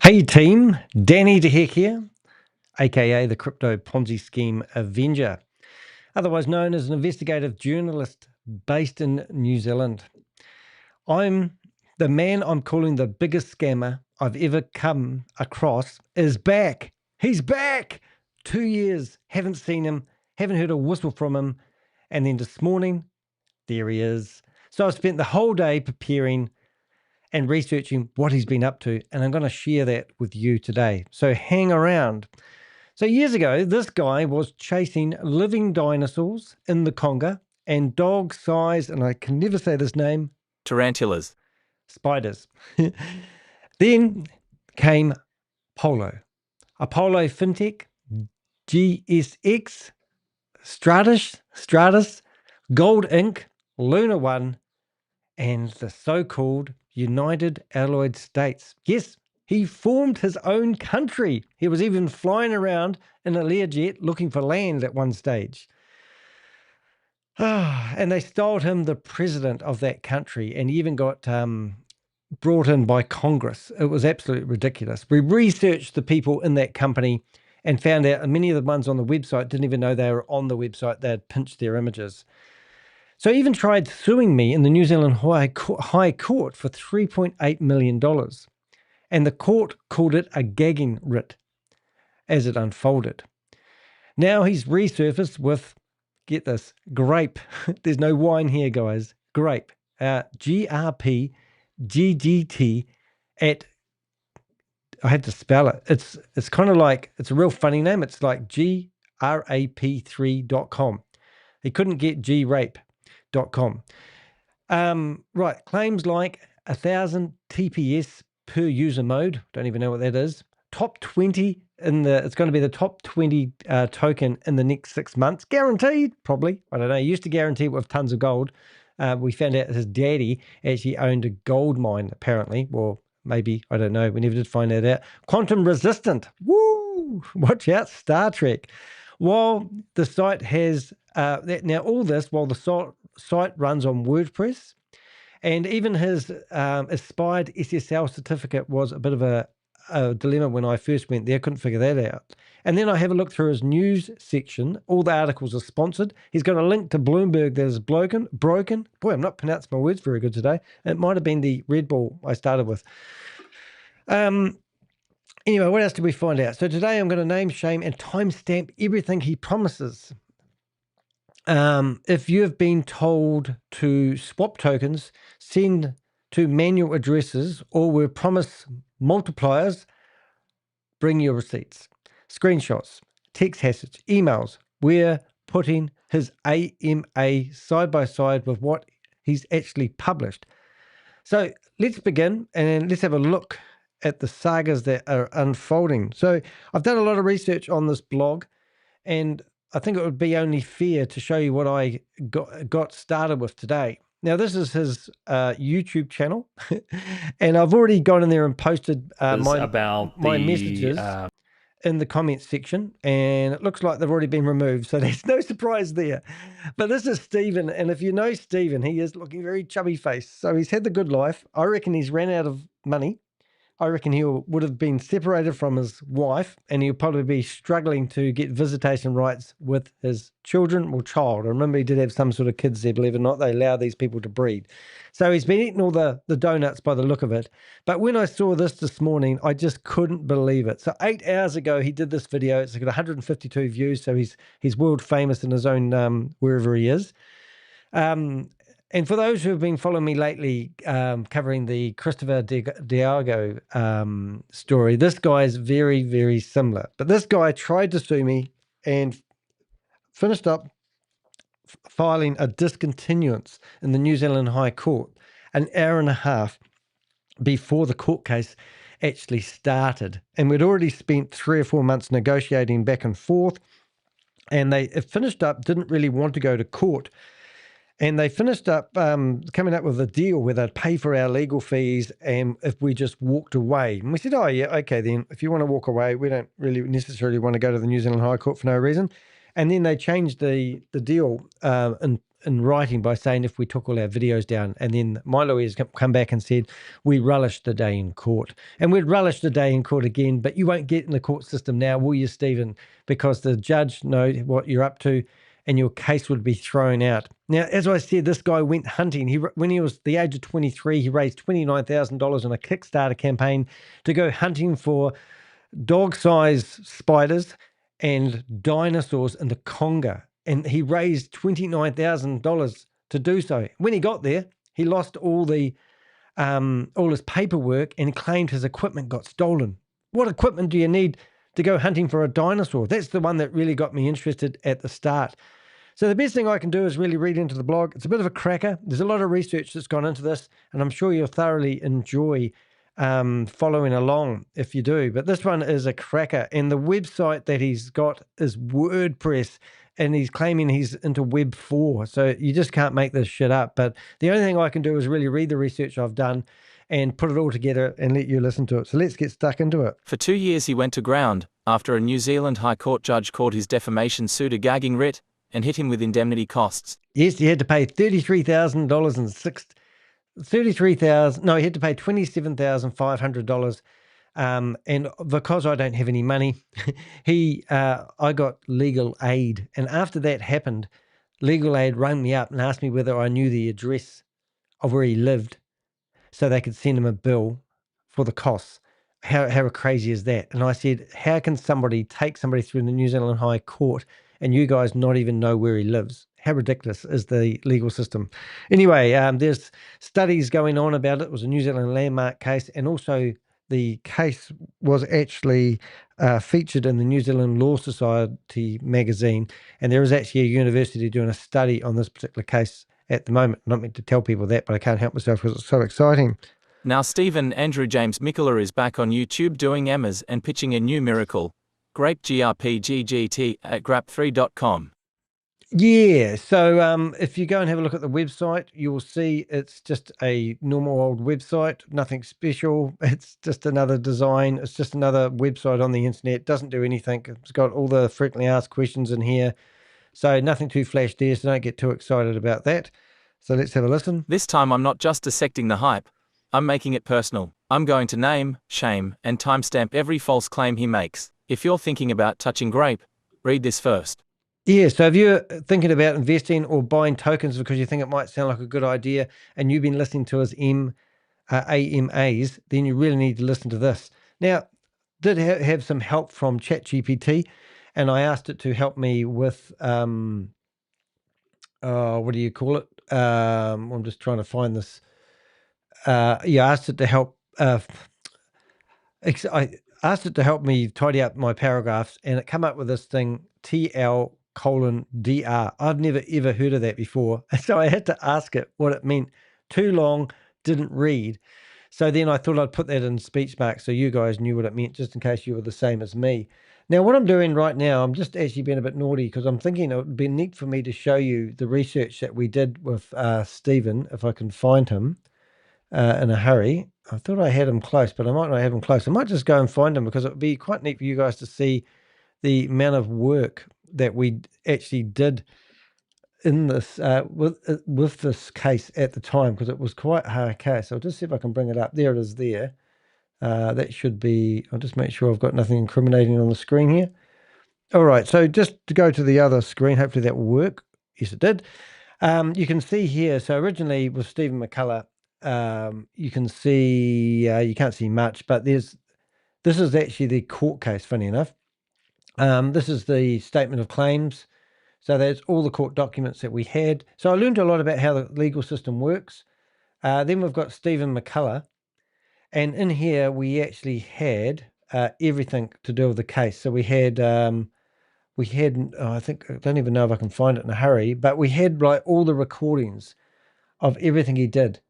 Hey team, Danny the Heck here, aka the Crypto Ponzi Scheme Avenger, otherwise known as an investigative journalist based in New Zealand. I'm the man I'm calling the biggest scammer I've ever come across is back. He's back! 2 years, haven't seen him, haven't heard a whistle from him, and then this morning, there he is. So I've spent the whole day preparing and researching what he's been up to, and I'm going to share that with you today. So hang around. So years ago, this guy was chasing living dinosaurs in the Congo and dog-sized, and I can never say this name, tarantulas, spiders. Then came Polo, Apollo FinTech, GSX, Stratus, Gold Inc., LunaOne, and the so-called United Allied States. Yes, he formed his own country. He was even flying around in a Learjet looking for land at one stage. And they styled him the president of that country, and he even got brought in by Congress. It was absolutely ridiculous. We researched the people in that company and found out many of the ones on the website didn't even know they were on the website. They had pinched their images. So he even tried suing me in the New Zealand High Court for $3.8 million. And the court called it a gagging writ as it unfolded. Now he's resurfaced with, get this, Grape. There's no wine here, guys. Grape. GRP, GGT at, I had to spell it. It's kind of like, it's a real funny name. It's like GRAP3.com. He couldn't get grape.com. Right, claims like 1,000 TPS per user mode. Don't even know what that is. Top 20 in the, it's going to be the top 20 token in the next 6 months. Guaranteed, probably. I don't know. He used to guarantee it with tons of gold. We found out his daddy actually owned a gold mine, apparently. Well, maybe, I don't know. We never did find that out. Quantum resistant. Woo! Watch out, Star Trek. While the site has, now all this, while the site runs on WordPress, and even his aspired SSL certificate was a bit of a dilemma when I first went there. Couldn't figure that out. And then I have a look through his news section. All the articles are sponsored. He's got a link to Bloomberg that is broken. Boy, I'm not pronouncing my words very good today. It might have been the Red Bull I started with. Anyway, what else did we find out? So today I'm going to name, shame, and timestamp everything he promises. If you have been told to swap tokens, send to manual addresses, or were promised multipliers, bring your receipts, screenshots, text message, emails. We're putting his AMA side by side with what he's actually published. So let's begin and let's have a look at the sagas that are unfolding. So I've done a lot of research on this blog, and I think it would be only fair to show you what I got started with today. Now, this is his YouTube channel, and I've already gone in there and posted my messages in the comments section, and it looks like they've already been removed, so there's no surprise there. But this is Stephen, and if you know Stephen, he is looking very chubby faced, so he's had the good life. I reckon he's ran out of money. I reckon he would have been separated from his wife, and he'll probably be struggling to get visitation rights with his children or child. I remember he did have some sort of kids there, believe it or not. They allow these people to breed. So he's been eating all the donuts by the look of it. But when I saw this morning, I just couldn't believe it. So 8 hours ago, he did this video. It's got 152 views, so he's world famous in his own wherever he is. And for those who have been following me lately, covering the Christopher Diago story, this guy is very, very similar. But this guy tried to sue me and finished up filing a discontinuance in the New Zealand High Court an hour and a half before the court case actually started. And we'd already spent 3 or 4 months negotiating back and forth. And it finished up, didn't really want to go to court. And they finished up coming up with a deal where they'd pay for our legal fees and if we just walked away. And we said, oh, yeah, okay, then if you want to walk away, we don't really necessarily want to go to the New Zealand High Court for no reason. And then they changed the deal in writing by saying if we took all our videos down. And then my lawyers come back and said, we relish the day in court. And we'd relish the day in court again, but you won't get in the court system now, will you, Stephen? Because the judge knows what you're up to and your case would be thrown out. Now, as I said, this guy went hunting. When he was the age of 23, he raised $29,000 in a Kickstarter campaign to go hunting for dog-sized spiders and dinosaurs in the Congo. And he raised $29,000 to do so. When he got there, he lost all his paperwork and claimed his equipment got stolen. What equipment do you need to go hunting for a dinosaur? That's the one that really got me interested at the start. So the best thing I can do is really read into the blog. It's a bit of a cracker. There's a lot of research that's gone into this, and I'm sure you'll thoroughly enjoy following along if you do. But this one is a cracker, and the website that he's got is WordPress, and he's claiming he's into Web4. So you just can't make this shit up. But the only thing I can do is really read the research I've done and put it all together and let you listen to it. So let's get stuck into it. For 2 years he went to ground, after a New Zealand High Court judge called his defamation suit a gagging writ, and hit him with indemnity costs. Yes, he had to pay $33,000 and he had to pay $27,500. And because I don't have any money, I got legal aid. And after that happened, legal aid rang me up and asked me whether I knew the address of where he lived so they could send him a bill for the costs. How crazy is that? And I said, how can somebody take somebody through the New Zealand High Court and you guys not even know where he lives? How ridiculous is the legal system? Anyway, there's studies going on about it. It was a New Zealand landmark case, and also the case was actually featured in the New Zealand Law Society magazine, and there is actually a university doing a study on this particular case at the moment. Not meant to tell people that, but I can't help myself because it's so exciting. Now Stephen Andrew James McCullah is back on YouTube doing Emmas and pitching a new miracle, Grape GRP GGT at grap3.com. Yeah, so if you go and have a look at the website, you will see it's just a normal old website, nothing special. It's just another design. It's just another website on the internet. It doesn't do anything. It's got all the frequently asked questions in here. So nothing too flash there, so don't get too excited about that. So let's have a listen. This time I'm not just dissecting the hype, I'm making it personal. I'm going to name, shame, and timestamp every false claim he makes. If you're thinking about touching Grape, read this first. Yeah, so if you're thinking about investing or buying tokens because you think it might sound like a good idea and you've been listening to his AMAs, then you really need to listen to this. Now, did have some help from ChatGPT, and I asked it to help me with, what do you call it? I'm just trying to find this. I asked it to help. I asked it to help me tidy up my paragraphs, and it came up with this thing, TL:DR. I've never ever heard of that before. So I had to ask it what it meant. Too long, didn't read. So then I thought I'd put that in speech marks so you guys knew what it meant, just in case you were the same as me. Now, what I'm doing right now, I'm just actually being a bit naughty because I'm thinking it would be neat for me to show you the research that we did with Stephen, if I can find him in a hurry. I thought I had him close, but I might not have him close. I might just go and find him because it would be quite neat for you guys to see the amount of work that we actually did in this with this case at the time, because it was quite a hard case. I'll just see if I can bring it up. There it is there. That should be, I'll just make sure I've got nothing incriminating on the screen here. All right, so just to go to the other screen, hopefully that will work. Yes, it did. You can see here, so originally with Stephen McCullah, you can see, you can't see much, but this is actually the court case, funny enough. This is the statement of claims. So that's all the court documents that we had. So I learned a lot about how the legal system works. Then we've got Stephen McCullah. And in here, we actually had everything to do with the case. So we had, I think, I don't even know if I can find it in a hurry, but we had like all the recordings of everything he did.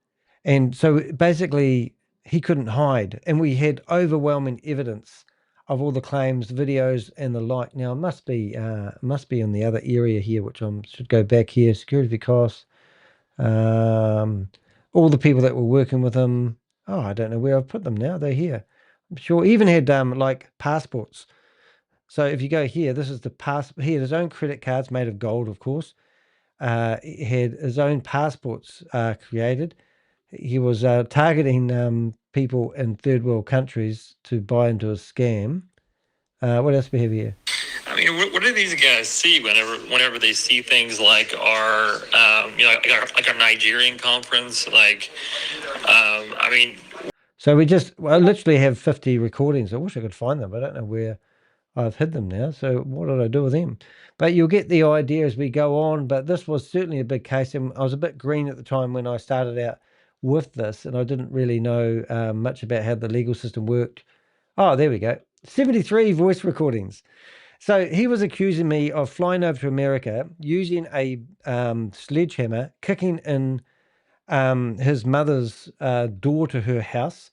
And so basically he couldn't hide. And we had overwhelming evidence of all the claims, videos, and the like. Now, it must be in the other area here, which I should go back here. Security costs, all the people that were working with him. Oh, I don't know where I've put them now. They're here. I'm sure. Even had like passports. So if you go here, this is the passport. He had his own credit cards made of gold, of course. he had his own passports created. He was targeting people in third world countries to buy into a scam. What else do we have here? I mean, what do these guys see whenever they see things like our, like our Nigerian conference? I mean. So I literally have 50 recordings. I wish I could find them. I don't know where I've hid them now. So what did I do with them? But you'll get the idea as we go on. But this was certainly a big case. And I was a bit green at the time when I started out with this, and I didn't really know much about how the legal system worked. Oh, there we go. 73 voice recordings. So he was accusing me of flying over to America using a sledgehammer, kicking in his mother's door to her house.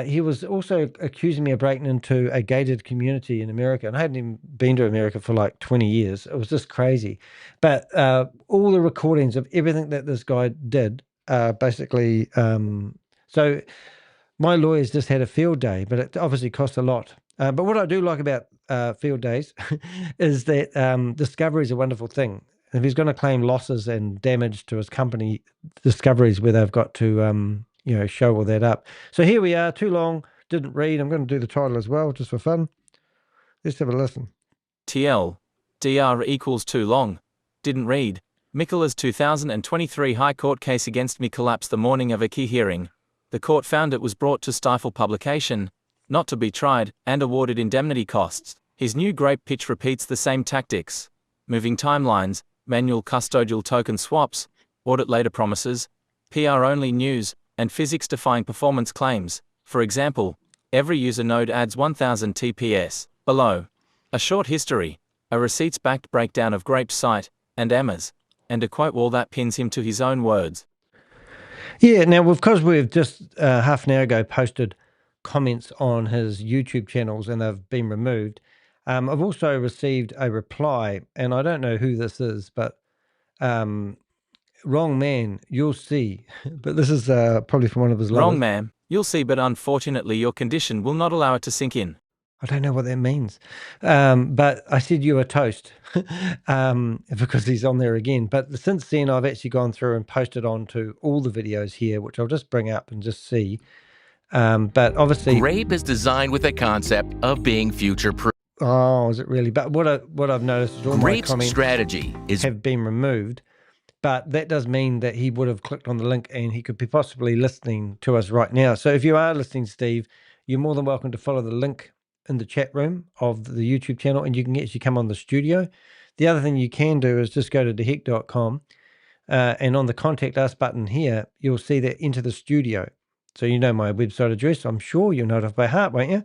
He was also accusing me of breaking into a gated community in America. And I hadn't even been to America for like 20 years. It was just crazy. But all the recordings of everything that this guy did, basically. So my lawyers just had a field day, but it obviously cost a lot. But what I do like about field days is that discovery is a wonderful thing. If he's going to claim losses and damage to his company, discovery is where they've got to, show all that up. So here we are, too long, didn't read. I'm going to do the title as well, just for fun. Let's have a listen. TL, DR equals too long, didn't read. McCullah's 2023 High Court case against me collapsed the morning of a key hearing. The court found it was brought to stifle publication, not to be tried, and awarded indemnity costs. His new Grape pitch repeats the same tactics: moving timelines, manual custodial token swaps, audit later promises, PR-only news, and physics-defying performance claims. For example, every user node adds 1000 TPS. Below, a short history, a receipts-backed breakdown of Grape's site and Emma's, and a quote wall that pins him to his own words. Yeah, now, because we've just half an hour ago posted comments on his YouTube channels and they've been removed, I've also received a reply, and I don't know who this is, but wrong man, you'll see. But this is probably from one of his lovers. Wrong man, you'll see, but unfortunately your condition will not allow it to sink in. I don't know what that means. But I said you were toast because he's on there again. But since then, I've actually gone through and posted onto all the videos here, which I'll just bring up and just see. But obviously, Grape is designed with a concept of being future-proof. Oh, is it really? But what I've noticed is all Grape's my comments strategy have been removed. But that does mean that he would have clicked on the link and he could be possibly listening to us right now. So if you are listening, Steve, you're more than welcome to follow the link in the chat room of the YouTube channel, and you can actually come on the studio. The other thing you can do is just go to theheck.com and on the contact us button here, you'll see that enter the studio. So you know my website address. I'm sure you'll know it off by heart, won't you?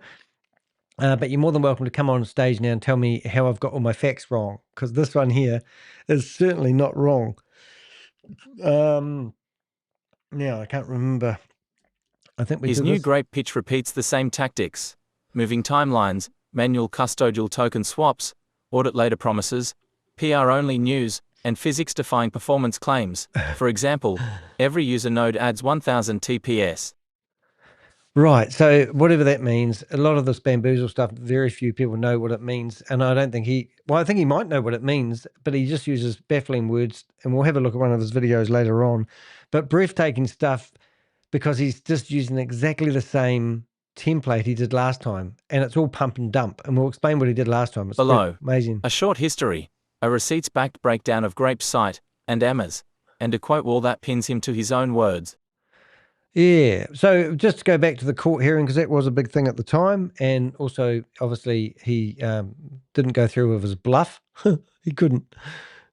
But you're more than welcome to come on stage now and tell me how I've got all my facts wrong, because this one here is certainly not wrong. Now I can't remember. I think his new Grape pitch repeats the same tactics: moving timelines, manual custodial token swaps, audit later promises, PR-only news, and physics-defying performance claims. For example, every user node adds 1000 TPS. Right, so whatever that means, a lot of this bamboozle stuff, very few people know what it means, and I don't think I think he might know what it means, but he just uses baffling words, and we'll have a look at one of his videos later on. But breathtaking stuff, because he's just using exactly the same template he did last time, and it's all pump and dump, and we'll explain what he did last time. It's below, amazing. A short history, a receipts-backed breakdown of Grape's site and Emma's, and a quote wall that pins him to his own words. Yeah, so just to go back to the court hearing, because that was a big thing at the time, and also, obviously, he didn't go through with his bluff. He couldn't.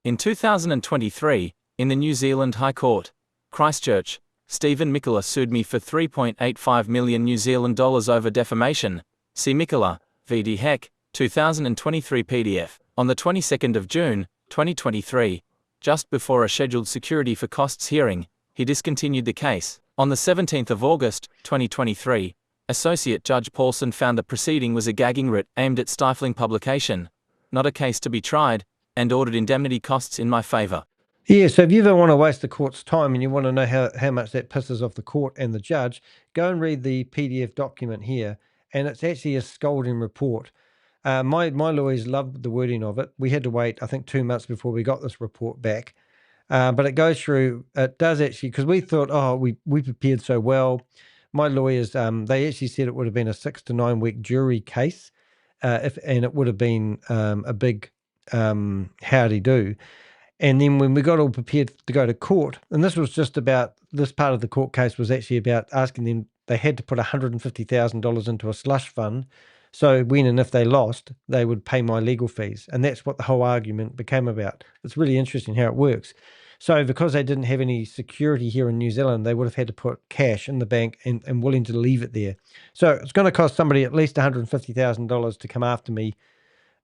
In 2023, in the New Zealand High Court, Christchurch, Stephen McCullah sued me for 3.85 million New Zealand dollars over defamation. See McCullah, VD Heck, 2023 PDF. On the 22nd of June, 2023, just before a scheduled security for costs hearing, he discontinued the case. On the 17th of August, 2023, Associate Judge Paulson found the proceeding was a gagging writ aimed at stifling publication, not a case to be tried, and ordered indemnity costs in my favour. Yeah, so if you ever want to waste the court's time and you want to know how much that pisses off the court and the judge, go and read the PDF document here, and it's actually a scolding report. My lawyers loved the wording of it. We had to wait, I think, 2 months before we got this report back. But it goes through, it does actually, because we thought, oh, we prepared so well. My lawyers, they actually said it would have been a 6 to 9 week jury case, and it would have been a big howdy do. And then when we got all prepared to go to court, and this was just about, this part of the court case was actually about asking them, they had to put $150,000 into a slush fund. So when and if they lost, they would pay my legal fees. And that's what the whole argument became about. It's really interesting how it works. So because they didn't have any security here in New Zealand, they would have had to put cash in the bank and willing to leave it there. So it's going to cost somebody at least $150,000 to come after me.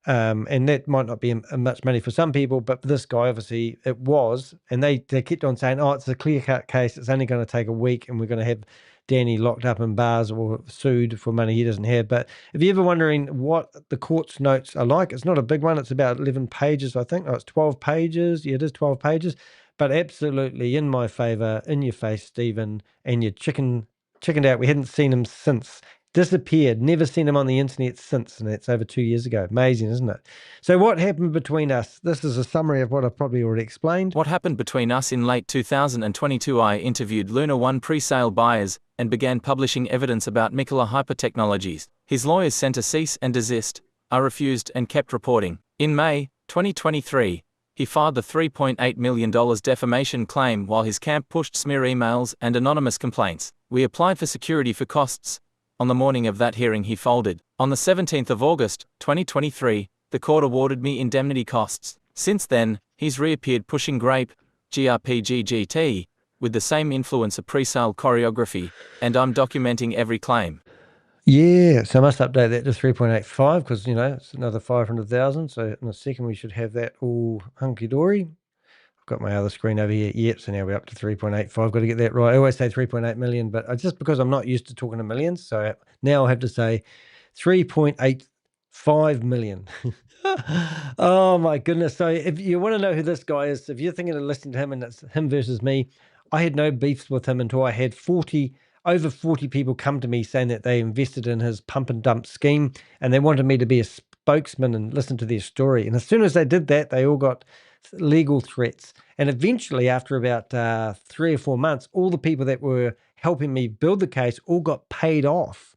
And that might not be much money for some people, but for this guy, obviously it was. And they kept on saying, oh, it's a clear-cut case. It's only going to take a week and we're going to have Danny locked up in bars or sued for money he doesn't have. But if you're ever wondering what the court's notes are like, it's not a big one. It's about 11 pages, I think. Oh, it's 12 pages. Yeah, it is 12 pages. But absolutely in my favor, in your face, Stephen, and you chickened out. We hadn't seen him since. Disappeared, never seen him on the internet since, and that's over 2 years ago. Amazing, isn't it? So what happened between us? This is a summary of what I've probably already explained. What happened between us in late 2022? I interviewed LunaOne pre-sale buyers and began publishing evidence about McCullah Hypertechnologies. His lawyers sent a cease and desist. I refused and kept reporting. In May 2023, he filed the $3.8 million defamation claim while his camp pushed smear emails and anonymous complaints. We applied for security for costs. On the morning of that hearing he folded. On the 17th of August, 2023, the court awarded me indemnity costs. Since then, he's reappeared pushing Grape, GRP GGT, with the same influencer pre-sale choreography, and I'm documenting every claim. Yeah, so I must update that to 3.85 because, you know, it's another 500,000. So in a second we should have that all hunky-dory. Got my other screen over here. Yep, so now we're up to 3.85. Got to get that right. I always say 3.8 million, but just because I'm not used to talking to millions, so now I have to say 3.85 million. Oh my goodness. So if you want to know who this guy is, if you're thinking of listening to him and it's him versus me, I had no beefs with him until I had over 40 people come to me saying that they invested in his pump and dump scheme and they wanted me to be a spokesman and listen to their story. And as soon as they did that, they all got legal threats. And eventually, after about 3 or 4 months, all the people that were helping me build the case all got paid off.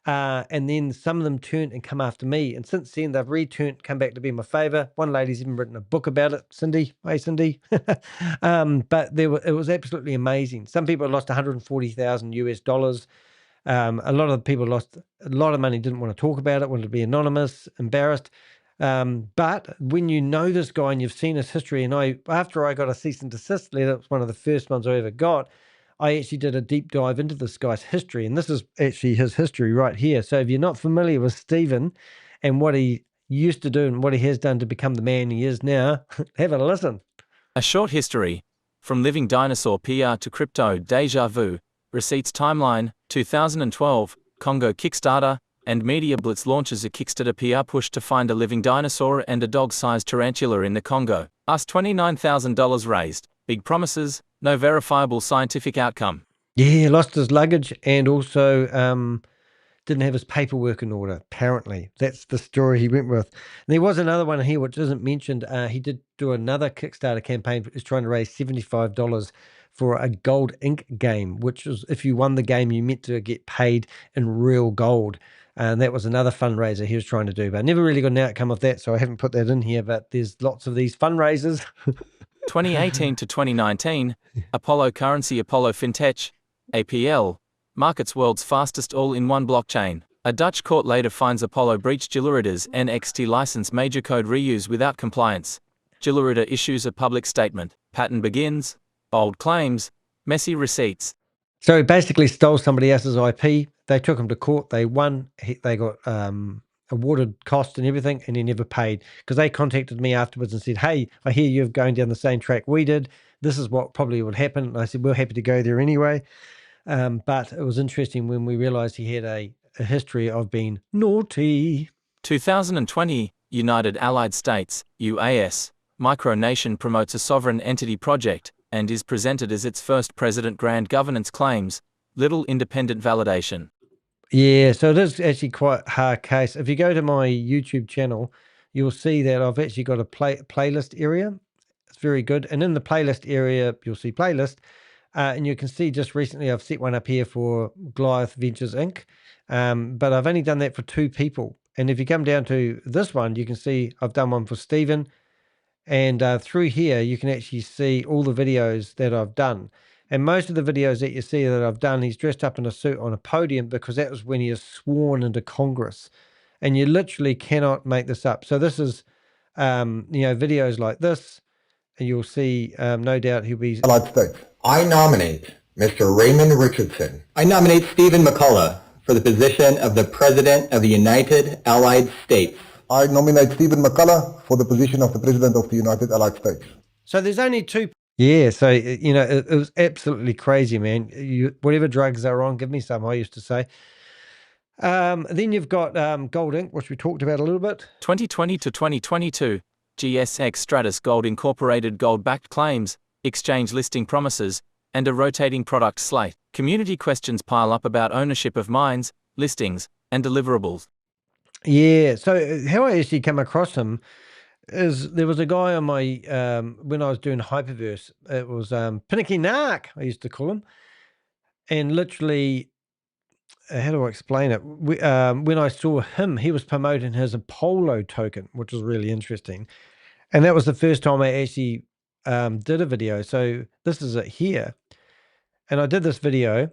And then some of them turned and come after me. And since then, they've come back to be in my favor. One lady's even written a book about it, Cindy. Hey, Cindy. But it was absolutely amazing. Some people lost 140,000 US dollars. A lot of people lost a lot of money, didn't want to talk about it, wanted to be anonymous, embarrassed. But when you know this guy and you've seen his history, and after I got a cease and desist letter, it was one of the first ones I ever got, I actually did a deep dive into this guy's history, and this is actually his history right here. So if you're not familiar with Stephen and what he used to do and what he has done to become the man he is now, have a listen. A short history. From living dinosaur PR to crypto deja vu, receipts timeline, 2012, Congo Kickstarter, and Media Blitz launches a Kickstarter PR push to find a living dinosaur and a dog-sized tarantula in the Congo. Us $29,000 raised. Big promises, no verifiable scientific outcome. Yeah, lost his luggage and also didn't have his paperwork in order, apparently. That's the story he went with. And there was another one here which isn't mentioned. He did do another Kickstarter campaign. He's trying to raise $75 for a gold ink game, which is if you won the game, you meant to get paid in real gold. And that was another fundraiser he was trying to do. But I never really got an outcome of that, so I haven't put that in here. But there's lots of these fundraisers. 2018 to 2019, Apollo Currency, Apollo Fintech, APL, markets world's fastest all-in-one blockchain. A Dutch court later finds Apollo breached Gilurida's NXT license major code reuse without compliance. Gilurida issues a public statement. Pattern begins. Bold claims. Messy receipts. So he basically stole somebody else's IP. They took him to court. They won. They got awarded cost and everything, and he never paid because they contacted me afterwards and said, hey, I hear you're going down the same track we did. This is what probably would happen. And I said, we're happy to go there anyway. But it was interesting when we realized he had a history of being naughty. 2020, United Allied States, UAS, micronation promotes a sovereign entity project and is presented as its first president. Grand governance claims, little independent validation. Yeah, so it is actually quite a hard case. If you go to my YouTube channel, you'll see that I've actually got a playlist area, It's very good. And in the playlist area, you'll see playlist. And you can see just recently I've set one up here for Goliath Ventures Inc. But I've only done that for 2 people. And if you come down to this one, you can see I've done one for Stephen. And through here, you can actually see all the videos that I've done. And most of the videos that you see that I've done, he's dressed up in a suit on a podium because that was when he is sworn into Congress. And you literally cannot make this up. So this is, videos like this. And you'll see, no doubt he'll be... I nominate Mr. Raymond Richardson. I nominate Stephen McCullah for the position of the President of the United Allied States. I nominate Stephen McCullah for the position of the President of the United Allied States. So there's only 2. Yeah, so, it was absolutely crazy, man. Whatever drugs are on, give me some, I used to say. Then you've got Gold Inc., which we talked about a little bit. 2020 to 2022, GSX Stratus Gold Incorporated gold-backed claims, exchange listing promises, and a rotating product slate. Community questions pile up about ownership of mines, listings, and deliverables. Yeah, so how I actually come across him is there was a guy on my, when I was doing Hyperverse, it was Pinicky Nark, I used to call him. And literally, how do I explain it? When I saw him, he was promoting his Apollo token, which was really interesting. And that was the first time I actually did a video. So this is it here. And I did this video.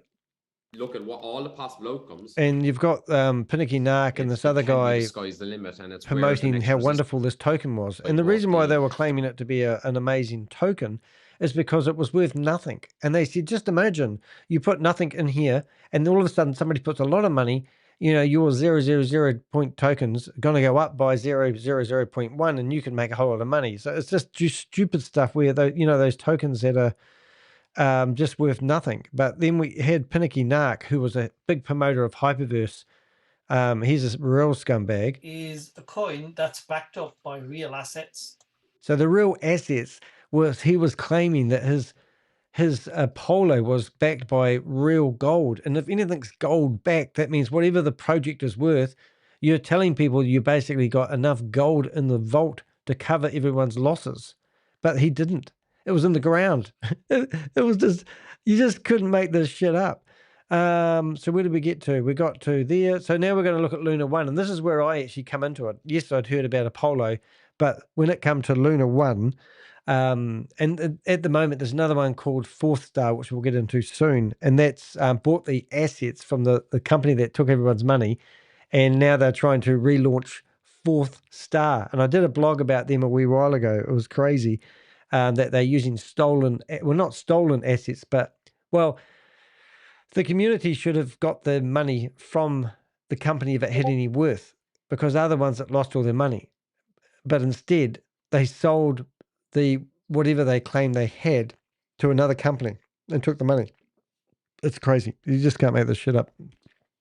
Look at what all the possible outcomes. And you've got Pinicky Nark and this other guy the sky's the limit, and it's promoting how wonderful this token was. And the reason why they were claiming it to be an amazing token is because it was worth nothing. And they said, just imagine you put nothing in here and all of a sudden somebody puts a lot of money, your 0.000 point tokens are going to go up by 0.000.1 and you can make a whole lot of money. So it's just stupid stuff where, those tokens that are just worth nothing. But then we had Pinicky Nark, who was a big promoter of Hyperverse. He's a real scumbag. Is a coin that's backed up by real assets. So the real assets he was claiming that his Apollo was backed by real gold. And if anything's gold backed, that means whatever the project is worth, you're telling people you basically got enough gold in the vault to cover everyone's losses. But he didn't. It was in the ground. It was just, you just couldn't make this shit up. So where did we get to? We got to there. So now we're going to look at LunaOne. And this is where I actually come into it. Yes, I'd heard about Apollo, but when it come to LunaOne, and at the moment, there's another one called Fourth Star, which we'll get into soon. And that's bought the assets from the company that took everyone's money. And now they're trying to relaunch Fourth Star. And I did a blog about them a wee while ago. It was crazy. That they're using not stolen assets, but, the community should have got the money from the company if it had any worth, because they're the ones that lost all their money. But instead, they sold whatever they claimed they had to another company and took the money. It's crazy. You just can't make this shit up.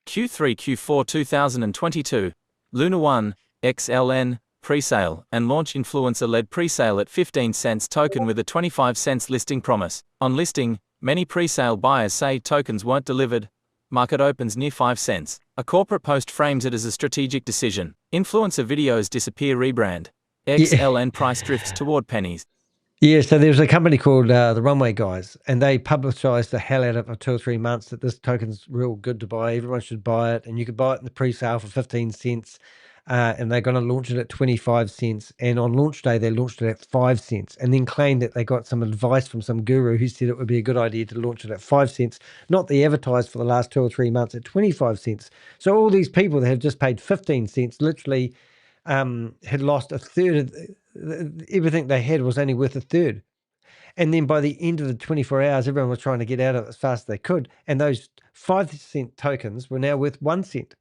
Q3 Q4 2022, LunaOne, XLN, pre-sale and launch influencer-led pre-sale at 15 cents token with a 25 cents listing promise. On listing, many pre-sale buyers say tokens weren't delivered. Market opens near 5 cents. A corporate post frames it as a strategic decision. Influencer videos disappear rebrand. XLN price drifts toward pennies. Yeah, so there was a company called the Runway Guys, and they publicized the hell out of it for 2 or 3 months that this token's real good to buy. Everyone should buy it, and you could buy it in the pre-sale for 15 cents. And they're going to launch it at 25 cents. And on launch day, they launched it at 5 cents and then claimed that they got some advice from some guru who said it would be a good idea to launch it at 5 cents, not the advertised for the last 2 or 3 months at 25 cents. So all these people that have just paid 15 cents literally had lost a third of everything they had was only worth a third. And then by the end of the 24 hours, everyone was trying to get out of it as fast as they could. And those 5 cent tokens were now worth 1 cent.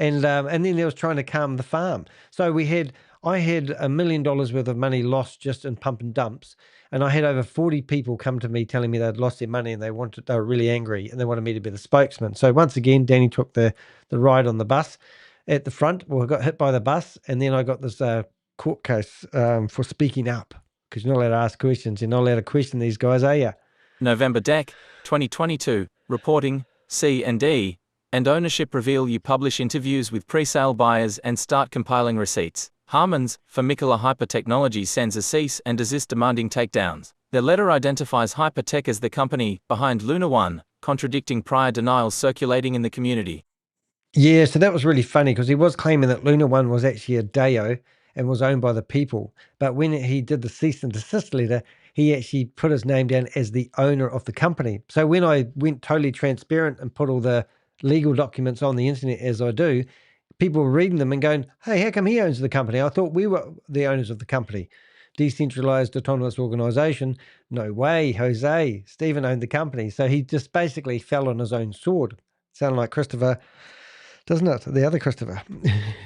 And then they was trying to calm the farm. So I had $1 million worth of money lost just in pump and dumps. And I had over 40 people come to me telling me they'd lost their money and they were really angry and they wanted me to be the spokesman. So once again, Danny took the ride on the bus at the front. Well, I got hit by the bus and then I got this court case for speaking up, because you're not allowed to ask questions. You're not allowed to question these guys, are you? November Deck, 2022, reporting, C&D, and ownership reveal. You publish interviews with pre-sale buyers and start compiling receipts. Harmons, for McCullah Hypertechnology sends a cease and desist demanding takedowns. Their letter identifies Hypertech as the company behind LunaOne, contradicting prior denials circulating in the community. Yeah, so that was really funny because he was claiming that LunaOne was actually a DAO and was owned by the people. But when he did the cease and desist letter, he actually put his name down as the owner of the company. So when I went totally transparent and put all the legal documents on the internet as I do, people were reading them and going, hey, how come he owns the company? I thought we were the owners of the company. Decentralized autonomous organization. No way, Jose. Stephen owned the company. So he just basically fell on his own sword. Sounded like Christopher, doesn't it? The other Christopher.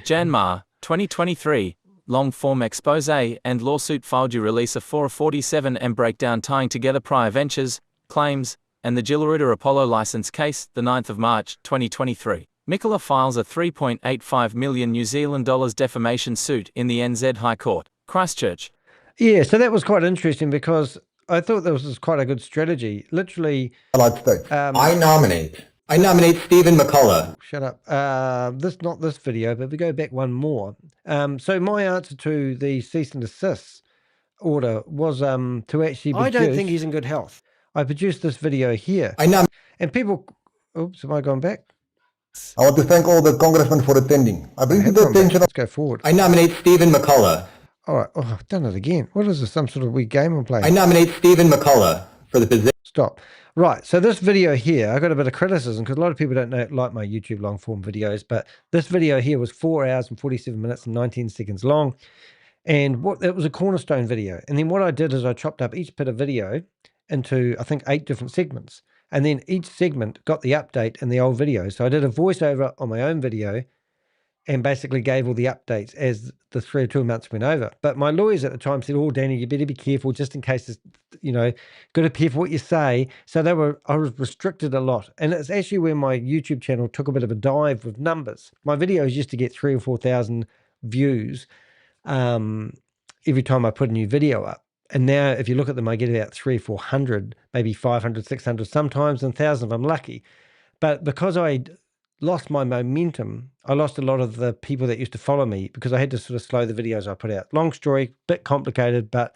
Janmar, 2023, long-form expose and lawsuit filed due release of 447 and breakdown tying together prior ventures, claims, and the Gillaruda Apollo license case, the 9th of March, 2023. McCullah files a $3.85 million New Zealand dollars defamation suit in the NZ High Court, Christchurch. Yeah, so that was quite interesting because I thought that was quite a good strategy. Literally, Allied States. I nominate Stephen McCullah. shut up. Not this video, but we go back one more. So my answer to the cease and desist order was to actually produce, I don't think he's in good health. I produced this video here. And people, oops, have I gone back? I want to thank all the congressmen for attending. I bring to the attention of... Let's go forward. I nominate Stephen McCullah. All right. Oh, I've done it again. What is this? Some sort of weird game I'm playing? I nominate Stephen McCullah for the position. Stop. Right. So this video here, I got a bit of criticism because a lot of people don't like my YouTube long form videos, but this video here was 4 hours and 47 minutes and 19 seconds long. And it was a cornerstone video. And then what I did is I chopped up each bit of video into, I think, 8 different segments. And then each segment got the update in the old video. So I did a voiceover on my own video and basically gave all the updates as the 3 or 2 months went over. But my lawyers at the time said, oh, Danny, you better be careful just in case, it's, got to be careful what you say. So I was restricted a lot. And it's actually where my YouTube channel took a bit of a dive with numbers. My videos used to get 3,000 or 4,000 views every time I put a new video up. And now if you look at them, I get about 300 or 400, maybe 500, 600 sometimes, and 1,000 if I'm lucky. But because I lost my momentum, I lost a lot of the people that used to follow me because I had to sort of slow the videos I put out. Long story, bit complicated, but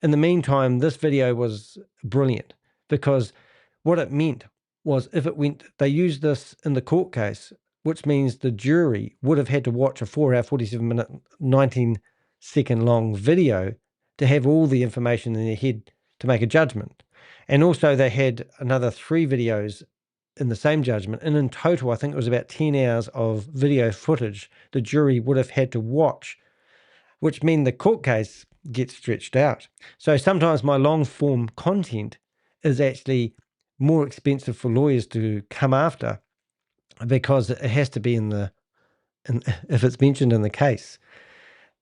in the meantime, this video was brilliant because what it meant was if it went, they used this in the court case, which means the jury would have had to watch a 4 hour, 47 minute, 19 second long video to have all the information in their head to make a judgment. And also they had another 3 videos in the same judgment. And in total, I think it was about 10 hours of video footage the jury would have had to watch, which means the court case gets stretched out. So sometimes my long form content is actually more expensive for lawyers to come after because it has to be if it's mentioned in the case.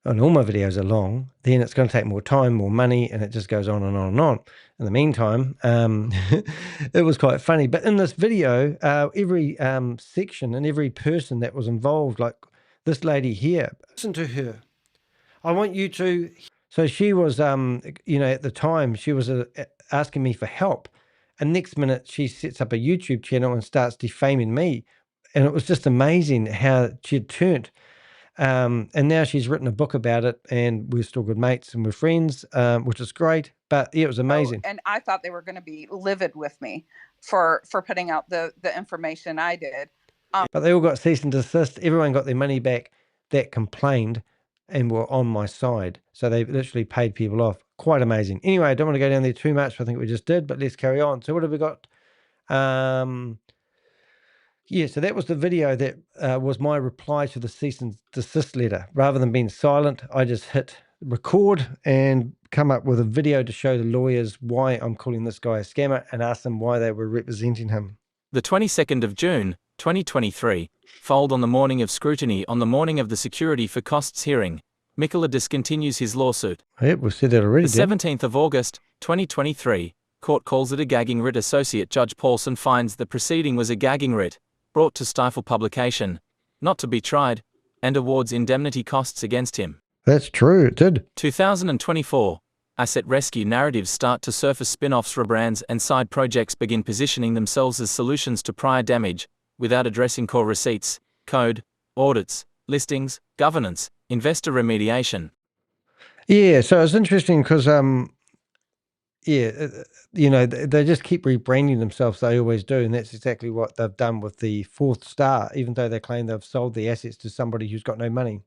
And all my videos are long, then it's going to take more time, more money, and it just goes on and on and on. In the meantime, it was quite funny. But in this video, every section and every person that was involved, like this lady here, listen to her. I want you to... So she was, at the time, she was asking me for help. And next minute, she sets up a YouTube channel and starts defaming me. And it was just amazing how she had turned. And now she's written a book about it, and we're still good mates and we're friends, which is great. But yeah, it was amazing. And I thought they were going to be livid with me for putting out the information I did. But they all got cease and desist. Everyone got their money back that complained and were on my side. So they literally paid people off. Quite amazing. Anyway, I don't want to go down there too much. I think we just did, but let's carry on. So what have we got? Yeah, so that was the video that was my reply to the cease and desist letter. Rather than being silent, I just hit record and come up with a video to show the lawyers why I'm calling this guy a scammer and ask them why they were representing him. The 22nd of June, 2023, filed on the morning of scrutiny on the morning of the security for costs hearing. McCullah discontinues his lawsuit. Yep, we said that already. The 17th of August, 2023, court calls it a gagging writ. Associate Judge Paulson finds the proceeding was a gagging writ, brought to stifle publication, not to be tried, and awards indemnity costs against him. That's true, it did. 2024, asset rescue narratives start to surface. Spin-offs, rebrands, and side projects begin positioning themselves as solutions to prior damage, without addressing core receipts, code, audits, listings, governance, investor remediation. Yeah, so it's interesting because, they just keep rebranding themselves. They always do, and that's exactly what they've done with the fourth star, even though they claim they've sold the assets to somebody who's got no money.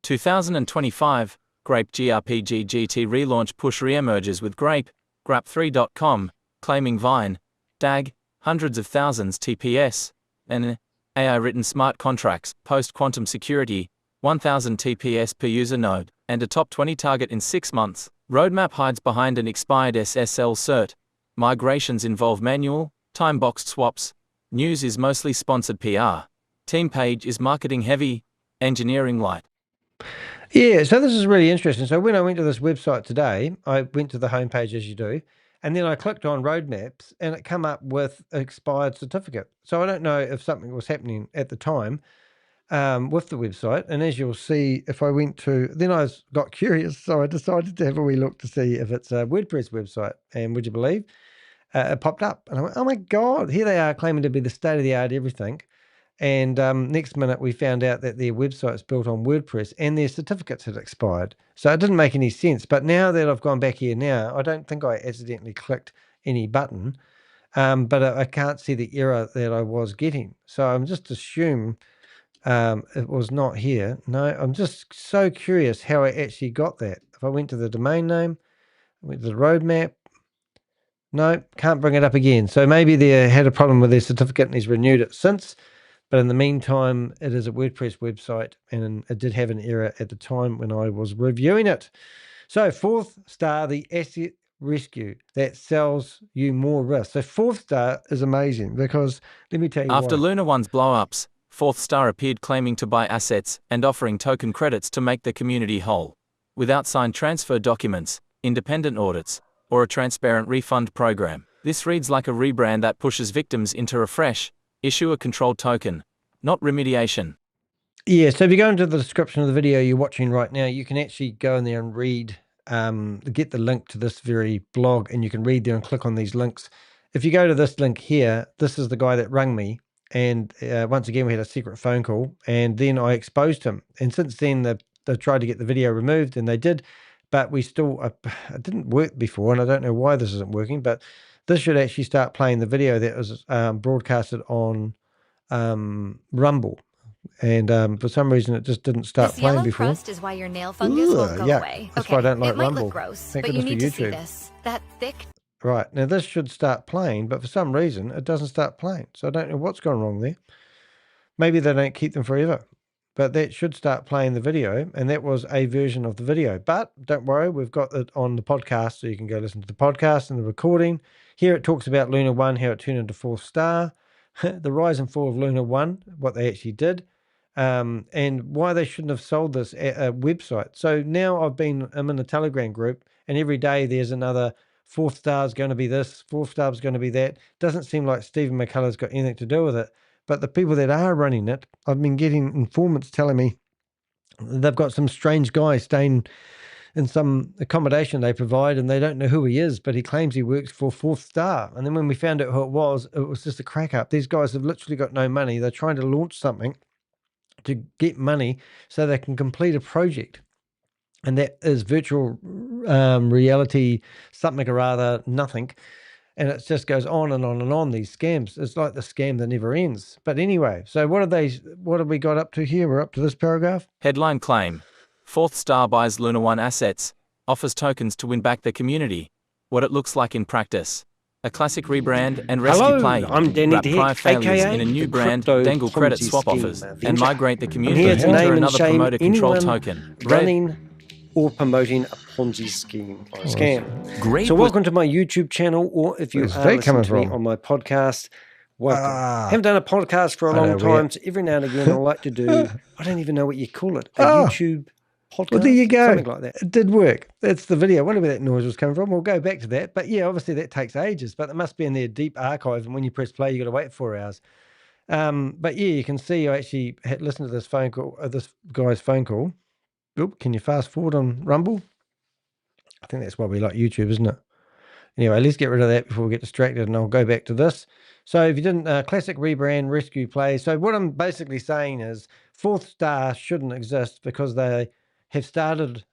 2025, Grape GRP GGT relaunch push re-emerges with Grape, Grap3.com, claiming Vine, DAG, hundreds of thousands TPS, and AI-written smart contracts, post-quantum security, 1000 TPS per user node, and a top 20 target in 6 months. Roadmap hides behind an expired SSL cert. Migrations involve manual, time-boxed swaps. News is mostly sponsored PR. Team page is marketing heavy, engineering light. Yeah, so this is really interesting. So when I went to this website today, I went to the homepage as you do, and then I clicked on roadmaps and it come up with expired certificate. So I don't know if something was happening at the time with the website. And as you'll see, if I went to, then I got curious. So I decided to have a wee look to see if it's a WordPress website. And would you believe it popped up? And I went, oh my God, here they are claiming to be the state of the art everything. And next minute, we found out that their website's built on WordPress and their certificates had expired. So it didn't make any sense. But now that I've gone back here now, I don't think I accidentally clicked any button, but I can't see the error that I was getting. So I'm just assume it was not here. No, I'm just so curious how I actually got that. If I went to the domain name, I went to the roadmap, no, can't bring it up again. So maybe they had a problem with their certificate and he's renewed it since. But in the meantime, it is a WordPress website, and it did have an error at the time when I was reviewing it. So fourth star, the asset rescue that sells you more risk. So fourth star is amazing because let me tell you After why. LunaOne's blow-ups, Fourth Star appeared claiming to buy assets and offering token credits to make the community whole, without signed transfer documents, independent audits, or a transparent refund program. This reads like a rebrand that pushes victims into a fresh, issuer-controlled token, not remediation. Yeah, so if you go into the description of the video you're watching right now, you can actually go in there and read, get the link to this very blog, and you can read there and click on these links. If you go to this link here, this is the guy that rang me, and once again, we had a secret phone call, and then I exposed him. And since then, they tried to get the video removed, and they did, but we still, it didn't work before, and I don't know why this isn't working, but this should actually start playing the video that was broadcasted on Rumble. And for some reason, it just didn't start This playing yellow before. crust is why your nail fungus won't go yuck. away. That's why I don't like it might Rumble. look gross, Thank but you goodness need for to see YouTube. this. That thick. Right, now this should start playing, but for some reason, it doesn't start playing. So I don't know what's gone wrong there. Maybe they don't keep them forever. But that should start playing the video, and that was a version of the video. But don't worry, we've got it on the podcast, so you can go listen to the podcast and the recording. Here it talks about LunaOne, how it turned into fourth star, the rise and fall of LunaOne, what they actually did, and why they shouldn't have sold this website. So now I'm in a Telegram group, and every day there's another fourth star is going to be this, fourth star is going to be that. Doesn't seem like Stephen McCullah's got anything to do with it. But the people that are running it, I've been getting informants telling me they've got some strange guy staying in some accommodation they provide, and they don't know who he is, but he claims he works for Fourth Star. And then when we found out who it was just a crack up. These guys have literally got no money. They're trying to launch something to get money so they can complete a project. And that is virtual reality, something or other, nothing. And it just goes on and on and on, these scams. It's like the scam that never ends. But anyway, so what have we got up to here? We're up to this paragraph. Headline claim. Fourth Star buys LunaOne assets, offers tokens to win back the community. What it looks like in practice. A classic rebrand and rescue play. I'm Danny Wrap prior failures in a new brand, dangle credit swap offers, and migrate the community here to into name and another shame promoter controlled anyone token. running or promoting a Ponzi scheme or a scam. Grape So welcome to my YouTube channel, or if you Where's are that listening coming to me from? on my podcast, welcome. Haven't done a podcast for a I know long where. time, so every now and again I like to do, I don't even know what you call it, a Oh. YouTube podcast? Well, there you go. Something like that. It did work. That's the video. I wonder where that noise was coming from. We'll go back to that. But yeah, obviously that takes ages, but it must be in their deep archive. And when you press play, you got to wait 4 hours. But yeah, you can see I actually had listened to this phone call, this guy's phone call. Oop, can you fast forward on Rumble? I think that's why we like YouTube, isn't it? Anyway, let's get rid of that before we get distracted, and I'll go back to this. So if you didn't, classic rebrand, rescue play. So what I'm basically saying is Fourth Star shouldn't exist because they have started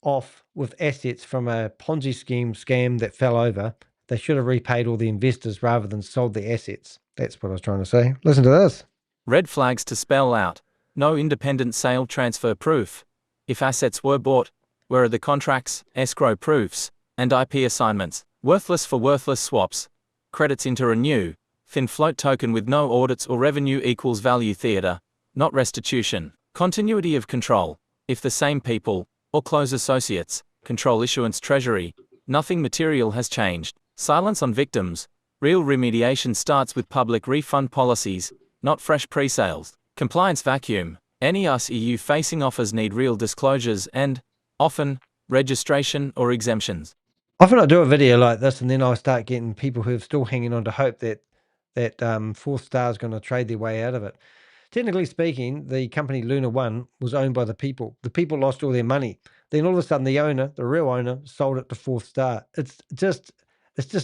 off with assets from a Ponzi scam that fell over. They should have repaid all the investors rather than sold the assets. That's what I was trying to say. Listen to this. Red flags to spell out. No independent sale transfer proof. If assets were bought, where are the contracts, escrow proofs, and IP assignments? Worthless for worthless swaps. Credits into renew. Thin float token with no audits or revenue equals value theatre, not restitution. Continuity of control. If the same people, or close associates, control issuance treasury, nothing material has changed. Silence on victims. Real remediation starts with public refund policies, not fresh pre-sales. Compliance vacuum. Any US EU facing offers need real disclosures and, often, registration or exemptions. Often I do a video like this and then I'll start getting people who are still hanging on to hope that Fourth Star is going to trade their way out of it. Technically speaking, the company LunaOne was owned by the people. The people lost all their money. Then all of a sudden the owner, the real owner, sold it to Fourth Star. It's just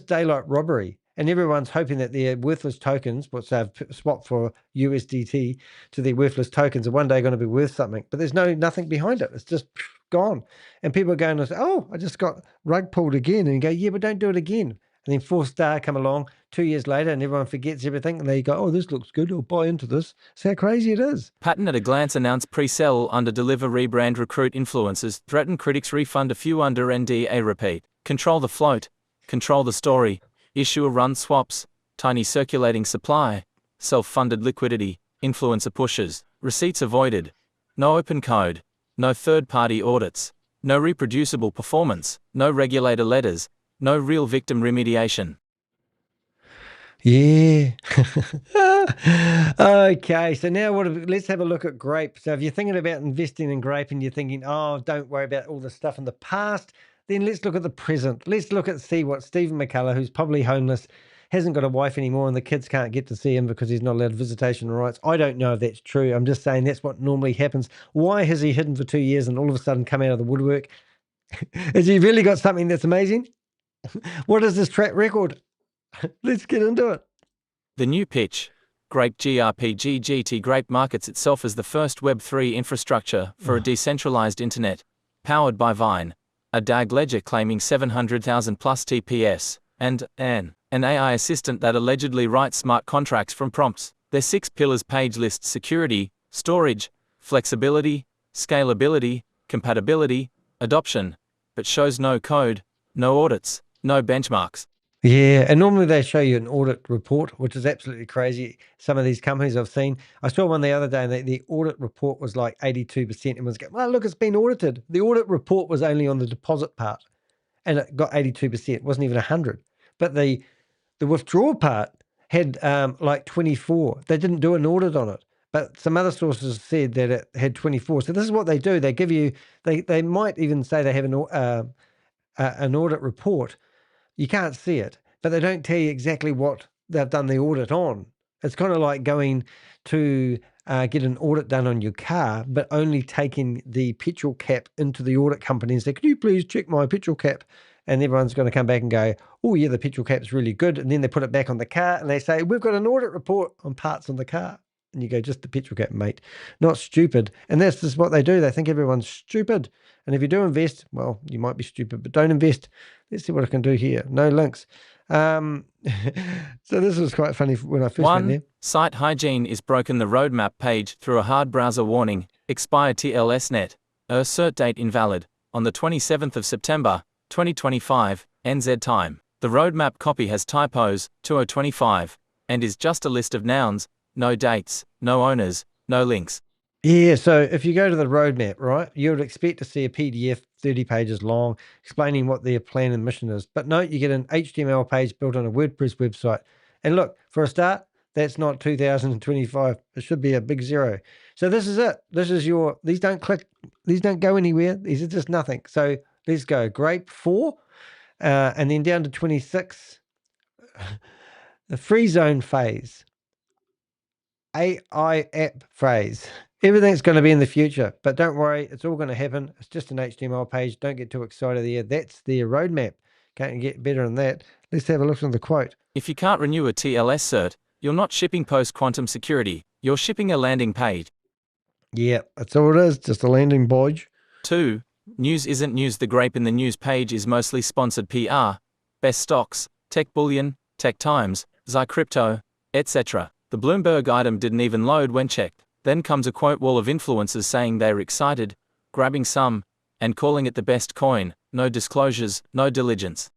daylight robbery. And everyone's hoping that their worthless tokens, which they've swapped for USDT to their worthless tokens, are one day going to be worth something. But there's nothing behind it. It's just gone. And people are going to say, oh, I just got rug pulled again. And you go, yeah, but don't do it again. And then Fourth Star come along 2 years later and everyone forgets everything. And they go, oh, this looks good. I'll buy into this. See how crazy it is. Pattern at a glance announced pre-sell under deliver rebrand recruit influencers, threaten critics refund a few under NDA repeat. Control the float. Control the story. Issuer run swaps, tiny circulating supply, self-funded liquidity, influencer pushes, receipts avoided, no open code, no third-party audits, no reproducible performance, no regulator letters, no real victim remediation. Yeah. Okay, so now let's have a look at Grape. So if you're thinking about investing in Grape and you're thinking, oh, don't worry about all the stuff in the past, then let's look at the present. Let's look at see what Stephen McCullah, who's probably homeless, hasn't got a wife anymore, and the kids can't get to see him because he's not allowed visitation rights. I don't know if that's true. I'm just saying that's what normally happens. Why has he hidden for 2 years and all of a sudden come out of the woodwork? Has he really got something that's amazing? What is his track record? Let's get into it. The new pitch. Grape GRP GGT Grape markets itself as the first Web3 infrastructure for a decentralized internet, powered by Vine, a DAG ledger claiming 700,000 plus TPS, and an AI assistant that allegedly writes smart contracts from prompts. Their 6 pillars page lists security, storage, flexibility, scalability, compatibility, adoption, but shows no code, no audits, no benchmarks. Yeah, and normally they show you an audit report, which is absolutely crazy. Some of these companies I've seen, I saw one the other day, and the audit report was like 82%. Everyone's going, well, look, it's been audited. The audit report was only on the deposit part, and it got 82%. It wasn't even 100. But the withdrawal part had like 24. They didn't do an audit on it. But some other sources said that it had 24. So this is what they do. They give you, they might even say they have an audit report. You can't see it, but they don't tell you exactly what they've done the audit on. It's kind of like going to get an audit done on your car, but only taking the petrol cap into the audit company and say, can you please check my petrol cap? And everyone's going to come back and go, oh, yeah, the petrol cap's really good. And then they put it back on the car and they say, we've got an audit report on parts on the car. And you go, just the petrol cap, mate. Not stupid. And that's just what they do. They think everyone's stupid. And if you do invest, well, you might be stupid, but don't invest. Let's see what I can do here. No links. So this was quite funny when I first went there. Site hygiene is broken. The roadmap page through a hard browser warning. Expire TLSnet. Cert date invalid. On the 27th of September, 2025, NZ time. The roadmap copy has typos, 2025, and is just a list of nouns, no dates, no owners, no links. Yeah, so if you go to the roadmap, right, you would expect to see a PDF 30 pages long explaining what their plan and mission is. But no, you get an HTML page built on a WordPress website. And look, for a start, that's not 2025. It should be a big 0. So this is it. This is your, these don't click, these don't go anywhere. These are just nothing. So let's go Grape 4 and then down to 26, the free zone phase. AI app phrase. Everything's going to be in the future, but don't worry, it's all going to happen. It's just an HTML page. Don't get too excited there. That's their roadmap. Can't get better than that. Let's have a look at the quote. If you can't renew a TLS cert, you're not shipping post-quantum security, you're shipping a landing page. Yeah, that's all it is, just a landing page. 2. News isn't news. The Grape in the news page is mostly sponsored PR, best stocks, tech bullion, tech times, Xi crypto, etc. The Bloomberg item didn't even load when checked. Then comes a quote wall of influencers saying they're excited, grabbing some, and calling it the best coin. No disclosures, no diligence.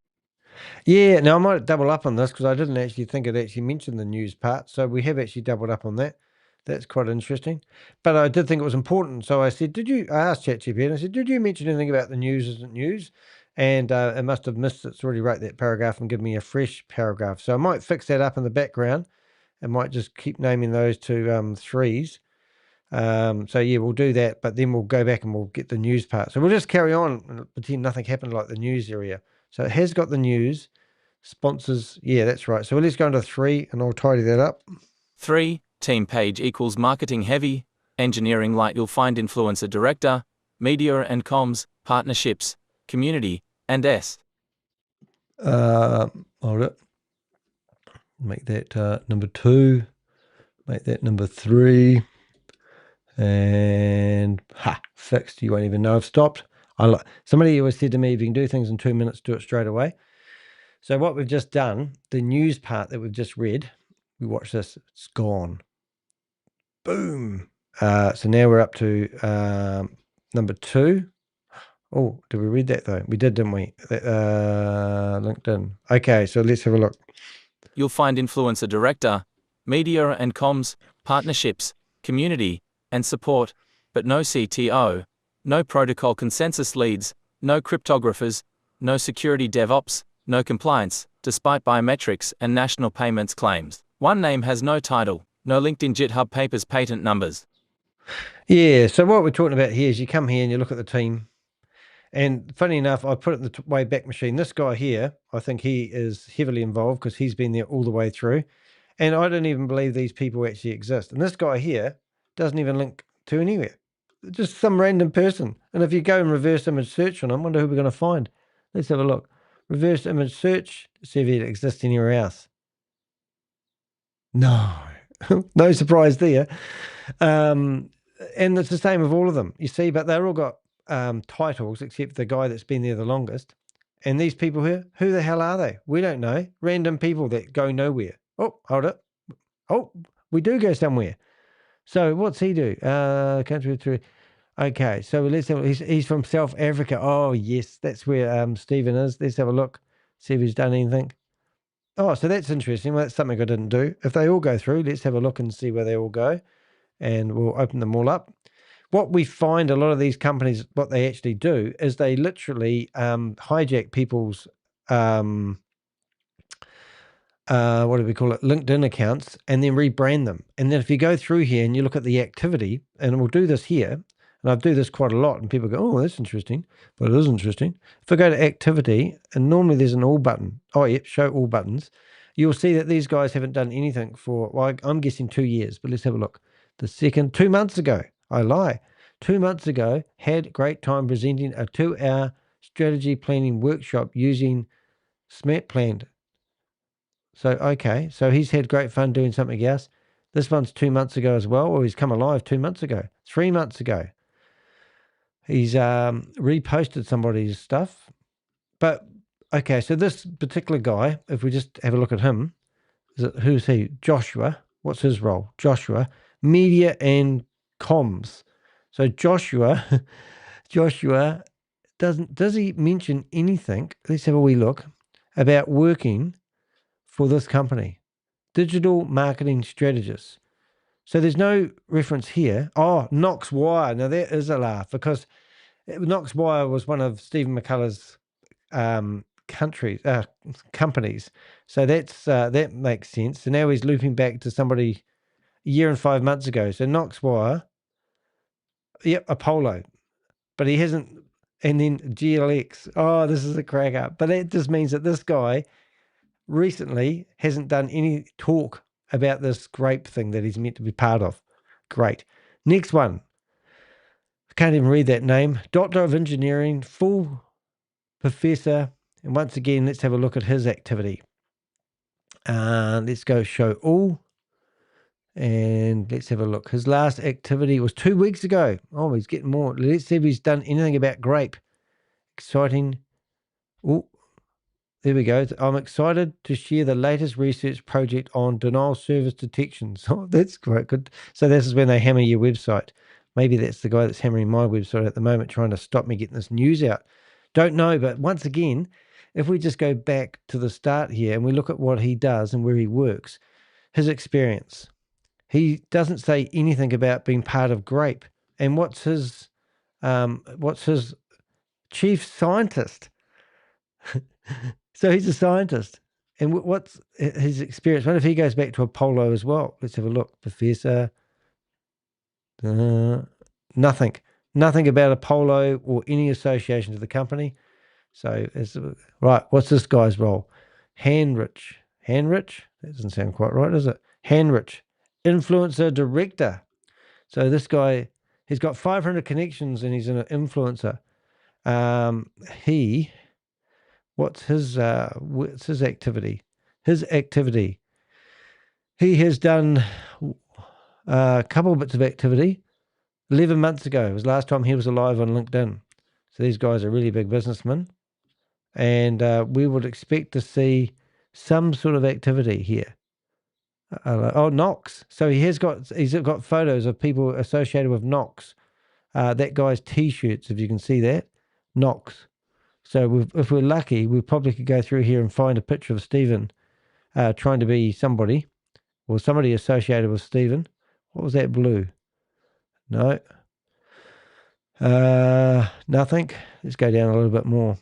Yeah, now I might double up on this because I didn't actually think it actually mentioned the news part. So we have actually doubled up on that. That's quite interesting. But I did think it was important. So I said, I asked ChatGPT and I said, did you mention anything about the news isn't news? And it must have missed it. It's already wrote that paragraph and give me a fresh paragraph. So I might fix that up in the background and might just keep naming those two threes. So yeah, we'll do that, but then we'll go back and we'll get the news part. So we'll just carry on and pretend nothing happened like the news area. So it has got the news, sponsors. Yeah, that's right. So let's go into 3 and I'll tidy that up. 3. Team page equals marketing heavy, engineering light. You'll find influencer director, media and comms, partnerships, community, and S. Hold it. Make that number 2. Make that number 3. And fixed. You won't even know I've stopped. Somebody always said to me, if you can do things in 2 minutes, do it straight away. So what we've just done, the news part that we've just read, we watch this, it's gone. Boom. So now we're up to number 2. Oh, did we read that though? We did, didn't we? LinkedIn. Okay, so let's have a look. You'll find influencer director, media and comms, partnerships, community, and support, but no CTO, no protocol consensus leads, no cryptographers, no security DevOps, no compliance, despite biometrics and national payments claims. One name has no title, no LinkedIn GitHub papers patent numbers. Yeah, so what we're talking about here is you come here and you look at the team. And funny enough, I put it in the Wayback Machine. This guy here, I think he is heavily involved because he's been there all the way through. And I don't even believe these people actually exist. And this guy here doesn't even link to anywhere. Just some random person. And if you go and reverse image search on him, I wonder who we're going to find. Let's have a look. Reverse image search, see if it exists anywhere else. No. No surprise there. And it's the same with all of them, you see, but they're all got titles except the guy that's been there the longest. And these people here, who the hell are they? We don't know. Random people that go nowhere. Oh, hold it. Oh, we do go somewhere. So what's he do? Country through. Okay, so let's have. He's from South Africa. Oh yes, that's where Stephen is. Let's have a look. See if he's done anything. Oh, so that's interesting. Well, that's something I didn't do. If they all go through, let's have a look and see where they all go, and we'll open them all up. What we find a lot of these companies, what they actually do is they literally hijack people's what do we call it, LinkedIn accounts, and then rebrand them. And then if you go through here and you look at the activity, and we'll do this here, and I do this quite a lot, and people go, oh, that's interesting, but it is interesting. If I go to activity, and normally there's an all button. Oh, yep, show all buttons. You'll see that these guys haven't done anything for, well, I'm guessing 2 years, but let's have a look. The second, 2 months ago, I lie. 2 months ago, had great time presenting a 2-hour strategy planning workshop using Smart Planned. So, okay, so he's had great fun doing something else. This one's 2 months ago as well, or he's come alive 2 months ago, 3 months ago. He's reposted somebody's stuff. But, okay, so this particular guy, if we just have a look at him, who's he? Joshua. What's his role? Joshua. Media and comms. So Joshua does he mention anything? Let's have a wee look about working for this company, digital marketing strategist. So there's no reference here. Oh, Knox Wire. Now that is a laugh because Knox Wire was one of Stephen McCullah's companies. So that's that makes sense. So now he's looping back to somebody a year and 5 months ago. So Knox Wire, yep, Apollo, but he hasn't. And then GLX. Oh, this is a cracker. But that just means that this guy recently hasn't done any talk about this Grape thing that he's meant to be part of. Great. Next one. I can't even read that name. Doctor of Engineering, full professor. And once again, let's have a look at his activity. Let's go show all. And let's have a look. His last activity was 2 weeks ago. Oh, he's getting more. Let's see if he's done anything about Grape. Exciting. Oh, there we go. I'm excited to share the latest research project on denial service detections. Oh, that's quite good. So this is when they hammer your website. Maybe that's the guy that's hammering my website at the moment, trying to stop me getting this news out. Don't know, but once again, if we just go back to the start here and we look at what he does and where he works, his experience. He doesn't say anything about being part of Grape. And what's his chief scientist? So he's a scientist. And what's his experience? What if he goes back to Apollo as well? Let's have a look. Professor. Nothing about Apollo or any association to the company. So, right, what's this guy's role? Hanrich. That doesn't sound quite right, does it? Hanrich. Influencer director. So this guy, he's got 500 connections and he's an influencer. What's his activity? His activity. He has done a couple of bits of activity. 11 months ago was the last time he was alive on LinkedIn. So these guys are really big businessmen. And we would expect to see some sort of activity here. Knox. So he's got photos of people associated with Knox. That guy's T-shirts, if you can see that. Knox. So if we're lucky, we probably could go through here and find a picture of Stephen trying to be somebody or somebody associated with Stephen. What was that blue? No. Nothing. Let's go down a little bit more.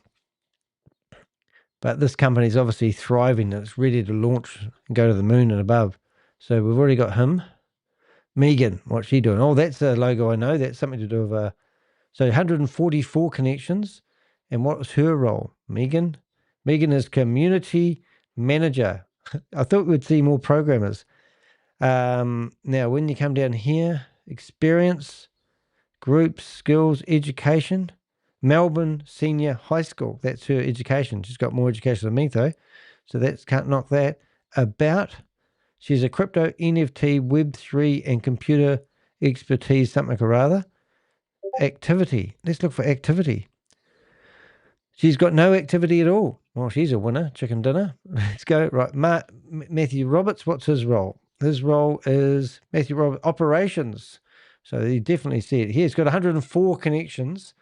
But this company is obviously thriving and it's ready to launch and go to the moon and above. So we've already got him. Megan, what's she doing? Oh, that's a logo I know. That's something to do with... so 144 connections. And what was her role? Megan is community manager. I thought we'd see more programmers. Now, when you come down here, experience, groups, skills, education, Melbourne Senior High School. That's her education. She's got more education than me, though. So can't knock that. About, she's a crypto, NFT, Web3, and computer expertise, something or other. Activity. Let's look for activity. She's got no activity at all. Well, she's a winner. Chicken dinner. Let's go. Right. Matthew Roberts, what's his role? His role is Matthew Roberts, operations. So you definitely see it here. He's got 104 connections.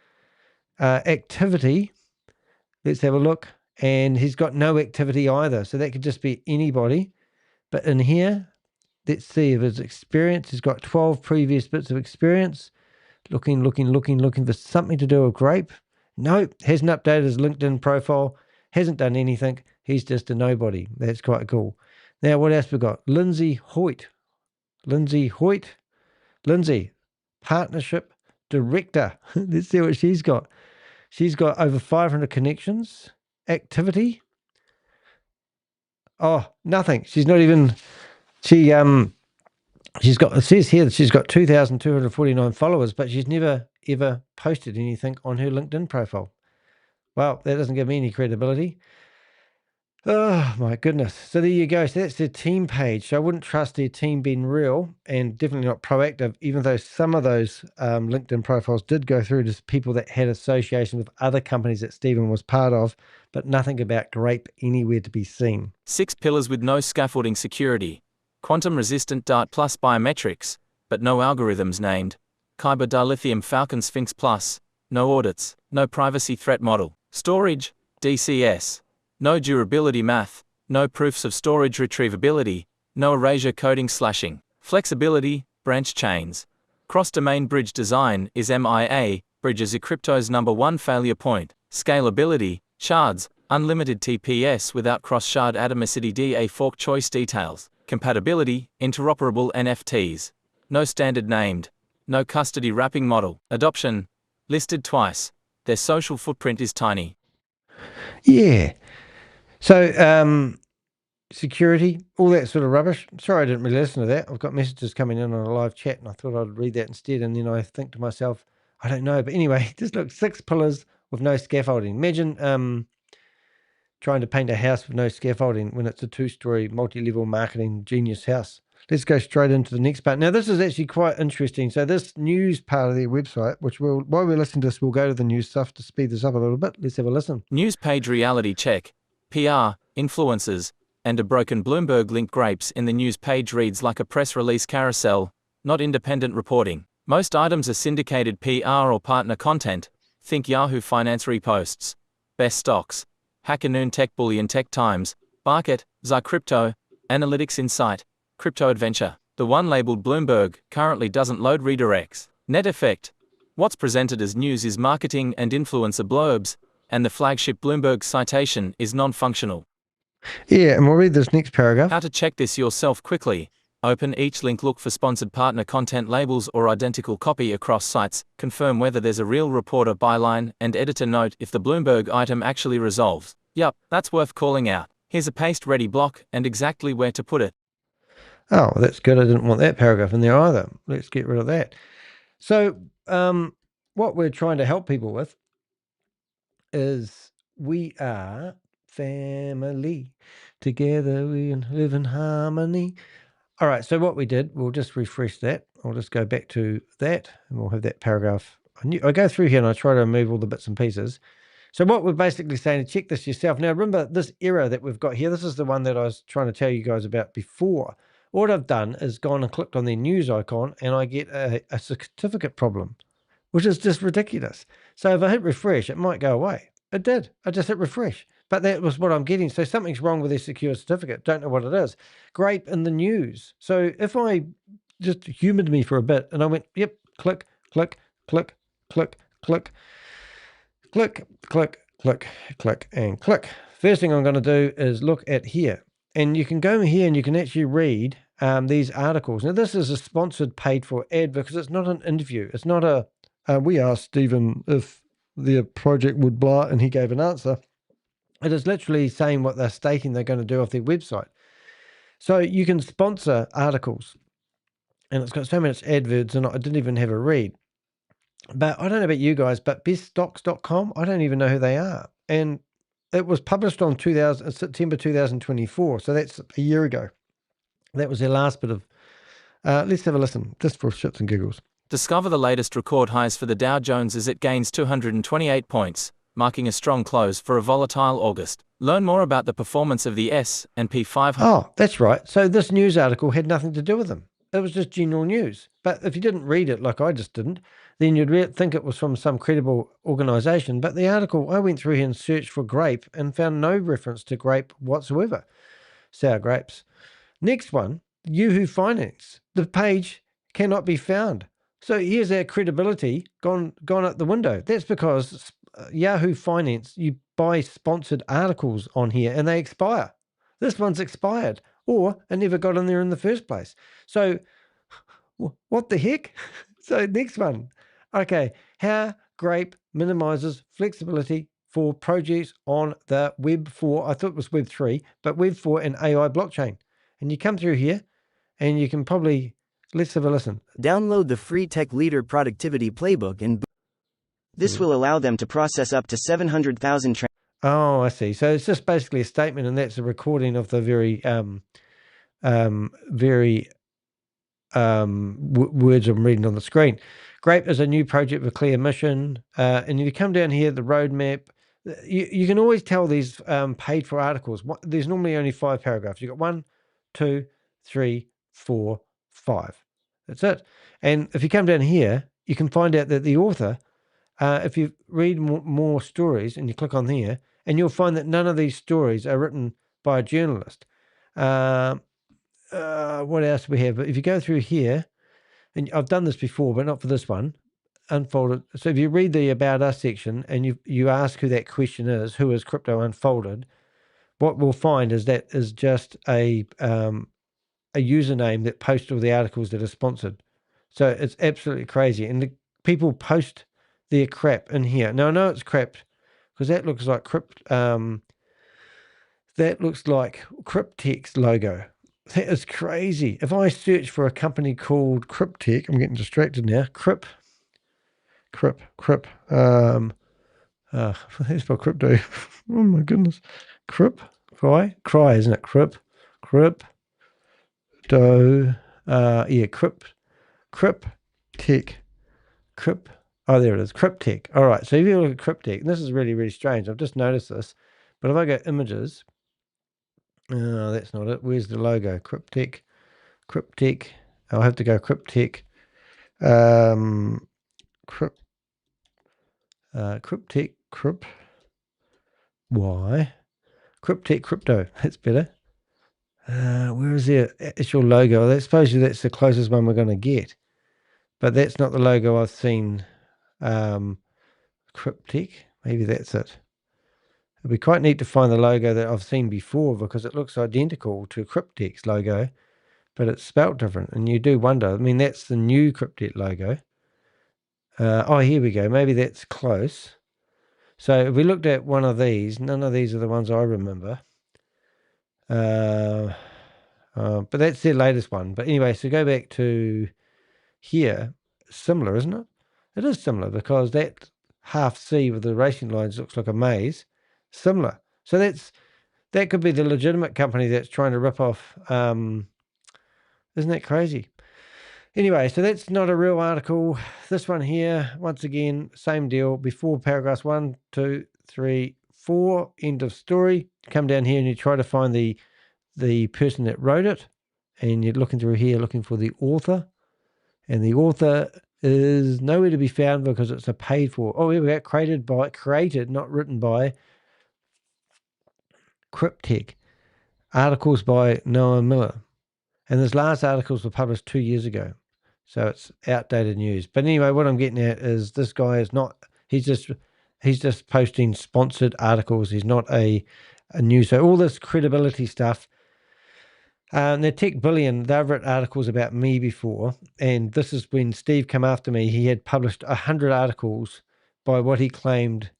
Activity. Let's have a look. And he's got no activity either. So that could just be anybody. But in here, let's see if his experience. He's got 12 previous bits of experience. Looking for something to do with Grape. No, hasn't updated his LinkedIn profile, hasn't done anything. He's just a nobody. That's quite cool. Now, what else we got? Lindsay Hoyt, partnership director. Let's see what she's got. She's got over 500 connections. Activity. Oh, nothing. She's not even, she's got, it says here that she's got 2,249 followers, but she's never ever posted anything on her LinkedIn profile. Well, that doesn't give me any credibility. Oh my goodness. So there you go. So that's their team page. So I wouldn't trust their team being real and definitely not proactive, even though some of those LinkedIn profiles did go through to people that had association with other companies that Stephen was part of, but nothing about Grape anywhere to be seen. 6 pillars with no scaffolding security. Quantum-resistant Dart Plus biometrics, but no algorithms named. Kyber dilithium Falcon Sphinx Plus, no audits, no privacy threat model. Storage, DCS. No durability math, no proofs of storage retrievability, no erasure coding slashing. Flexibility, branch chains. Cross-domain bridge design is MIA, bridges are crypto's #1 failure point. Scalability, shards, unlimited TPS without cross-shard atomicity DA fork choice details. Compatibility, interoperable NFTs. No standard named. No custody wrapping model. Adoption, listed twice. Their social footprint is tiny. Yeah. So, security, all that sort of rubbish. Sorry I didn't really listen to that. I've got messages coming in on a live chat and I thought I'd read that instead. And then I think to myself, I don't know. But anyway, just look, 6 pillars with no scaffolding. Imagine trying to paint a house with no scaffolding when it's a 2-story multi-level marketing genius house. Let's go straight into the next part. Now, this is actually quite interesting. So this news part of their website, which while we're listening to this, we'll go to the news stuff to speed this up a little bit. Let's have a listen. News page reality check, PR, influencers, and a broken Bloomberg link. Grapes in the news page reads like a press release carousel, not independent reporting. Most items are syndicated PR or partner content. Think Yahoo Finance reposts. Best stocks. Hacker Noon, Tech Bullion, Tech Times, Barket, Xi Crypto, Analytics Insight, Crypto Adventure. The one labeled Bloomberg currently doesn't load redirects. Net effect. What's presented as news is marketing and influencer blurbs, and the flagship Bloomberg citation is non-functional. Yeah, and we'll read this next paragraph. How to check this yourself quickly. Open each link, look for sponsored partner content labels or identical copy across sites, confirm whether there's a real reporter byline, and editor note if the Bloomberg item actually resolves. Yup, that's worth calling out. Here's a paste-ready block and exactly where to put it. Oh, that's good. I didn't want that paragraph in there either. Let's get rid of that. So what we're trying to help people with is we are family. Together we live in harmony. All right, so what we did, we'll just refresh that. I'll just go back to that, and we'll have that paragraph. I go through here and I try to remove all the bits and pieces. So what we're basically saying, to check this yourself. Now, remember this error that we've got here. This is the one that I was trying to tell you guys about before. What I've done is gone and clicked on the news icon, and I get a certificate problem, which is just ridiculous. So if I hit refresh, it might go away. It did. I just hit refresh. But that was what I'm getting. So something's wrong with their secure certificate. Don't know what it is. Grape in the news. So if I just humored me for a bit and I went, yep, click, click, click, click, click, click, click, click, click, and click. First thing I'm going to do is look at here. And you can go here and you can actually read these articles. Now, this is a sponsored paid for ad because it's not an interview. It's not a, we asked Stephen if the project would blah, and he gave an answer. It is literally saying what they're stating they're going to do off their website. So you can sponsor articles, and it's got so many adverts, and I didn't even have a read. But I don't know about you guys, but beststocks.com, I don't even know who they are. And it was published on September 2024, so that's a year ago. That was their last bit of... let's have a listen, just for shits and giggles. Discover the latest record highs for the Dow Jones as it gains 228 points, marking a strong close for a volatile August. Learn more about the performance of the S&P 500. Oh, that's right. So this news article had nothing to do with them. It was just general news. But if you didn't read it like I just didn't, then you'd think it was from some credible organization. But the article, I went through here and searched for Grape and found no reference to Grape whatsoever. Sour grapes. Next one, Yahoo Finance. The page cannot be found. So here's our credibility gone out the window. That's because Yahoo Finance, you buy sponsored articles on here and they expire. This one's expired, or it never got in there in the first place. So what the heck? So next one. Okay, how Grape minimizes flexibility for projects on the Web4. I thought it was Web3, but Web4 and AI blockchain. And you come through here and you can probably, let's have a listen. Download the free Tech Leader Productivity Playbook and this will allow them to process up to 700,000 Oh, I see. So it's just basically a statement, and that's a recording of the words I'm reading on the screen. Grape is a new project with a clear mission. And if you come down here, the roadmap, you can always tell these paid for articles. There's normally only 5 paragraphs. You've got 1, 2, 3, 4, 5. That's it. And if you come down here, you can find out that the author, if you read more stories and you click on here, and you'll find that none of these stories are written by a journalist. What else do we have? If you go through here, and I've done this before, but not for this one, Unfolded. So if you read the About Us section and you ask who that question is, who is Crypto Unfolded, what we'll find is that is just a username that posts all the articles that are sponsored. So it's absolutely crazy. And the people post their crap in here. Now I know it's crap because that looks like Cryptech's logo. That is crazy. If I search for a company called Cryptech, I'm getting distracted now. Crip. That's for crypto. Oh my goodness. Cry, isn't it? Crypto, cryptic, oh, there it is, cryptic. All right, so if you look at cryptic, and this is really, really strange. I've just noticed this, but if I go images, that's not it. Where's the logo? Cryptic. I'll have to go cryptic. Cryptic, cryptic, crypto. That's better. Where is their actual logo? I suppose that's the closest one we're going to get, but that's not the logo I've seen. Cryptic, maybe that's it. It'd be quite neat to find the logo that I've seen before because it looks identical to Cryptic's logo, but it's spelt different, and you do wonder. I mean, that's the new Cryptic logo. Oh, here we go. Maybe that's close. So if we looked at one of these, none of these are the ones I remember. But that's their latest one. But anyway, so go back to here. Similar, isn't it? It is similar because that half C with the racing lines looks like a maze. Similar. So that could be the legitimate company that's trying to rip off. Isn't that crazy? Anyway, so that's not a real article. This one here, once again, same deal. Before paragraphs 1, 2, 3, 4, end of story. Come down here and you try to find the person that wrote it, and you're looking through here looking for the author, and the author is nowhere to be found because it's a paid for. Oh, here we go. Created, not written by Cryptic. Articles by Noah Miller. And this last articles were published 2 years ago. So it's outdated news. But anyway, what I'm getting at is this guy is not, he's just posting sponsored articles. He's not a news. So all this credibility stuff. The Tech Billion, they've written articles about me before. And this is when Steve came after me. He had published 100 articles by what he claimed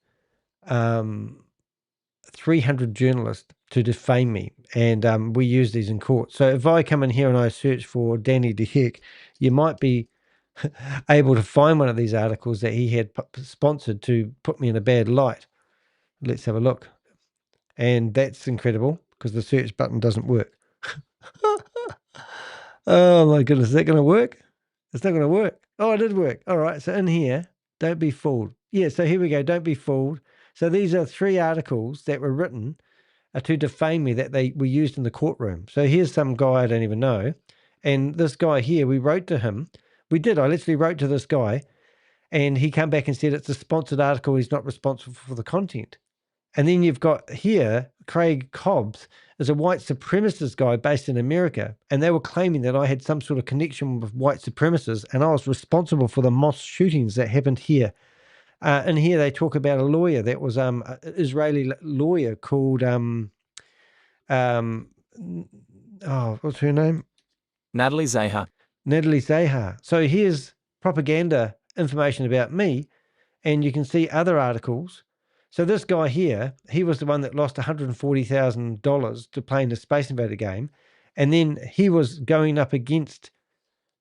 300 journalists to defame me, and we use these in court. So if I come in here and I search for Danny De Heck, you might be able to find one of these articles that he had sponsored to put me in a bad light. Let's have a look. And that's incredible because the search button doesn't work. Oh my goodness, is that going to work? It's not going to work. Oh, it did work. All right, so in here, don't be fooled. Yeah, so here we go, don't be fooled. So these are 3 articles that were written to defame me that they were used in the courtroom. So here's some guy I don't even know. And this guy here, we wrote to him. I literally wrote to this guy, and he came back and said it's a sponsored article. He's not responsible for the content. And then you've got here, Craig Cobbs is a white supremacist guy based in America. And they were claiming that I had some sort of connection with white supremacists, and I was responsible for the mosque shootings that happened here. And here they talk about a lawyer that was an Israeli lawyer called what's her name? Natalie Zahar. So here's propaganda information about me, and you can see other articles. So this guy here, he was the one that lost $140,000 to playing the Space Invader game, and then he was going up against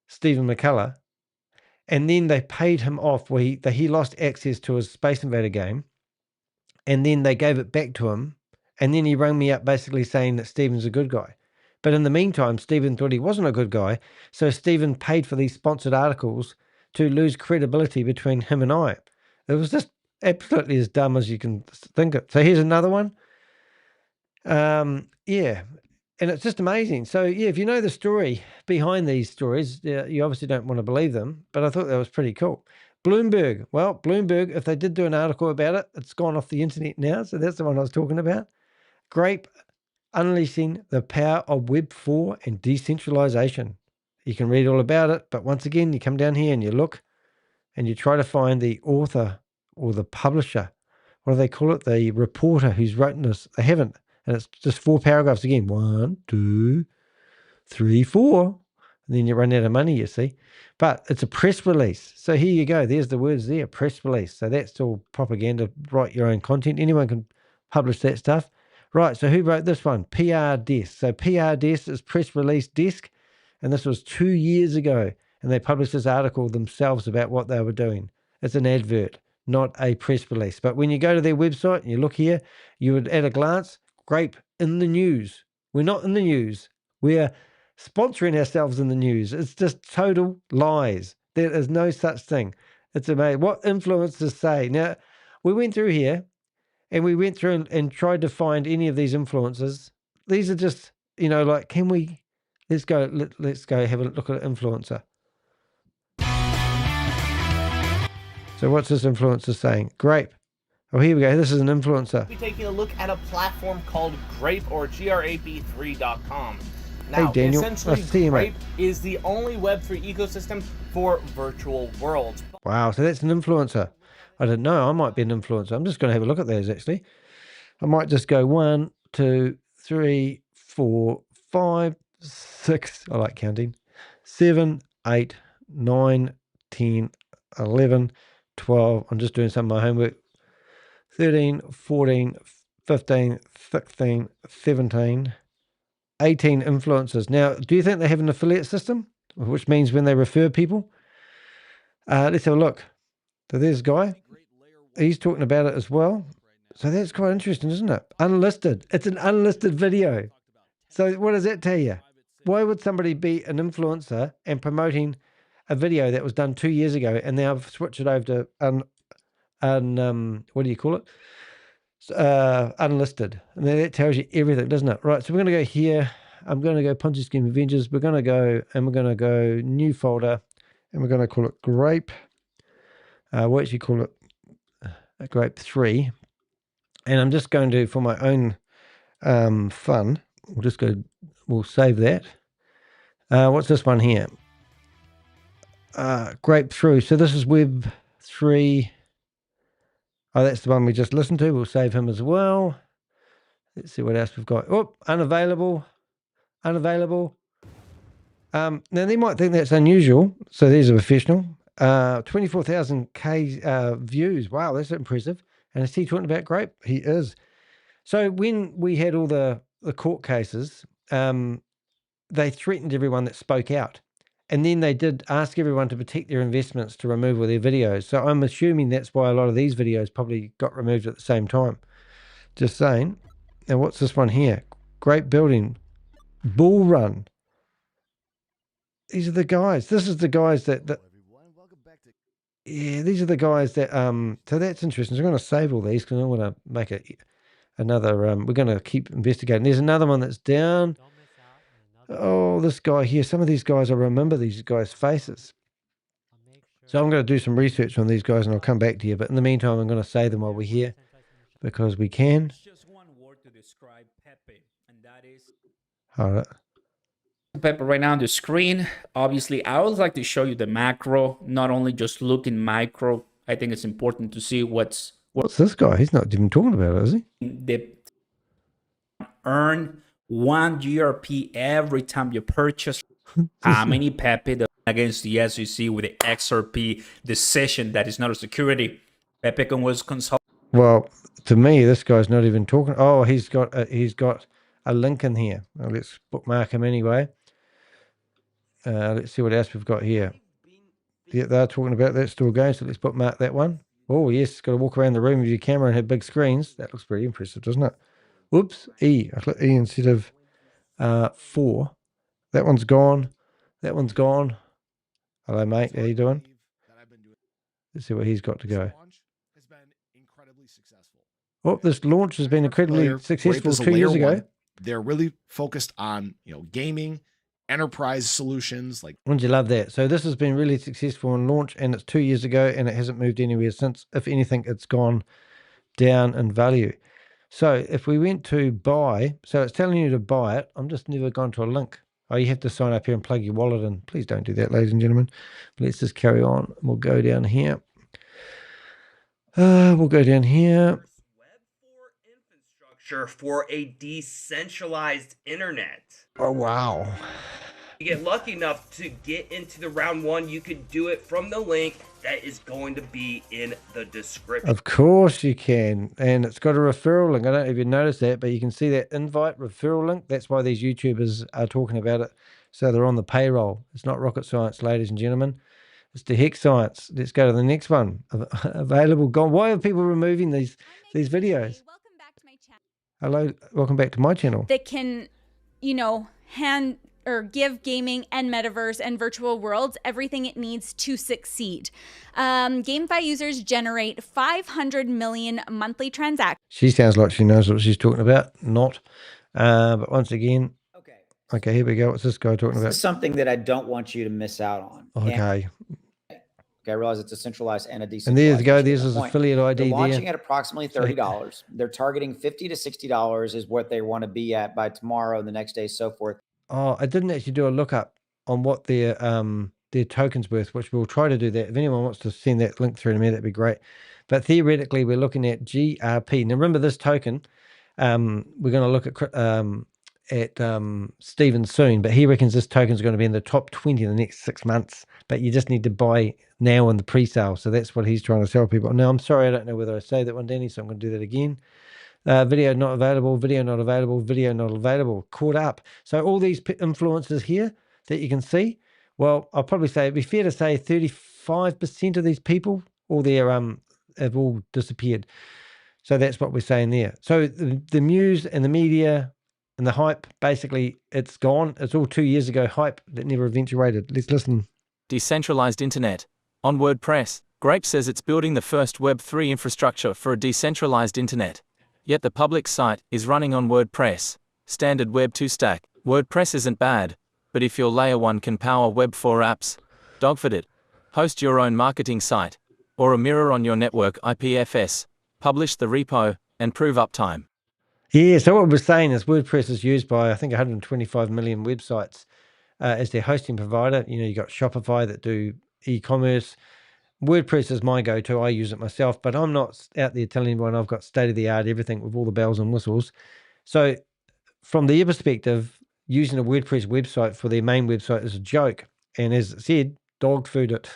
Stephen McCullah. And then they paid him off where he lost access to his Space Invader game. And then they gave it back to him. And then he rang me up basically saying that Stephen's a good guy. But in the meantime, Stephen thought he wasn't a good guy. So Stephen paid for these sponsored articles to lose credibility between him and I. It was just absolutely as dumb as you can think it. So here's another one. Yeah. And it's just amazing. So, yeah, if you know the story behind these stories, you obviously don't want to believe them, but I thought that was pretty cool. Bloomberg. Well, Bloomberg, if they did do an article about it, it's gone off the internet now. So that's the one I was talking about. Grape, unleashing the power of Web4 and decentralization. You can read all about it, but once again, you come down here and you look and you try to find the author or the publisher. What do they call it? The reporter who's written this. They haven't. And it's just 4 paragraphs again. 1, 2, 3, 4. And then you run out of money, you see. But it's a press release. So here you go. There's the words there, press release. So that's all propaganda. Write your own content. Anyone can publish that stuff. Right, so who wrote this one? PR Desk. So PR Desk is press release desk. And this was 2 years ago. And they published this article themselves about what they were doing. It's an advert, not a press release. But when you go to their website and you look here, you would at a glance Grape in the news. We're not in the news. We're sponsoring ourselves in the news. It's just total lies. There is no such thing. It's amazing. What influencers say. Now, we went through here and we went through and tried to find any of these influencers. These are just, you know, like, can we, let's go have a look at an influencer. So what's this influencer saying? Grape. Oh, here we go. This is an influencer. We're taking a look at a platform called Grape or GRP3.com. Now, Hey, Daniel. essentially, Nice to see you, mate. Grape is the only Web3 ecosystem for virtual worlds. Wow, so that's an influencer. I didn't know. I might be an influencer. I'm just going to have a look at those, actually. I might just go 1, 2, 3, 4, 5, 6. I like counting. 7, 8, 9, 10, 11, 12. I'm just doing some of my homework. 13, 14, 15, 16, 17, 18 influencers. Now, do you think they have an affiliate system? Which means when they refer people? Let's have a look. So there's a guy. He's talking about it as well. So that's quite interesting, isn't it? Unlisted. It's an unlisted video. So what does that tell you? Why would somebody be an influencer and promoting a video that was done 2 years ago and now I've switched it over to what do you call it? Unlisted. And then that tells you everything, doesn't it? Right, so we're going to go here. I'm going to go Ponzi Scheme Avengers. We're going to go new folder, and we're going to call it Grape. We'll actually call it Grape 3. And I'm just going to, for my own fun, we'll save that. What's this one here? Grape through. So this is Web 3. Oh, that's the one we just listened to. We'll save him as well. Let's see what else we've got. Oh, unavailable. Unavailable. Now, they might think that's unusual. So there's a professional. 24,000 views. Wow, that's impressive. And is he talking about Grape? He is. So when we had all the court cases, they threatened everyone that spoke out. And then they did ask everyone to protect their investments to remove all their videos. So I'm assuming that's why a lot of these videos probably got removed at the same time. Just saying. Now, what's this one here? Great building. Bull Run. These are the guys. This is the guys that yeah, these are the guys that, so that's interesting. So I'm going to save all these because I want to make another, we're going to keep investigating. There's another one that's down. Oh, this guy here. Some of these guys, I remember these guys' faces. So I'm going to do some research on these guys and I'll come back to you. But in the meantime, I'm going to say them while we're here because we can. Just one word to describe Pepe, and that is... All right. Pepe right now on the screen. Obviously, I always like to show you the macro, not only just look in micro. I think it's important to see what's this guy? He's not even talking about it, is he? The earn 1 GRP every time you purchase. How many Pepe against the SEC with the XRP decision that is not a security? Pepe was consulted. Well, to me, this guy's not even talking. Oh, he's got a link in here. Well, let's bookmark him anyway. Let's see what else we've got here. Yeah, they're talking about that still going, so let's bookmark that one. Oh, yes, got to walk around the room with your camera and have big screens. That looks pretty impressive, doesn't it? Whoops, E. I click E instead of 4. That one's gone. That one's gone. Hello, mate. How you doing? Let's see what he's got to go. Oh, this launch has been incredibly successful 2 years ago. They're really focused on, gaming, enterprise solutions. Wouldn't you love that? So this has been really successful on launch, and it's 2 years ago, and it hasn't moved anywhere since. If anything, it's gone down in value. So if we went to buy, so it's telling you to buy it. I'm just never gone to a link. Oh, you have to sign up here and plug your wallet in. Please don't do that, ladies and gentlemen. Let's just carry on. We'll go down here. We'll go down here. Web4 infrastructure for a decentralized internet. Oh, wow. You get lucky enough to get into the round 1, you could do it from the link that is going to be in the description. Of course you can. And it's got a referral link. I don't even notice that, but you can see that invite referral link. That's why these YouTubers are talking about it. So they're on the payroll. It's not rocket science, ladies and gentlemen. It's the heck science. Let's go to the next one. Available, gone. Why are people removing these videos? Hello, welcome back to my channel. That can, you know, hand or give gaming and metaverse and virtual worlds everything it needs to succeed. GameFi users generate 500 million monthly transactions. She sounds like she knows what she's talking about. Not. But once again, okay, here we go. What's this guy talking about? This is something that I don't want you to miss out on. Okay. Okay, I realize it's a centralized and a decentralized. And there's go. There's his affiliate ID. They're launching at approximately $30. They're targeting $50 to $60 is what they want to be at by tomorrow and the next day, so forth. Oh, I didn't actually do a lookup on what their tokens worth, which we'll try to do that. If anyone wants to send that link through to me, that'd be great. But theoretically, we're looking at GRP. Now, remember this token. We're going to look at Stephen soon, but he reckons this token is going to be in the top 20 in the next 6 months. But you just need to buy now in the pre-sale. So that's what he's trying to sell people. Now, I'm sorry, I don't know whether I say that one, Danny, so I'm going to do that again. Video not available, video not available, video not available, caught up. So all these influencers here that you can see, well, I'll probably say it'd be fair to say 35% of these people, all their have all disappeared. So that's what we're saying there. So the news and the media and the hype, basically, it's gone. It's all 2 years ago hype that never eventuated. Let's listen. Decentralized internet. On WordPress, Grape says it's building the first Web3 infrastructure for a decentralized internet. Yet the public site is running on WordPress, standard Web 2 stack. WordPress isn't bad, but if your layer 1 can power Web 4 apps, dogfoot it. Host your own marketing site, or a mirror on your network IPFS, publish the repo, and prove uptime. Yeah, so what we're saying is WordPress is used by, I think, 125 million websites as their hosting provider. You know, you got Shopify that do e-commerce. WordPress is my go-to. I use it myself, but I'm not out there telling everyone I've got state-of-the-art everything with all the bells and whistles. So from their perspective, using a WordPress website for their main website is a joke. And as it said, dog food it.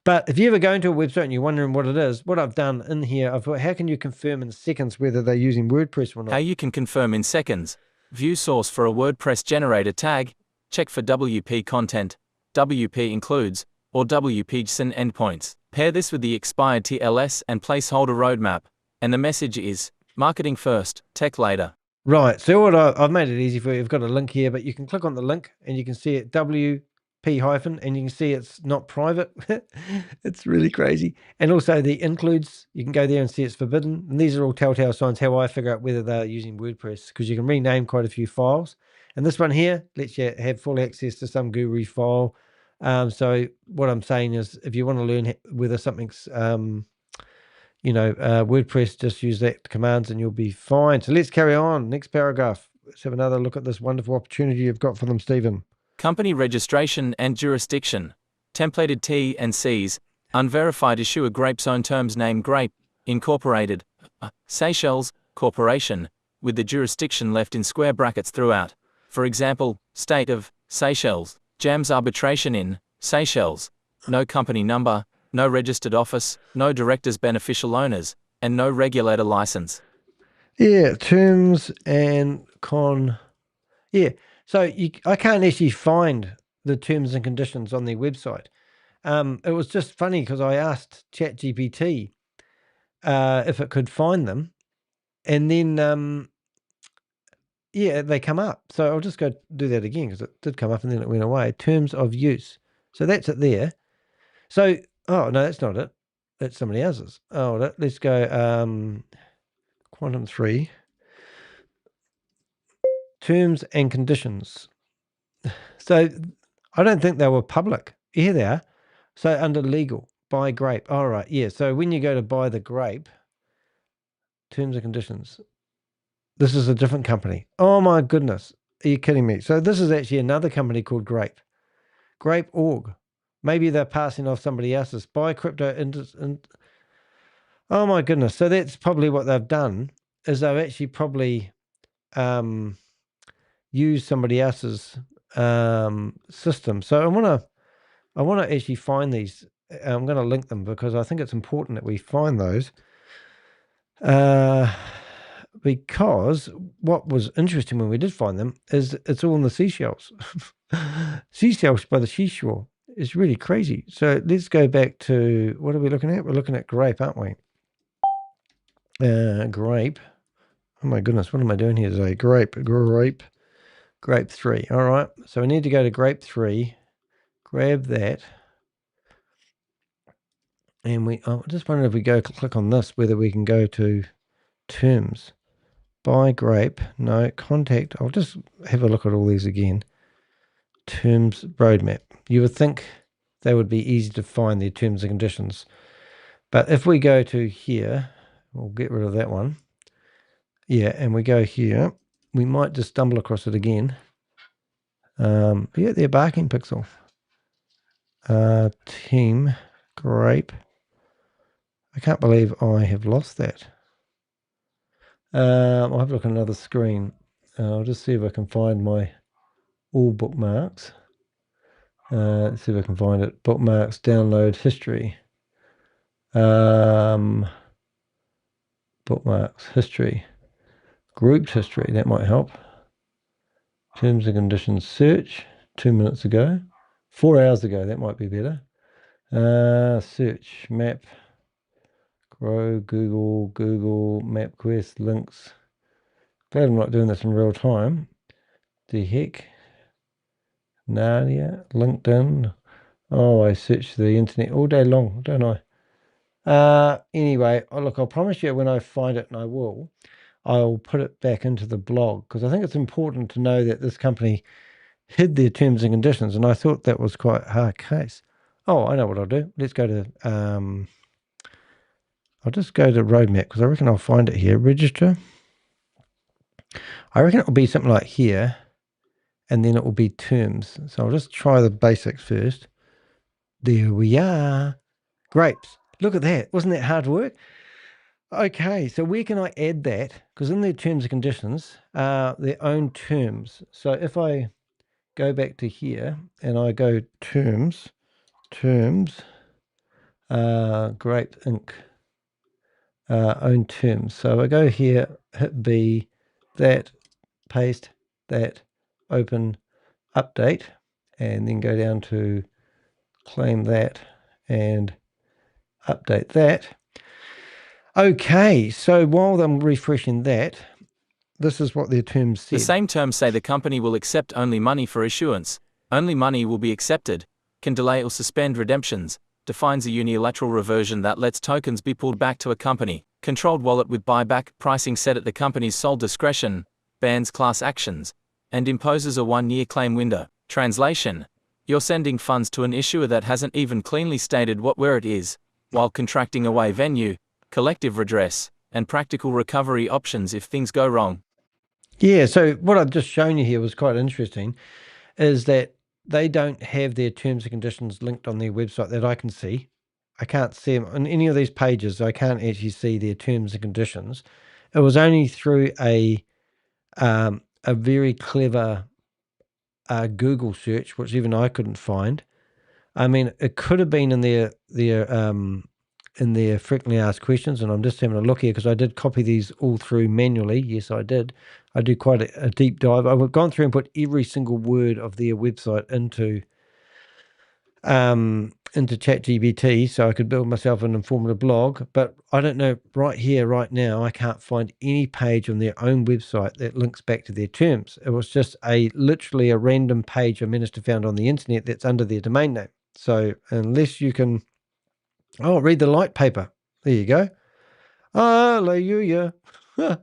But if you ever go into a website and you're wondering what it is, what I've done in here, I've thought, how can you confirm in seconds whether they're using WordPress or not? How you can confirm in seconds. View source for a WordPress generator tag. Check for WP content. WP includes, or WP-SYN endpoints. Pair this with the expired TLS and placeholder roadmap, and the message is, marketing first, tech later. Right, so what I've made it easy for you. I've got a link here, but you can click on the link and you can see it WP- and you can see it's not private. It's really crazy. And also the includes, you can go there and see it's forbidden. And these are all telltale signs how I figure out whether they're using WordPress, because you can rename quite a few files. And this one here lets you have full access to some guru file. So what I'm saying is, if you want to learn whether something's, WordPress, just use that commands and you'll be fine. So let's carry on. Next paragraph. Let's have another look at this wonderful opportunity you've got for them, Stephen. Company registration and jurisdiction. Templated T and Cs. Unverified issuer Grape's own terms name Grape, Incorporated, Seychelles, Corporation, with the jurisdiction left in square brackets throughout. For example, State of Seychelles. Jams arbitration in Seychelles. No company number, no registered office, no directors beneficial owners, and no regulator license. Yeah, terms and yeah, so I can't actually find the terms and conditions on their website. It was just funny because I asked ChatGPT if it could find them, and then yeah, they come up. So I'll just go do that again because it did come up and then it went away. Terms of use. So that's it there. So, oh, no, that's not it. That's somebody else's. Oh, let's go Quantum 3. Terms and conditions. So I don't think they were public. Here they are. So under legal, buy Grape. All right, yeah. So when you go to buy the Grape, terms and conditions. This is a different company. Oh my goodness. Are you kidding me? So this is actually another company called Grape. Grape.org. Maybe they're passing off somebody else's. Buy crypto. Oh my goodness. So that's probably what they've done, is they've actually probably used somebody else's system. So I want to actually find these. I'm going to link them because I think it's important that we find those. Because what was interesting when we did find them is it's all in the seashells. Seashells by the seashore. It's really crazy. So let's go back to, what are we looking at? We're looking at Grape, aren't we? Grape. Oh my goodness, what am I doing here today? Grape 3. All right, so we need to go to Grape 3, grab that, and I just wondering if we go click on this, whether we can go to terms, buy Grape, no, contact. I'll just have a look at all these again. Terms roadmap. You would think they would be easy to find, their terms and conditions. But if we go to here, we'll get rid of that one. Yeah, and we go here, we might just stumble across it again. Yeah, they're barking pixel. Team Grape. I can't believe I have lost that. I'll have a look at another screen. I'll just see if I can find my all bookmarks. Let's see if I can find it. Bookmarks, download history. Bookmarks, history. Grouped history, that might help. Terms and conditions search, 2 minutes ago. 4 hours ago, that might be better. Search, map, grow, Google, MapQuest, links. Glad I'm not doing this in real time. The heck? Nadia, LinkedIn. Oh, I search the internet all day long, don't I? Anyway, look, I'll promise you when I find it, and I'll put it back into the blog, because I think it's important to know that this company hid their terms and conditions, and I thought that was quite a hard case. Oh, I know what I'll do. Let's go to, I'll just go to roadmap, because I reckon I'll find it here. Register. I reckon it will be something like here, and then it will be terms. So I'll just try the basics first. There we are. Grapes. Look at that. Wasn't that hard work? Okay, so where can I add that? Because in their terms and conditions, their own terms. So if I go back to here and I go terms, Grape Inc. Own terms. So I go here, hit B, that, paste, that, open, update, and then go down to claim that and update that. Okay, so while I'm refreshing that, this is what their terms said. The same terms say the company will accept only money for issuance, only money will be accepted, can delay or suspend redemptions, defines a unilateral reversion that lets tokens be pulled back to a company, controlled wallet with buyback pricing set at the company's sole discretion, bans class actions, and imposes a 1-year claim window. Translation: you're sending funds to an issuer that hasn't even cleanly stated where it is, while contracting away venue, collective redress, and practical recovery options if things go wrong. Yeah, so what I've just shown you here was quite interesting, is that they don't have their terms and conditions linked on their website that I can see. I can't see them on any of these pages. I can't actually see their terms and conditions. It was only through a very clever Google search, which even I couldn't find. I mean, it could have been in their frequently asked questions, and I'm just having a look here because I did copy these all through manually. Yes, I did. I do quite a deep dive. I've gone through and put every single word of their website into ChatGPT so I could build myself an informative blog. But I don't know, right here, right now, I can't find any page on their own website that links back to their terms. It was just literally a random page I managed to find on the internet that's under their domain name. So unless you can, read the light paper. There you go. Hallelujah. Oh,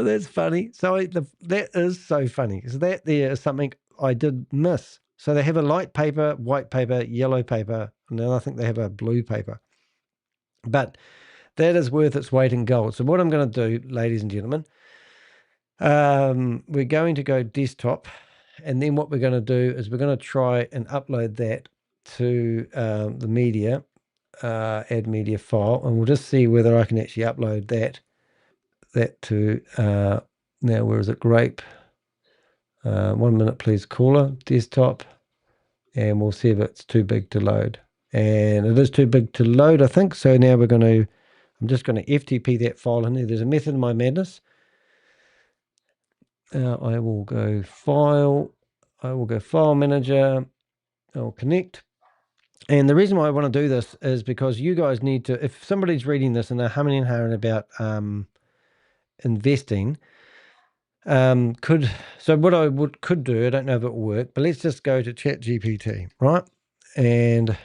that's funny. So that is so funny. So that there is something I did miss. So they have a light paper, white paper, yellow paper, and then I think they have a blue paper. But that is worth its weight in gold. So what I'm going to do, ladies and gentlemen, we're going to go desktop, and then what we're going to do is we're going to try and upload that to the media, add media file, and we'll just see whether I can actually upload that to now, where is it? Grape. 1 minute, please, caller, desktop, and we'll see if it's too big to load. And it is too big to load, I think. So now I'm just going to FTP that file in there. There's a method in my madness. I will go file manager. I'll connect. And the reason why I want to do this is because you guys need to, if somebody's reading this and they're humming and hawing about investing, so what I could do, I don't know if it will work, but let's just go to ChatGPT, right? And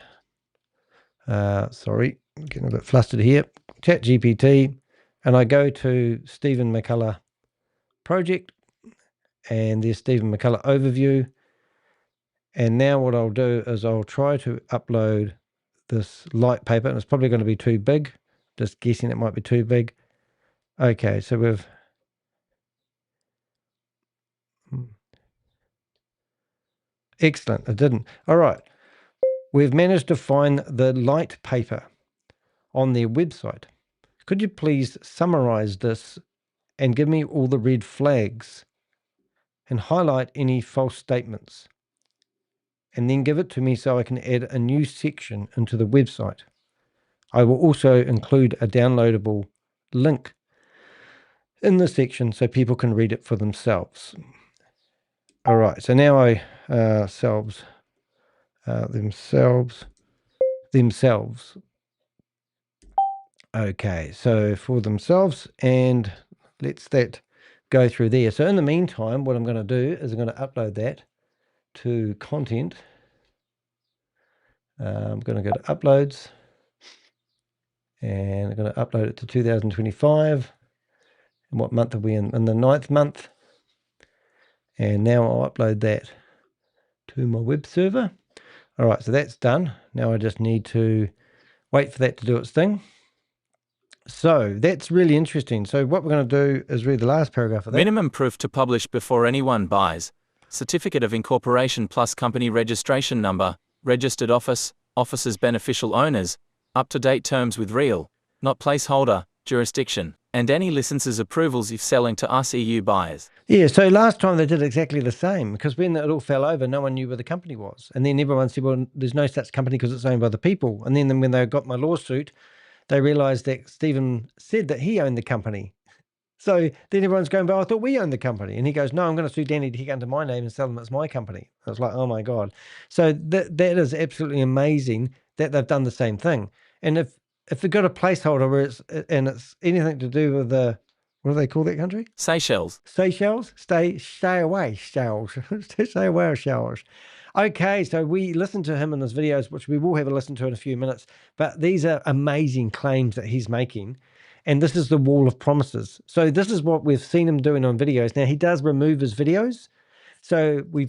sorry, I'm getting a bit flustered here. ChatGPT, and I go to Stephen McCullah project, and there's Stephen McCullah overview. And now what I'll do is I'll try to upload this light paper, and it's probably going to be too big. Just guessing it might be too big. Okay, so we've excellent. It didn't. All right. We've managed to find the light paper on their website. Could you please summarize this and give me all the red flags and highlight any false statements? And then give it to me so I can add a new section into the website. I will also include a downloadable link in the section so people can read it for themselves. All right, so now themselves. Okay, so for themselves, and let's that go through there. So in the meantime, what I'm going to do is I'm going to upload that to content. I'm going to go to uploads, and I'm going to upload it to 2025. And what month are we in? In the 9th month. And now I'll upload that to my web server. All right, so that's done. Now I just need to wait for that to do its thing. So that's really interesting. So what we're going to do is read the last paragraph of that. Minimum proof to publish before anyone buys. Certificate of incorporation plus company registration number, registered office, officer's beneficial owners, up-to-date terms with real, not placeholder, jurisdiction, and any licenses approvals if selling to us EU buyers. Yeah, so last time they did exactly the same, because when it all fell over, no one knew where the company was. And then everyone said, well, there's no such company because it's owned by the people. And then when they got my lawsuit, they realized that Stephen said that he owned the company. So then everyone's going, well, I thought we owned the company. And he goes, no, I'm going to sue Danny to kick under my name and tell them it's my company. I was like, oh my God. So that is absolutely amazing that they've done the same thing. And if they've got a placeholder where it's anything to do with the, what do they call that country? Seychelles. Seychelles? Stay away, Seychelles. Stay away, Seychelles. Okay, so we listened to him in his videos, which we will have a listen to in a few minutes. But these are amazing claims that he's making. And this is the wall of promises. So this is what we've seen him doing on videos. Now, he does remove his videos. So we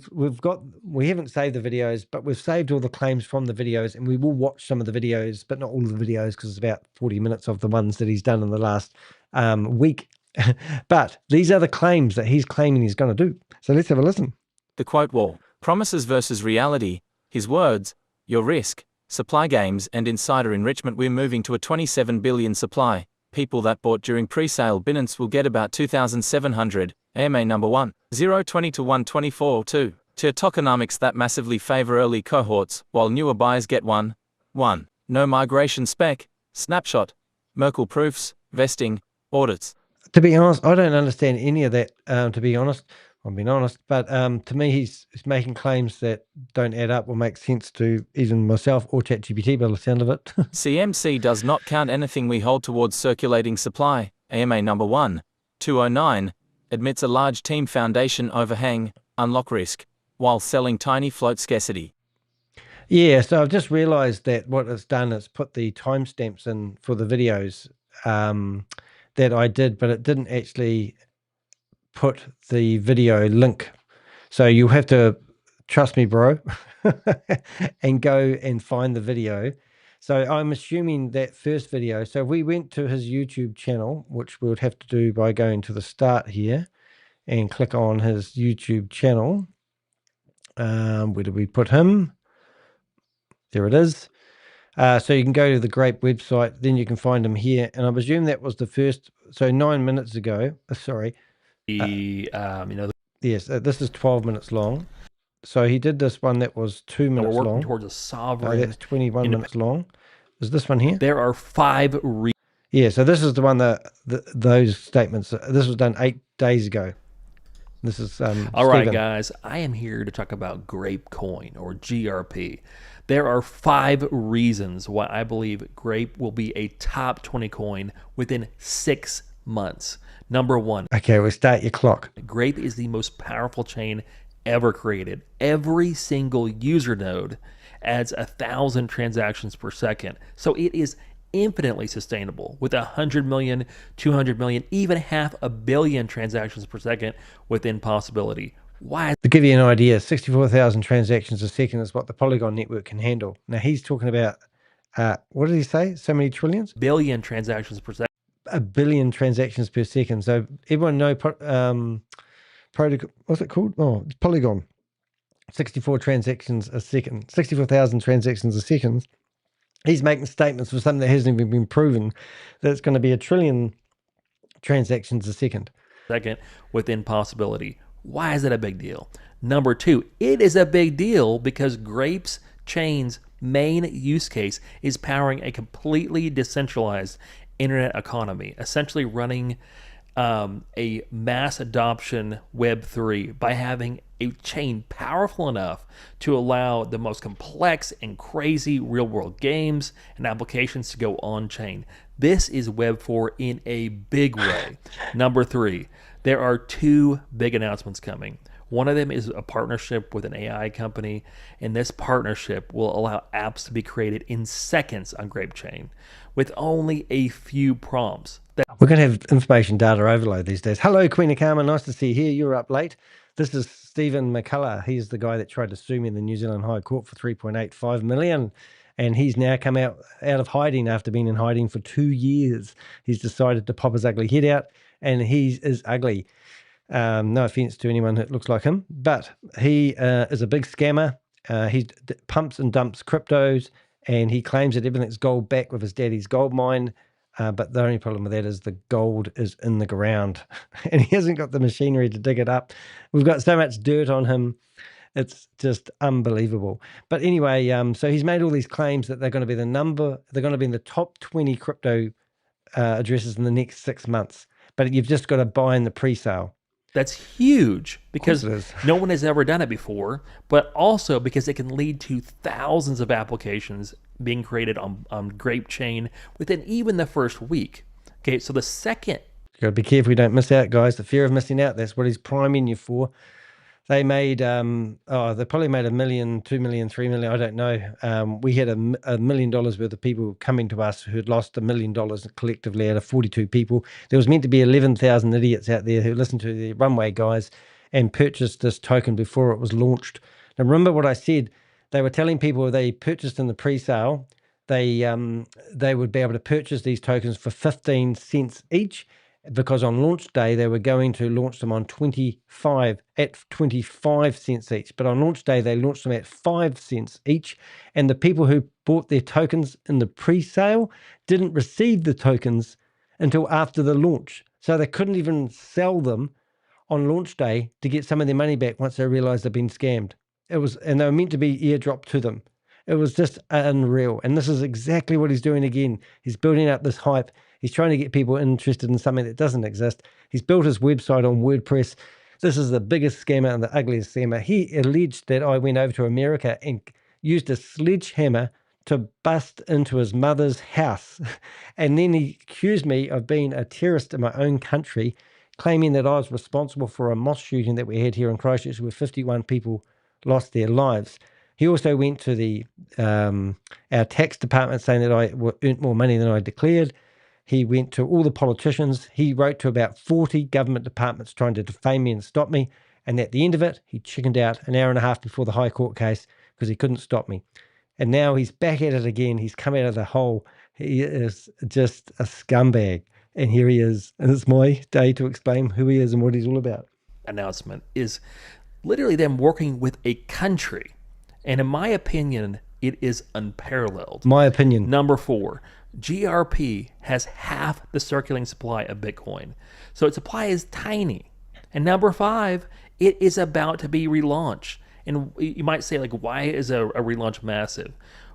haven't saved the videos, but we've saved all the claims from the videos, and we will watch some of the videos, but not all of the videos, because it's about 40 minutes of the ones that he's done in the last week. But these are the claims that he's claiming he's going to do. So let's have a listen. The quote wall. Promises versus reality. His words. Your risk. Supply games and insider enrichment. We're moving to a 27 billion supply. People that bought during pre-sale Binance will get about 2,700. AMA number 1. 0.20 to 1.24 2. Tier tokenomics that massively favor early cohorts, while newer buyers get 1. No migration spec. Snapshot. Merkle proofs. Vesting. Audits. To be honest, I don't understand any of that, to be honest. I'm being honest. But to me, he's making claims that don't add up or make sense to even myself or ChatGPT by the sound of it. CMC does not count anything we hold towards circulating supply. AMA number 1. 209. Admits a large team foundation overhang, unlock risk, while selling tiny float scarcity. Yeah, so I've just realized that what it's done is put the timestamps in for the videos that I did, but it didn't actually put the video link. So you'll have to trust me, bro, and go and find the video. So I'm assuming that first video. So we went to his YouTube channel, which we would have to do by going to the start here and click on his YouTube channel. Where did we put him? There it is. So you can go to the Grape website, then you can find him here. And I presume that was the first, so 9 minutes ago. Sorry. Yes, this is 12 minutes long. So he did this one that was 2 minutes long. We're working towards a sovereign. That's 21 minutes long. Is this one here? There are 5 Yeah, so this is the one that those statements. This was done 8 days ago. This is all right, Stephen. guys. I am here to talk about Grape coin or GRP. There are 5 reasons why I believe Grape will be a top 20 coin within 6 months. Number one. Okay, we'll start your clock. Grape is the most powerful chain ever created. Every single user node adds 1,000 transactions per second. So it is infinitely sustainable with 100 million, 200 million, even 500 million transactions per second within possibility. Why? To give you an idea, 64,000 transactions a second is what the Polygon network can handle. Now he's talking about, what did he say? So many trillions? Billion transactions per second. 1 billion transactions per second. So everyone know protocol, what's it called? Oh, it's Polygon. 64 transactions a second, 64,000 transactions a second. He's making statements for something that hasn't even been proven, that it's going to be 1 trillion transactions a second. Within possibility. Why is that a big deal? Number two, it is a big deal because Grape's chain's main use case is powering a completely decentralized internet economy, essentially running a mass adoption Web3 by having a chain powerful enough to allow the most complex and crazy real-world games and applications to go on-chain. This is Web4 in a big way. Number three, there are two big announcements coming. One of them is a partnership with an AI company, and this partnership will allow apps to be created in seconds on Grape Chain with only a few prompts. We're going to have information data overload these days. Hello, Queen of Karma. Nice to see you here. You're up late. This is Stephen McCullah. He's the guy that tried to sue me in the New Zealand High Court for 3.85 million. And he's now come out of hiding after being in hiding for 2 years. He's decided to pop his ugly head out, and he is ugly. No offense to anyone that looks like him, but he is a big scammer. He pumps and dumps cryptos, and he claims that everything's gold back with his daddy's gold mine. But the only problem with that is the gold is in the ground and he hasn't got the machinery to dig it up. We've got so much dirt on him. It's just unbelievable. But anyway, so he's made all these claims that they're going to be they're going to be in the top 20 crypto addresses in the next 6 months. But you've just got to buy in the pre-sale. That's huge because no one has ever done it before, but also because it can lead to thousands of applications being created on Grape Chain within even the first week. Okay, so the second... You got to be careful you don't miss out, guys. The fear of missing out, that's what he's priming you for. They made, they probably made $1 million, $2 million, $3 million, I don't know. We had $1 million worth of people coming to us who had lost $1 million collectively out of 42 people. There was meant to be 11,000 idiots out there who listened to the Runway guys and purchased this token before it was launched. Now, remember what I said? They were telling people they purchased in the pre-sale, they would be able to purchase these tokens for 15 cents each, because on launch day they were going to launch them on 25 cents each, but on launch day they launched them at 5 cents each, and the people who bought their tokens in the pre-sale didn't receive the tokens until after the launch, so they couldn't even sell them on launch day to get some of their money back once they realized they'd been scammed. And they were meant to be airdropped to them. It was just unreal. And this is exactly what he's doing again. He's building up this hype. He's trying to get people interested in something that doesn't exist. He's built his website on WordPress. This is the biggest scammer and the ugliest scammer. He alleged that I went over to America and used a sledgehammer to bust into his mother's house. And then he accused me of being a terrorist in my own country, claiming that I was responsible for a mosque shooting that we had here in Christchurch where 51 people lost their lives. He also went to our tax department saying that I earned more money than I declared. He went to all the politicians. He wrote to about 40 government departments trying to defame me and stop me. And at the end of it, he chickened out an hour and a half before the High Court case because he couldn't stop me. And now he's back at it again. He's come out of the hole. He is just a scumbag. And here he is. And it's my day to explain who he is and what he's all about. Announcement is literally them working with a country. And in my opinion, it is unparalleled. My opinion. Number 4, GRP has half the circulating supply of Bitcoin. So its supply is tiny. And number 5, it is about to be relaunched. And you might say, like, why is a relaunch massive?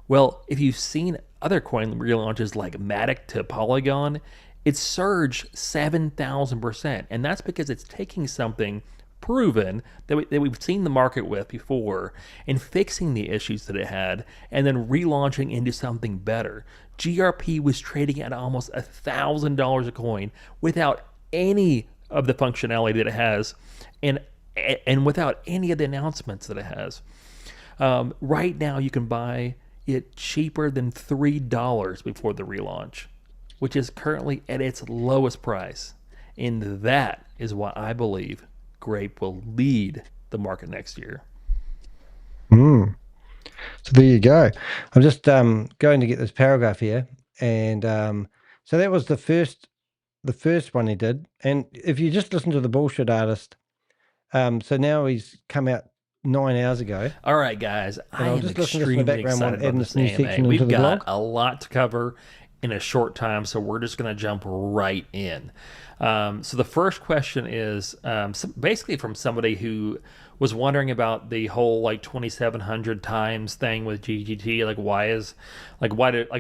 Well, if you've seen other coin relaunches like Matic to Polygon, it surged 7,000%. And that's because it's taking something proven that we've seen the market with before, and fixing the issues that it had, and then relaunching into something better. GRP was trading at almost $1,000 a coin without any of the functionality that it has, and without any of the announcements that it has. Right now, you can buy it cheaper than $3 before the relaunch, which is currently at its lowest price. And that is why I believe Grape will lead the market next year. So there you go. I'm just going to get this paragraph here, and so that was the first one he did. And if you just listen to the bullshit artist, so now he's come out 9 hours ago. All right, guys, I am just listen to this in the extremely background while excited adding about this new this AMA. section We've into the got blog. a lot to cover in a short time, so we're just going to jump right in. So the first question is basically from somebody who was wondering about the whole like 2,700 times thing with GGT.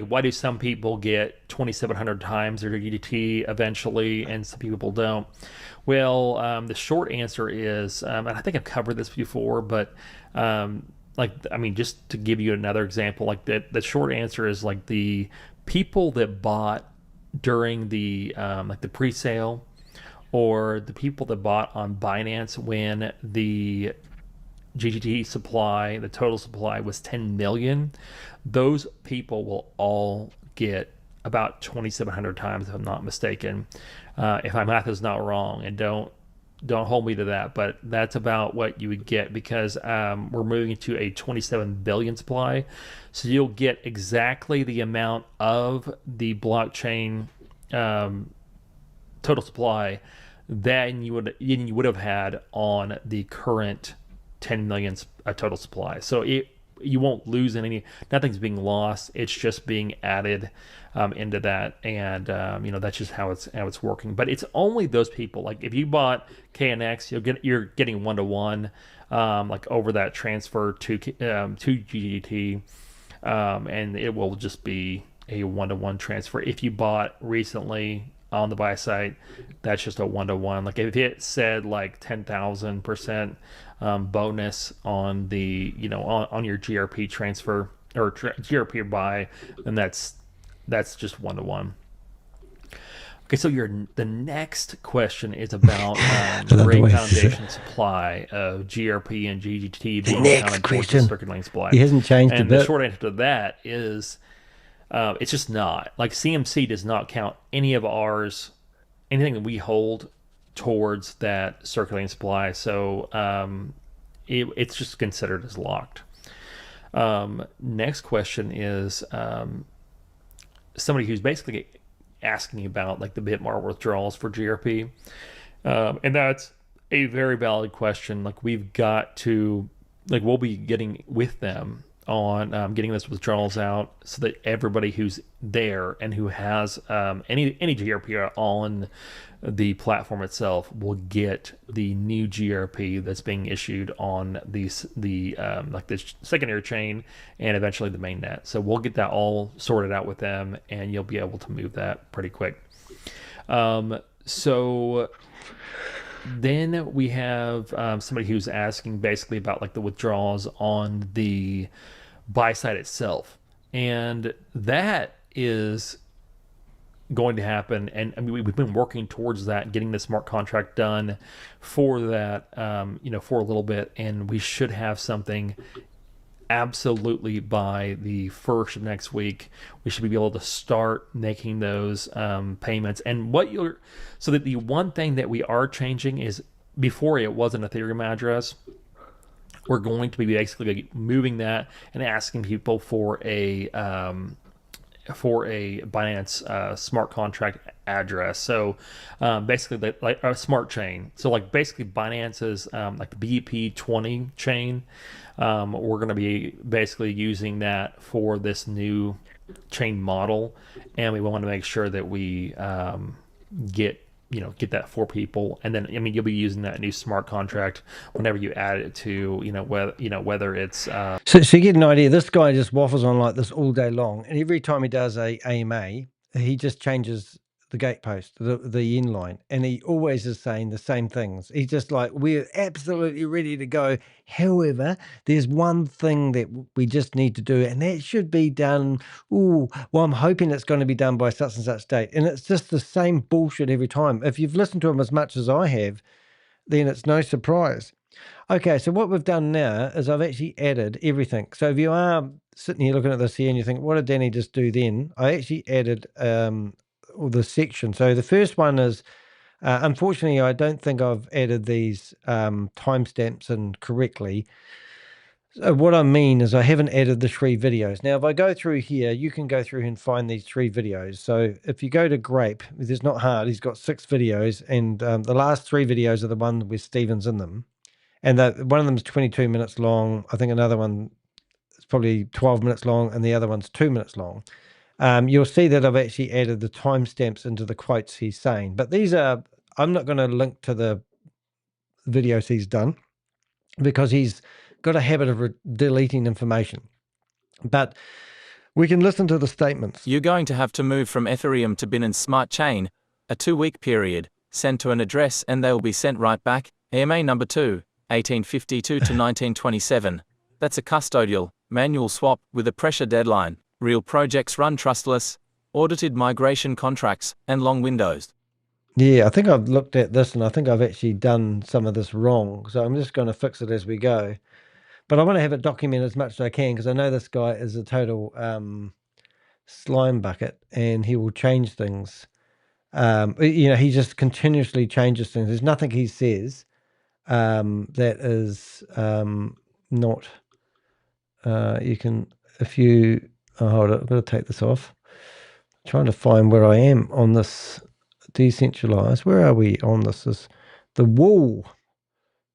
Why do some people get 2,700 times their GGT eventually, and some people don't? Well, the short answer is, and I think I've covered this before, but just to give you another example, like that, the short answer is like the people that bought during the the pre-sale, or the people that bought on Binance when the GGT supply, the total supply was 10 million, those people will all get about 2,700 times, if I'm not mistaken. If my math is not wrong, and don't hold me to that, but that's about what you would get, because we're moving to a 27 billion supply. So you'll get exactly the amount of the blockchain total supply that you would have had on the current 10 million total supply. So you won't lose nothing's being lost. It's just being added into that, and that's just how it's working. But it's only those people. Like if you bought KNX, you're getting 1-to-1 like over that transfer to GGT, and it will just be a 1-to-1 transfer. If you bought recently on the buy side, that's just a 1-to-1. Like if it said like 10,000% bonus on the on your GRP transfer or GRP buy, then that's just 1-to-1. Okay, so the next question is about the Grape Foundation supply of GRP and GGT being accounted towards the circulating supply. He hasn't changed a and bit. The short answer to that is it's just not. Like CMC does not count any of ours, anything that we hold towards that circulating supply. So it's just considered as locked. Next question is somebody who's basically asking about like the Bitmart withdrawals for GRP, and that's a very valid question. Like we've got to, like we'll be getting with them on getting those withdrawals out, so that everybody who's there and who has any GRP on the platform itself will get the new GRP that's being issued on the secondary chain and eventually the mainnet. So we'll get that all sorted out with them, and you'll be able to move that pretty quick. So then we have somebody who's asking basically about like the withdrawals on the buy side itself, and that is going to happen. And I mean, we've been working towards that, getting the smart contract done for that, for a little bit, and we should have something absolutely by the first of next week. We should be able to start making those payments. And so that the one thing that we are changing is, before it was an Ethereum address, we're going to be basically moving that and asking people for a Binance smart contract address. So basically like a smart chain. So like basically Binance's like the BEP20 chain. We're going to be basically using that for this new chain model, and we want to make sure that we get that for people. And then, I mean, you'll be using that new smart contract whenever you add it to, whether it's... So you get an idea. This guy just waffles on like this all day long. And every time he does a AMA, he just changes the gatepost, the end line, and he always is saying the same things. He's just like, we're absolutely ready to go. However, there's one thing that we just need to do, and that should be done. Well, I'm hoping it's going to be done by such and such date. And it's just the same bullshit every time. If you've listened to him as much as I have, then it's no surprise. Okay, so what we've done now is I've actually added everything. So if you are sitting here looking at this here and you think, what did Danny just do then? I actually added all the section. So the first one is, unfortunately, I don't think I've added these timestamps in correctly. So what I mean is I haven't added the 3 videos. Now, if I go through here, you can go through and find these 3 videos. So if you go to Grape, it's not hard. He's got 6 videos, and the last 3 videos are the one with Stephen's in them. And one of them is 22 minutes long. I think another one is probably 12 minutes long, and the other one's 2 minutes long. You'll see that I've actually added the timestamps into the quotes he's saying. But these are, I'm not going to link to the videos he's done because he's got a habit of deleting information. But we can listen to the statements. You're going to have to move from Ethereum to Binance Smart Chain, a 2-week period, send to an address and they will be sent right back. EMA number 2, 1852 to 1927. That's a custodial, manual swap with a pressure deadline. Real projects run trustless, audited migration contracts, and long windows. Yeah, I think I've looked at this and I think I've actually done some of this wrong. So I'm just going to fix it as we go. But I want to have it documented as much as I can because I know this guy is a total slime bucket and he will change things. He just continuously changes things. There's nothing he says that is not... you can, if you... Oh, hold on, I've got to take this off. I'm trying to find where I am on this decentralized. Where are we on this? Is the wool.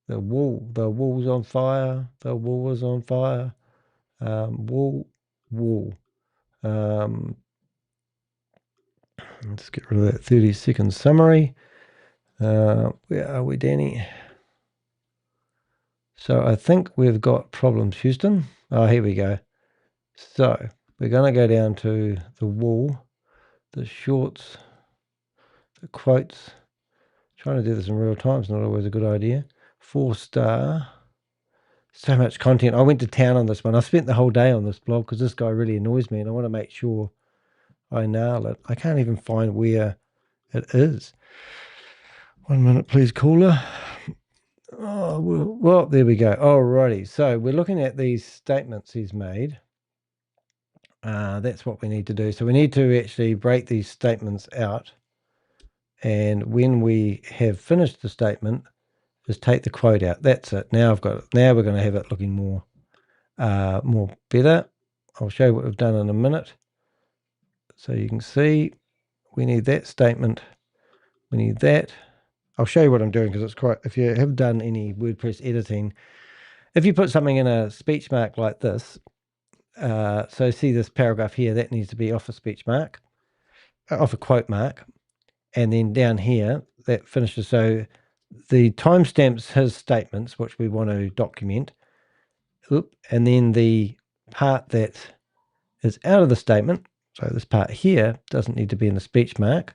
The wool's on fire. The wool is on fire. Wool. Let's get rid of that 30-second summary. Where are we, Danny? So I think we've got problems, Houston. Oh, here we go. So we're going to go down to the wool, the shorts, the quotes. Trying to do this in real time is not always a good idea. 4-star. So much content. I went to town on this one. I spent the whole day on this blog because this guy really annoys me and I want to make sure I nail it. I can't even find where it is. 1 minute, please, caller. Oh, well, there we go. Alrighty. So we're looking at these statements he's made. That's what we need to do. So we need to actually break these statements out. And when we have finished the statement, just take the quote out. That's it. Now I've got it. Now we're going to have it looking more better. I'll show you what we've done in a minute. So you can see we need that statement. We need that. I'll show you what I'm doing because it's quite, if you have done any WordPress editing, if you put something in a speech mark like this, so see this paragraph here, that needs to be off a speech mark, off a quote mark. And then down here, that finishes. So the timestamps his statements, which we want to document. And then the part that is out of the statement, so this part here doesn't need to be in the speech mark.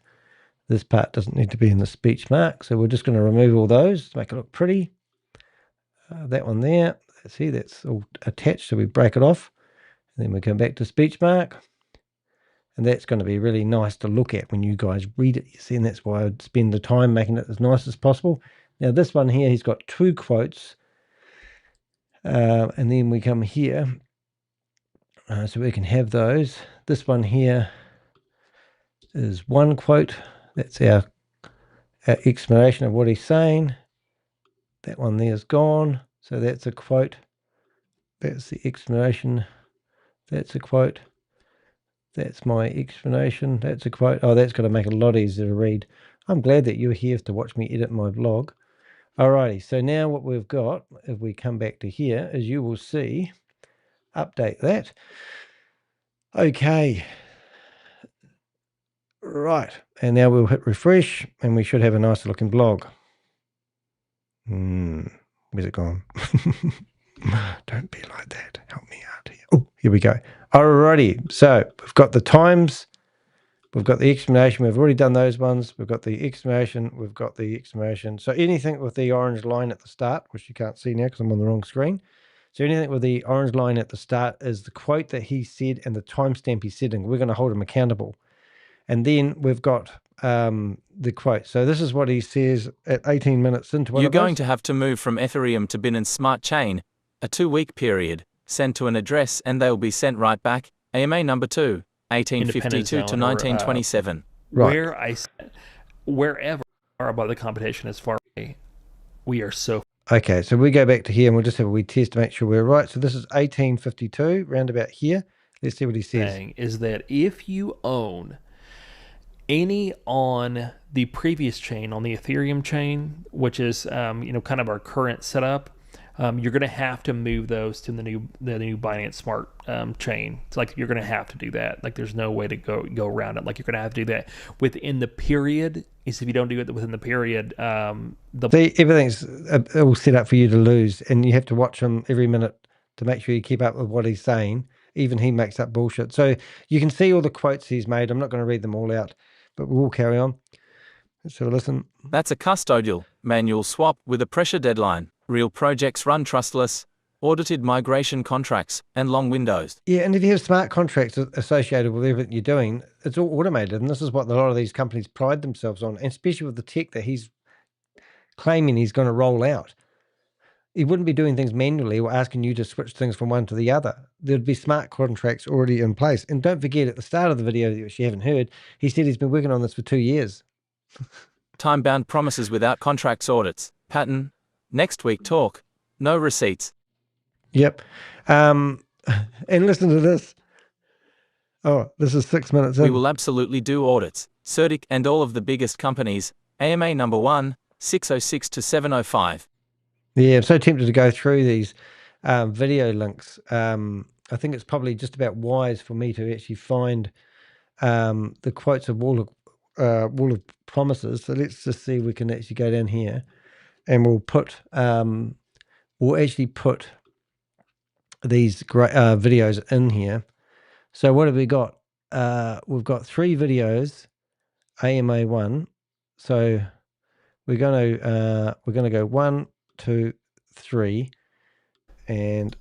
This part doesn't need to be in the speech mark. So we're just going to remove all those to make it look pretty. That one there, see, that's all attached. So we break it off. And then we come back to speech mark. And that's going to be really nice to look at when you guys read it. You see, and that's why I'd spend the time making it as nice as possible. Now this one here, he's got 2 quotes. And then we come here. So we can have those. This one here is 1 quote. That's our explanation of what he's saying. That one there is gone. So that's a quote. That's the explanation. That's a quote. That's my explanation. That's a quote. Oh, that's going to make it a lot easier to read. I'm glad that you're here to watch me edit my vlog. Alrighty, so now what we've got, if we come back to here, is you will see, update that. Okay. Right, and now we'll hit refresh, and we should have a nicer looking blog. Where's it gone? Don't be like that. Help me out here. Oh, here we go. Alrighty, so we've got the times. We've got the exclamation. We've already done those ones. We've got the exclamation. We've got the exclamation. So anything with the orange line at the start, which you can't see now because I'm on the wrong screen. So anything with the orange line at the start is the quote that he said and the timestamp he's setting. We're going to hold him accountable. And then we've got the quote. So this is what he says at 18 minutes into one You're of those. going to have to move from Ethereum to Binance Smart Chain, a 2-week period, send to an address and they'll be sent right back. AMA number 2, 1852 to 1927. Right. Wherever we are about the competition as far away, we are so. Okay, so we go back to here and we'll just have a wee test to make sure we're right. So this is 1852, round about here. Let's see what he says. Is that if you own any on the previous chain, on the Ethereum chain, which is kind of our current setup, you're going to have to move those to the new Binance Smart chain. It's like you're going to have to do that. Like there's no way to go around it. Like you're going to have to do that within the period. Is if you don't do it within the period, everything's all set up for you to lose, and you have to watch him every minute to make sure you keep up with what he's saying. Even he makes up bullshit. So you can see all the quotes he's made. I'm not going to read them all out, but we'll carry on. So listen. That's a custodial, manual swap with a pressure deadline. Real projects run trustless, audited migration contracts, and long windows. Yeah, and if you have smart contracts associated with everything you're doing, it's all automated. And this is what a lot of these companies pride themselves on, and especially with the tech that he's claiming he's going to roll out. He wouldn't be doing things manually or asking you to switch things from one to the other. There'd be smart contracts already in place. And don't forget, at the start of the video, which you haven't heard, he said he's been working on this for 2 years. Time-bound promises without contracts audits. Pattern. Next week talk. No receipts. Yep. And listen to this. Oh, this is 6 minutes in. We will absolutely do audits. Certic and all of the biggest companies. AMA number 1, 606 to 705. Yeah, I'm so tempted to go through these video links. I think it's probably just about wise for me to actually find the quotes of Wall of Promises. So let's just see if we can actually go down here, and we'll actually put these great videos in here. So what have we got? We've got 3 videos, AMA 1. So we're going to go 1, 2, 3, and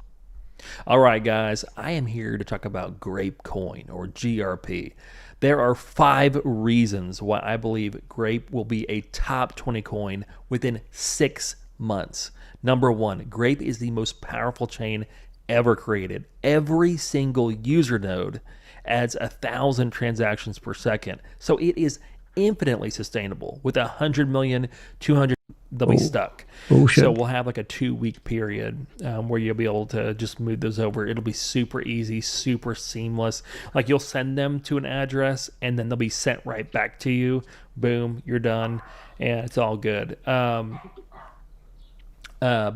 all right, guys, I am here to talk about Grape coin, or GRP. There are 5 reasons why I believe Grape will be a top 20 coin within 6 months. Number 1, Grape is the most powerful chain ever created. Every single user node adds 1,000 transactions per second, so it is infinitely sustainable. With 100 million, 200, they'll be stuck. Bullshit. So we'll have like a 2-week period where you'll be able to just move those over. It'll be super easy, super seamless. Like you'll send them to an address and then they'll be sent right back to you. Boom, you're done, and it's all good. But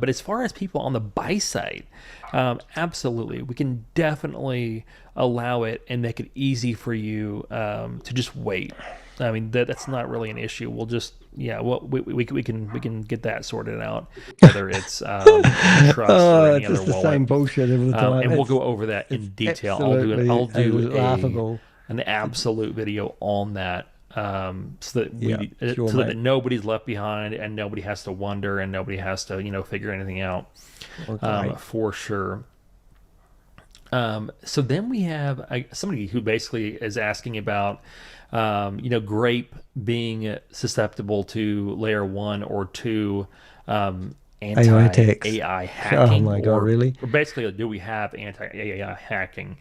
as far as people on the buy side, absolutely, we can definitely allow it and make it easy for you to just wait. I mean, that's not really an issue. We'll just, we can get that sorted out, whether it's trust or any other wallet. It's the same bullshit every time. And we'll go over that in detail. I'll do an absolute video on that. So that nobody's left behind and nobody has to wonder and nobody has to figure anything out. For sure. So then we have somebody who basically is asking about Grape being susceptible to layer 1 or 2 anti-AI hacking. Oh my god, really? Or basically, do we have anti-AI hacking?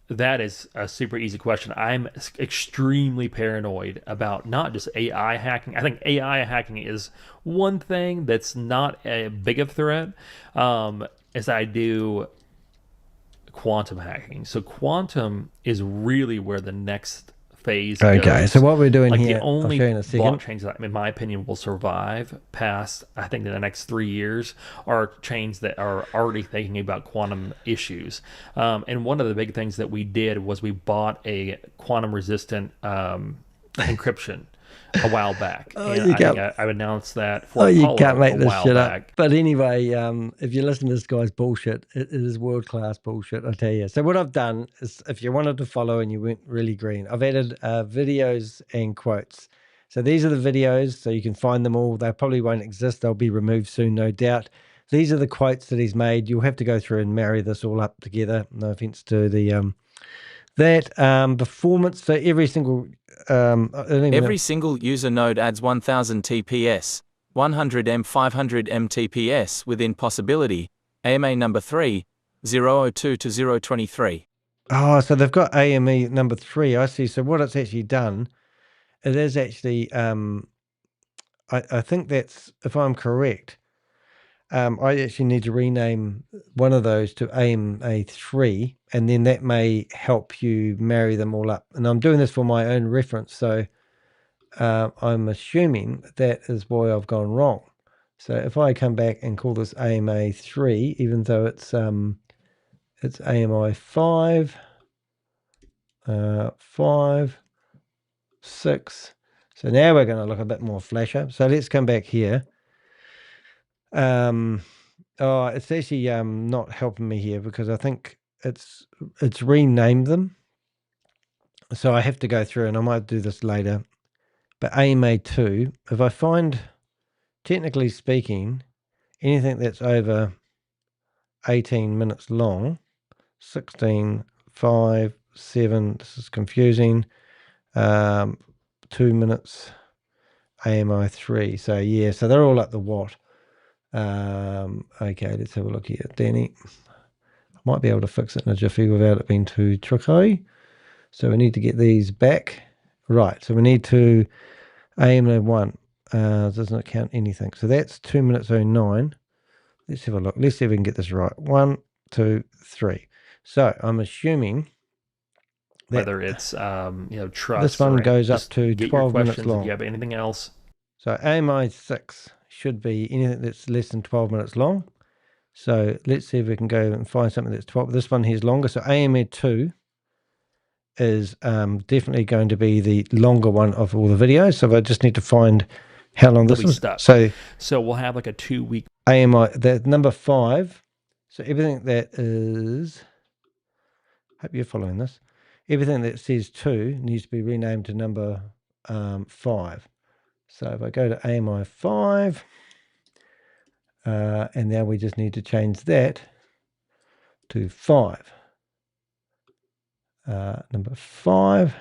That is a super easy question. I'm extremely paranoid about not just AI hacking. I think AI hacking is one thing that's not a big of a threat as I do quantum hacking. So quantum is really where the next phase goes. So what we're doing here, the only I'll show you in a second. blockchains that, in my opinion, will survive past, I think, the next 3 years are chains that are already thinking about quantum issues. And one of the big things that we did was we bought a quantum resistant encryption. a while back. Oh, And you I think can't- I've announced that for you Apollo can't make a this while shit back. up. But anyway, if you listen to this guy's bullshit, it is world-class bullshit, I tell you. So what I've done is, if you wanted to follow and you weren't really green, I've added videos and quotes. So these are the videos, so you can find them all. They probably won't exist. They'll be removed soon, no doubt. These are the quotes that he's made. You'll have to go through and marry this all up together. No offense to the performance. So every single Every single user node adds 1000 TPS, 100 M, 500 M TPS within possibility. AMA number 3, 002 to 023. Oh, so they've got AME number 3. I see. So what it's actually done, it is actually, I think that's, if I'm correct, I actually need to rename one of those to AMA3, and then that may help you marry them all up. And I'm doing this for my own reference, so I'm assuming that is why I've gone wrong. So if I come back and call this AMA3, even though it's AMI 5, 5, 6. So now we're going to look a bit more flasher. So let's come back here. Oh, it's actually not helping me here because I think it's renamed them. So I have to go through, and I might do this later. But AMA2, if I find, technically speaking, anything that's over 18 minutes long, 16, 5, 7, this is confusing, 2 minutes, AMI3. So yeah, so they're all at the watt. Okay, let's have a look here. Danny, I might be able to fix it in a jiffy without it being too tricky. So we need to get these back. Right, so we need to AMA1. Doesn't count anything. So that's 2 minutes 09. Let's have a look. Let's see if we can get this right. 1, 2, 3. So I'm assuming that Whether it's trust. this one or goes up just to get 12 your minutes questions long. If you have anything else. So AMI 6 should be anything that's less than 12 minutes long. So let's see if we can go and find something that's 12. This one here is longer. So AMI 2 is definitely going to be the longer one of all the videos. So I just need to find how long this is. So we'll have like a 2-week. AMI, the number 5. So everything that is, hope you're following this. Everything that says 2 needs to be renamed to number 5. So if I go to AMI 5, and now we just need to change that to 5. Number 5.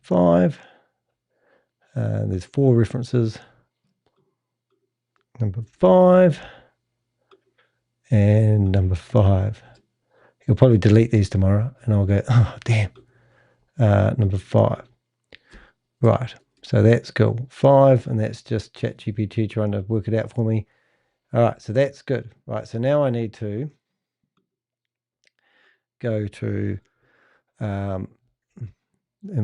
5. There's 4 references. Number 5. And number 5. He'll probably delete these tomorrow, and I'll go, oh, damn. Number 5. Right. So that's cool. 5, and that's just ChatGPT trying to work it out for me. All right, so that's good. Right, so now I need to go to and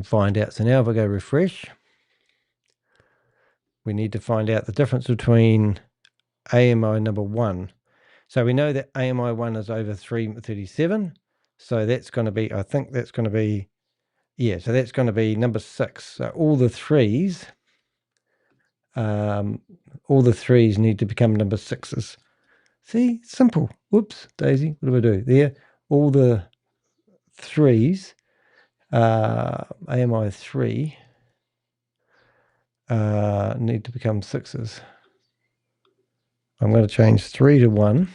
find out. So now if I go refresh, we need to find out the difference between AMI number 1. So we know that AMI 1 is over 337. So that's going to be, I think that's going to be, yeah, so that's going to be number 6. So all the 3s need to become number 6s. See, simple. Whoops, Daisy, what do I do? There, all the 3s, AMI 3, need to become 6s. I'm going to change 3 to 1,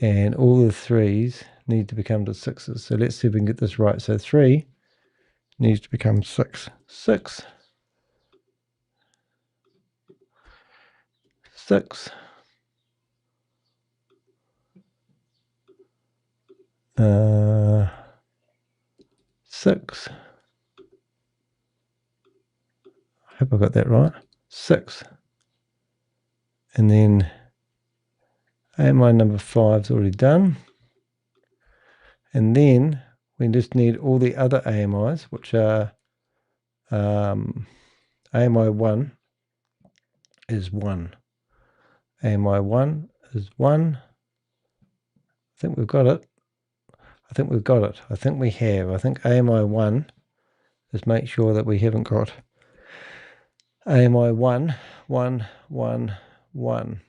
and all the 3s need to become to 6s. So let's see if we can get this right. So 3 needs to become 6. 6. 6. 6. I hope I got that right. 6. And then AMI number 5 is already done. And then we just need all the other AMIs, which are AMI 1 is 1. AMI 1 is 1. I think we've got it. I think we've got it. I think we have. I think AMI 1 is make sure that we haven't got AMI 1, 1, 1, 1,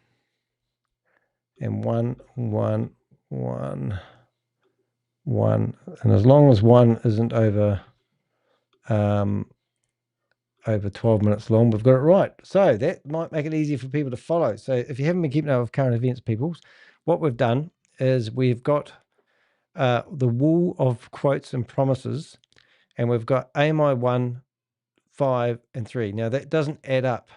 and 1, 1, 1, 1. And as long as 1 isn't over 12 minutes long, we've got it right. So that might make it easier for people to follow. So if you haven't been keeping up with current events, peoples, what we've done is we've got the wall of quotes and promises, and we've got AMI 1, 5, and 3. Now that doesn't add up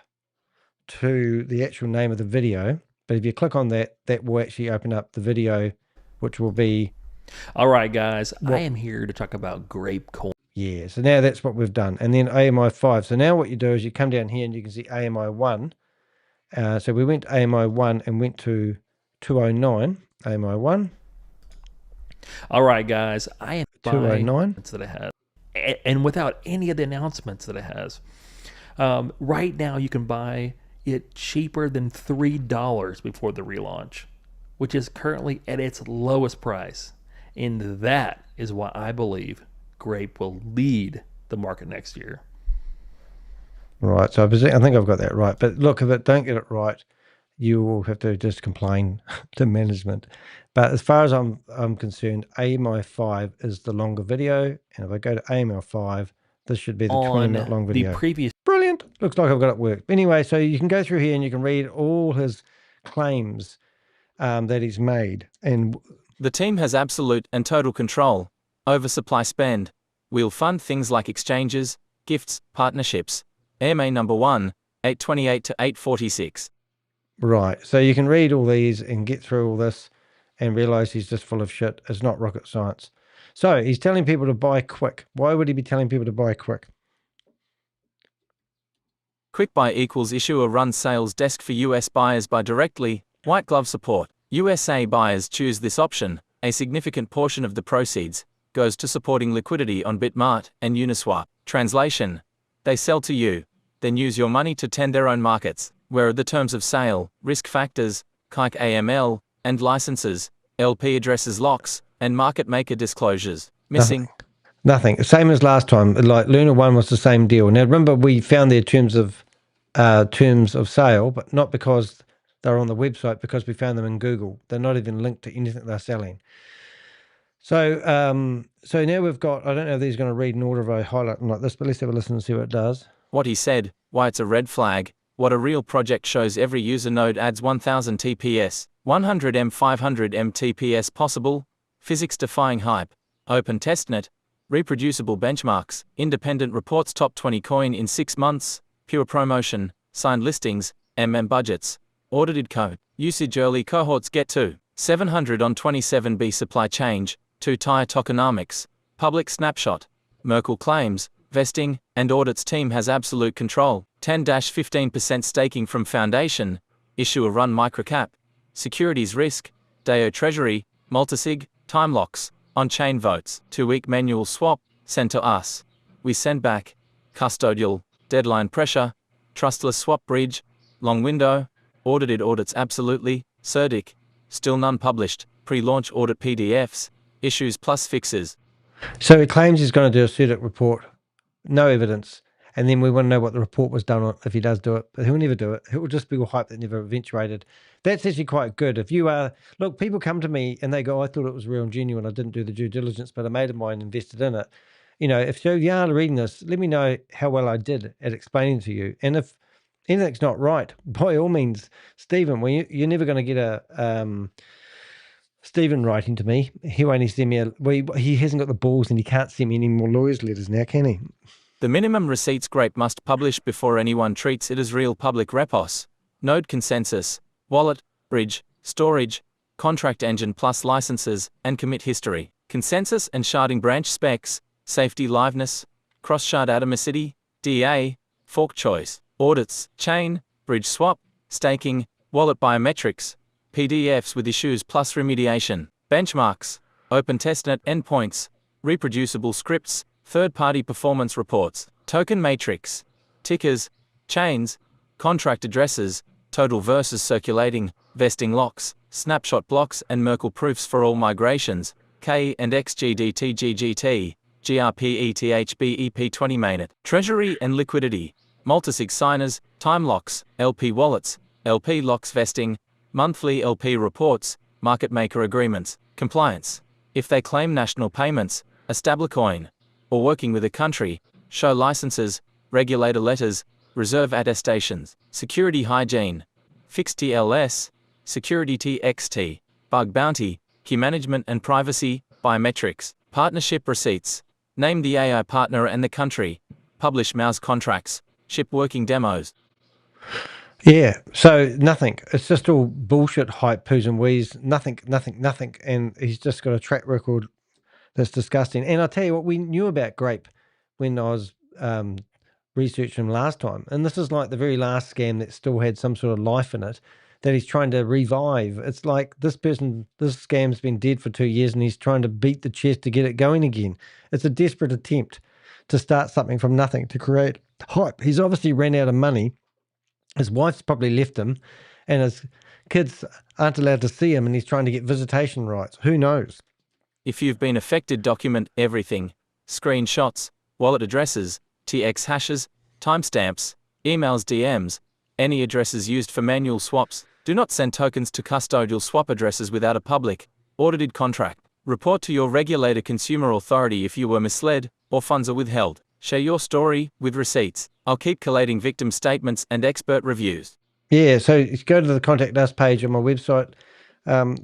to the actual name of the video, but if you click on that, that will actually open up the video, which will be... All right, guys, I am here to talk about Grape coin. Yeah, so now that's what we've done. And then AMI 5. So now what you do is you come down here and you can see AMI 1. So we went to AMI 1 and went to 209, AMI 1. All right, guys, I am 209 that it has, and without any of the announcements that it has. Right now, you can buy it cheaper than $3 before the relaunch, which is currently at its lowest price. And that is why I believe Grape will lead the market next year. Right, so I think I've got that right. But look, if I don't get it right, you will have to just complain to management. But as far as I'm concerned, AMI 5 is the longer video. And if I go to AMI 5, this should be the 20-minute long video. The previous... Brilliant. Looks like I've got it worked. Anyway, so you can go through here and you can read all his claims that he's made. And the team has absolute and total control over supply spend. We'll fund things like exchanges, gifts, partnerships. AMA number 1, 828 to 846. Right, so you can read all these and get through all this and realize he's just full of shit. It's not rocket science. So he's telling people to buy quick. Why would he be telling people to buy quick? Quick buy equals issuer run sales desk for US buyers by directly, white glove support. USA buyers choose this option. A significant portion of the proceeds goes to supporting liquidity on Bitmart and Uniswap. Translation: they sell to you, then use your money to tend their own markets. Where are the terms of sale, risk factors, KIC AML, and licenses, LP addresses locks, and market maker disclosures? Missing. Nothing. Same as last time. Like LunaOne was the same deal. Now remember, we found their terms of sale, but not because they're on the website, because we found them in Google. They're not even linked to anything they're selling. So so now we've got, I don't know if these are going to read in order if I highlight them like this, but let's have a listen and see what it does. What he said, why it's a red flag, what a real project shows. Every user node adds 1000 TPS, 100 M, 500 M TPS possible, physics-defying hype, open testnet, reproducible benchmarks, independent reports, top 20 coin in 6 months, pure promotion, signed listings, budgets, audited code, usage early cohorts get to 700 on 27B supply change, 2 tire tokenomics, public snapshot, Merkle claims, vesting, and audits team has absolute control, 10-15% staking from foundation, issuer run microcap, securities risk, DAO treasury, multisig, time locks, on-chain votes, 2-week manual swap, sent to us. We send back, custodial, deadline pressure, trustless swap bridge, long window, audited audits absolutely, CERDIC, still none published, pre-launch audit PDFs, issues plus fixes. So he claims he's going to do a CERDIC report, no evidence, and then we want to know what the report was done on if he does do it, but he'll never do it. It will just be all hype that never eventuated. That's actually quite good. If you are, look, people come to me and they go, I thought it was real and genuine. I didn't do the due diligence, but a mate of mine invested in it. You know, if you are reading this, let me know how well I did at explaining to you. And if anything's not right, by all means, Stephen, well, you're never going to get a Stephen writing to me. He won't send me he hasn't got the balls and he can't send me any more lawyers' letters now, can he? The minimum receipts Grape must publish before anyone treats it as real public repos. Node consensus, wallet, bridge, storage, contract engine plus licenses, and commit history. Consensus and sharding branch specs, safety liveness, cross-shard atomicity, DA, fork choice, audits, chain, bridge swap, staking, wallet biometrics, PDFs with issues plus remediation, benchmarks, open testnet endpoints, reproducible scripts, third-party performance reports, token matrix, tickers, chains, contract addresses, total versus circulating, vesting locks, snapshot blocks and Merkle proofs for all migrations, K and XGDT GGT, GRP ETHB EP20 mainnet, treasury and liquidity, multisig signers, time locks, LP wallets, LP locks vesting, monthly LP reports, market maker agreements, compliance. If they claim national payments, a stablecoin, or working with a country, show licenses, regulator letters, reserve attestations, security hygiene, fixed TLS, security TXT, bug bounty, key management and privacy, biometrics, partnership receipts, name the AI partner and the country, publish mouse contracts, ship working demos. Yeah, so nothing. It's just all bullshit, hype, poos and wheeze. Nothing. And he's just got a track record that's disgusting. And I'll tell you what, we knew about Grape when I was researching him last time. And this is like the very last scam that still had some sort of life in it that he's trying to revive. It's like this scam's been dead for 2 years and he's trying to beat the chest to get it going again. It's a desperate attempt to start something from nothing, to create hype. He's obviously ran out of money. His wife's probably left him and his kids aren't allowed to see him and he's trying to get visitation rights. Who knows? If you've been affected, document everything. Screenshots, wallet addresses, TX hashes, timestamps, emails, DMs, any addresses used for manual swaps. Do not send tokens to custodial swap addresses without a public, audited contract. Report to your regulator consumer authority if you were misled or funds are withheld. Share your story with receipts. I'll keep collating victim statements and expert reviews. Yeah, so if you go to the contact us page on my website,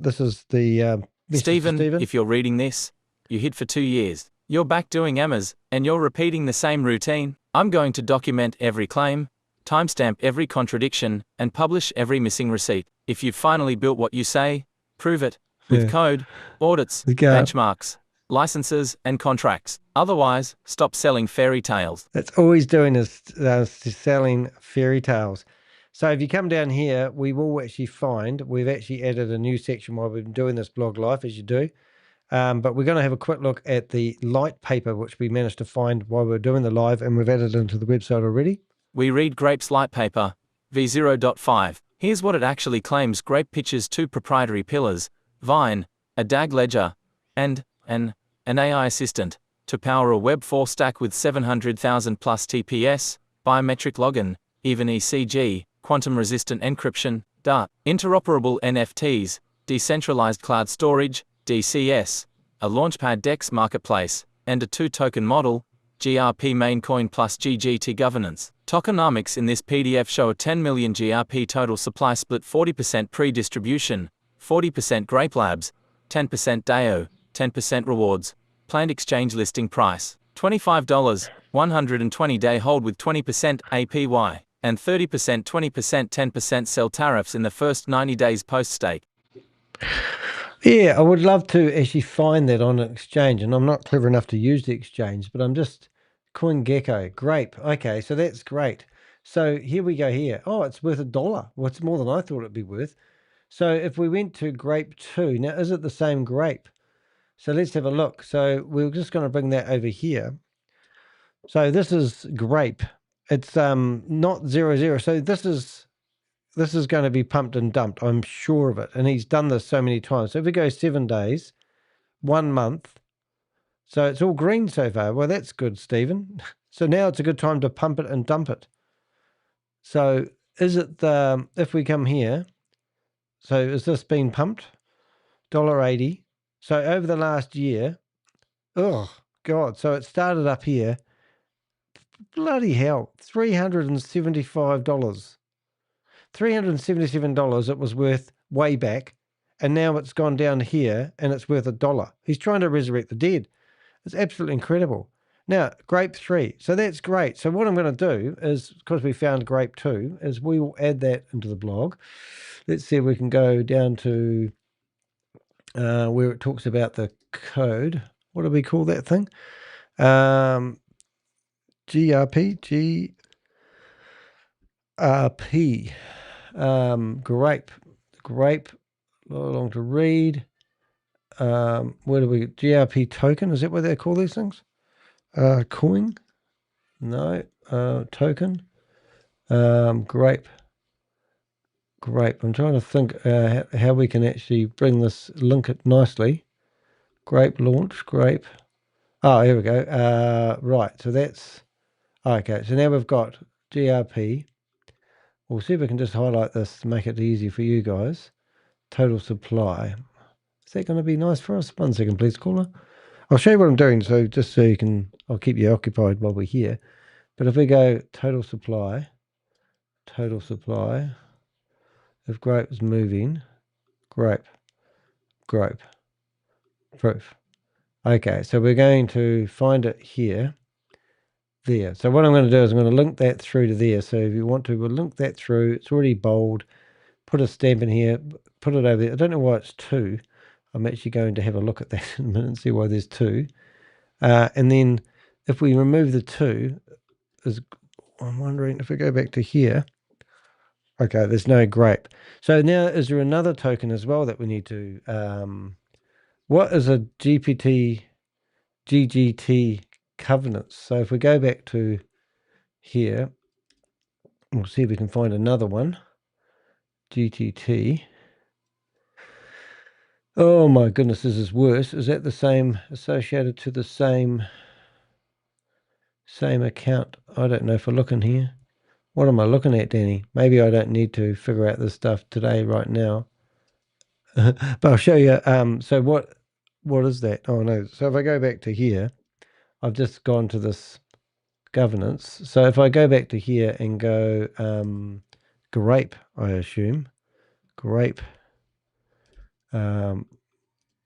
this is the Stephen, if you're reading this, you hid for 2 years. You're back doing AMAs, and you're repeating the same routine. I'm going to document every claim, timestamp every contradiction, and publish every missing receipt. If you've finally built what you say, prove it with code, audits, benchmarks, licenses, and contracts. Otherwise, stop selling fairy tales. That's all he's doing is selling fairy tales. So if you come down here, we will actually find, we've actually added a new section while we've been doing this blog live, as you do. But we're going to have a quick look at the light paper, which we managed to find while we were doing the live, and we've added it into the website already. We read Grape's light paper, v0.5. Here's what it actually claims. Grape pitches 2 proprietary pillars, Vine, a DAG ledger, and an AI assistant, to power a Web4 stack with 700,000 plus TPS, biometric login, even ECG, quantum-resistant encryption, DART, interoperable NFTs, decentralized cloud storage, DCS, a Launchpad DEX marketplace, and a 2-token model, GRP main coin plus GGT governance. Tokenomics in this PDF show a 10 million GRP total supply split, 40% pre-distribution, 40% Grape Labs, 10% DAO, 10% rewards. Planned exchange listing price, $25, 120-day hold with 20% APY, and 30%, 20%, 10% sell tariffs in the first 90 days post-stake. Yeah, I would love to actually find that on an exchange, and I'm not clever enough to use the exchange, but I'm just CoinGecko, Grape. Okay, so that's great. So here we go here. Oh, it's worth $1. Well, it's more than I thought it'd be worth. So if we went to Grape 2, now is it the same Grape? So let's have a look. So we're just going to bring that over here. So this is Grape. It's not 00. So this is going to be pumped and dumped. I'm sure of it. And he's done this so many times. So if we go 7 days, 1 month. So it's all green so far. Well, that's good, Stephen. So now it's a good time to pump it and dump it. So is it the, if we come here, so is this being pumped? $1.80. So over the last year, oh God, so it started up here. Bloody hell, $375. $377 it was worth way back, and now it's gone down here and it's worth $1. He's trying to resurrect the dead. It's absolutely incredible. Now, Grape 3. So that's great. So what I'm going to do is, because we found Grape 2, is we will add that into the blog. Let's see if we can go down to where it talks about the code. What do we call that thing? GRP. Grape, not long to read. Where do we, GRP token, is that what they call these things? Coin? No. Token. Grape. I'm trying to think how we can actually bring this, link it nicely. Grape launch, Grape. Oh, here we go. Right, so that's okay. So now we've got GRP. We'll see if we can just highlight this to make it easy for you guys. Total supply. Is that going to be nice for us? 1 second, please, caller. I'll show you what I'm doing, so just so you can, I'll keep you occupied while we're here. But if we go total supply, if Grape is moving, Grape, proof. Okay, so we're going to find it here, there. So what I'm going to do is I'm going to link that through to there. So if you want to, we'll link that through. It's already bold. Put a stamp in here, put it over there. I don't know why it's 2. I'm actually going to have a look at that in a minute and see why there's 2. And then if we remove the 2, I'm wondering if we go back to here. Okay, there's no Grape. So now is there another token as well that we need to... what is a GGT covenants? So if we go back to here, we'll see if we can find another one. GGT. Oh my goodness, this is worse. Is that the same, associated to the same account? I don't know if I look in here. What am I looking at, Danny? Maybe I don't need to figure out this stuff today, right now. But I'll show you. So what is that? Oh no. So if I go back to here, I've just gone to this governance. So if I go back to here and go Grape, I assume. Grape.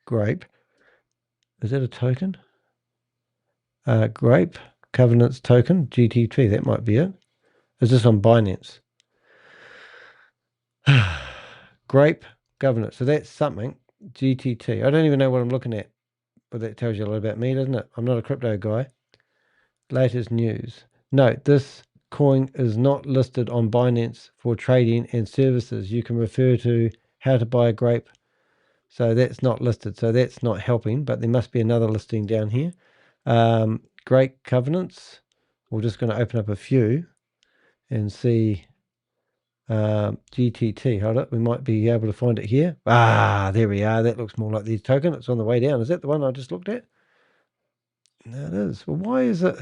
Grape. Is that a token? Grape. Covenants token. GTT. That might be it. Is this on Binance? Grape. Governance. So that's something. GTT. I don't even know what I'm looking at. But that tells you a lot about me, doesn't it? I'm not a crypto guy. Latest news. Note, this coin is not listed on Binance for trading and services. You can refer to how to buy a Grape. So that's not listed. So that's not helping, but there must be another listing down here. Grape covenants. We're just going to open up a few and see GTT. Hold up. We might be able to find it here. Ah, there we are. That looks more like the token. It's on the way down. Is that the one I just looked at? No, it is. Well, why is it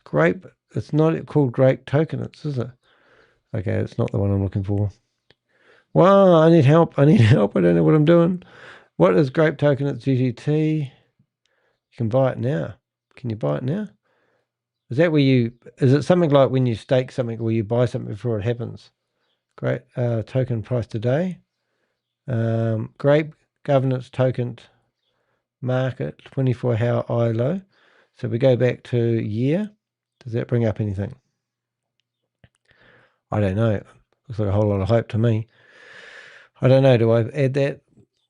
Grape? It's not called Grape tokens, is it? Okay, it's not the one I'm looking for. Wow, I need help. I need help. I don't know what I'm doing. What is Grape token at GGT? You can buy it now. Can you buy it now? Is that where you... Is it something like when you stake something where you buy something before it happens? Great. Token price today. Grape governance token market 24-hour ILO. So we go back to year. Does that bring up anything? I don't know. Looks like a whole lot of hope to me. I don't know. Do I add that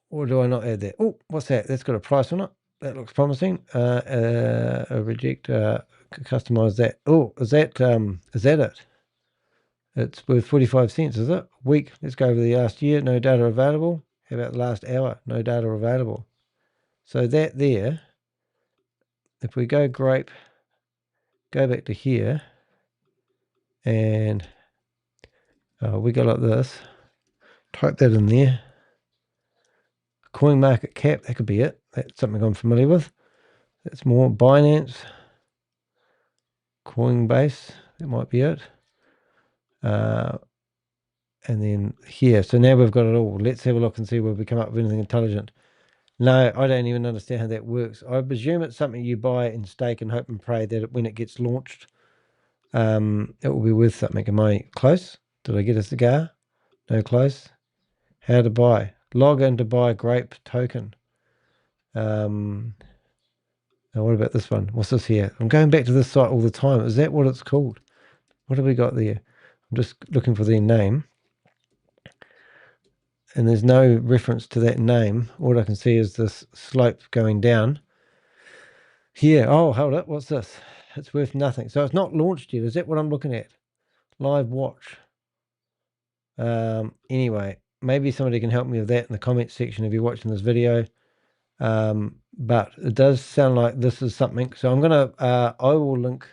or do I not add that? Oh, what's that? That's got a price on it. That looks promising. Reject. Customize that. Oh, is that it? It's worth 45 cents, is it? Week. Let's go over the last year. No data available. How about the last hour? No data available. So that there, if we go Grape, go back to here, and we go like this. Type that in there. Coin market cap, that could be it. That's something I'm familiar with. That's more Binance. Coinbase, that might be it. And then here. So now we've got it all. Let's have a look and see where we come up with anything intelligent. No, I don't even understand how that works. I presume it's something you buy and stake and hope and pray that when it gets launched, it will be worth something. Am I close? Did I get a cigar? No, close. How to buy. Log in to buy Grape token. Now what about this one? What's this here? I'm going back to this site all the time. Is that what it's called? What have we got there? I'm just looking for their name. And there's no reference to that name. All I can see is this slope going down. Here. Oh, hold up. What's this? It's worth nothing. So it's not launched yet. Is that what I'm looking at? Live watch. Anyway, maybe somebody can help me with that in the comments section if you're watching this video. But it does sound like this is something. So I'm going to, I will link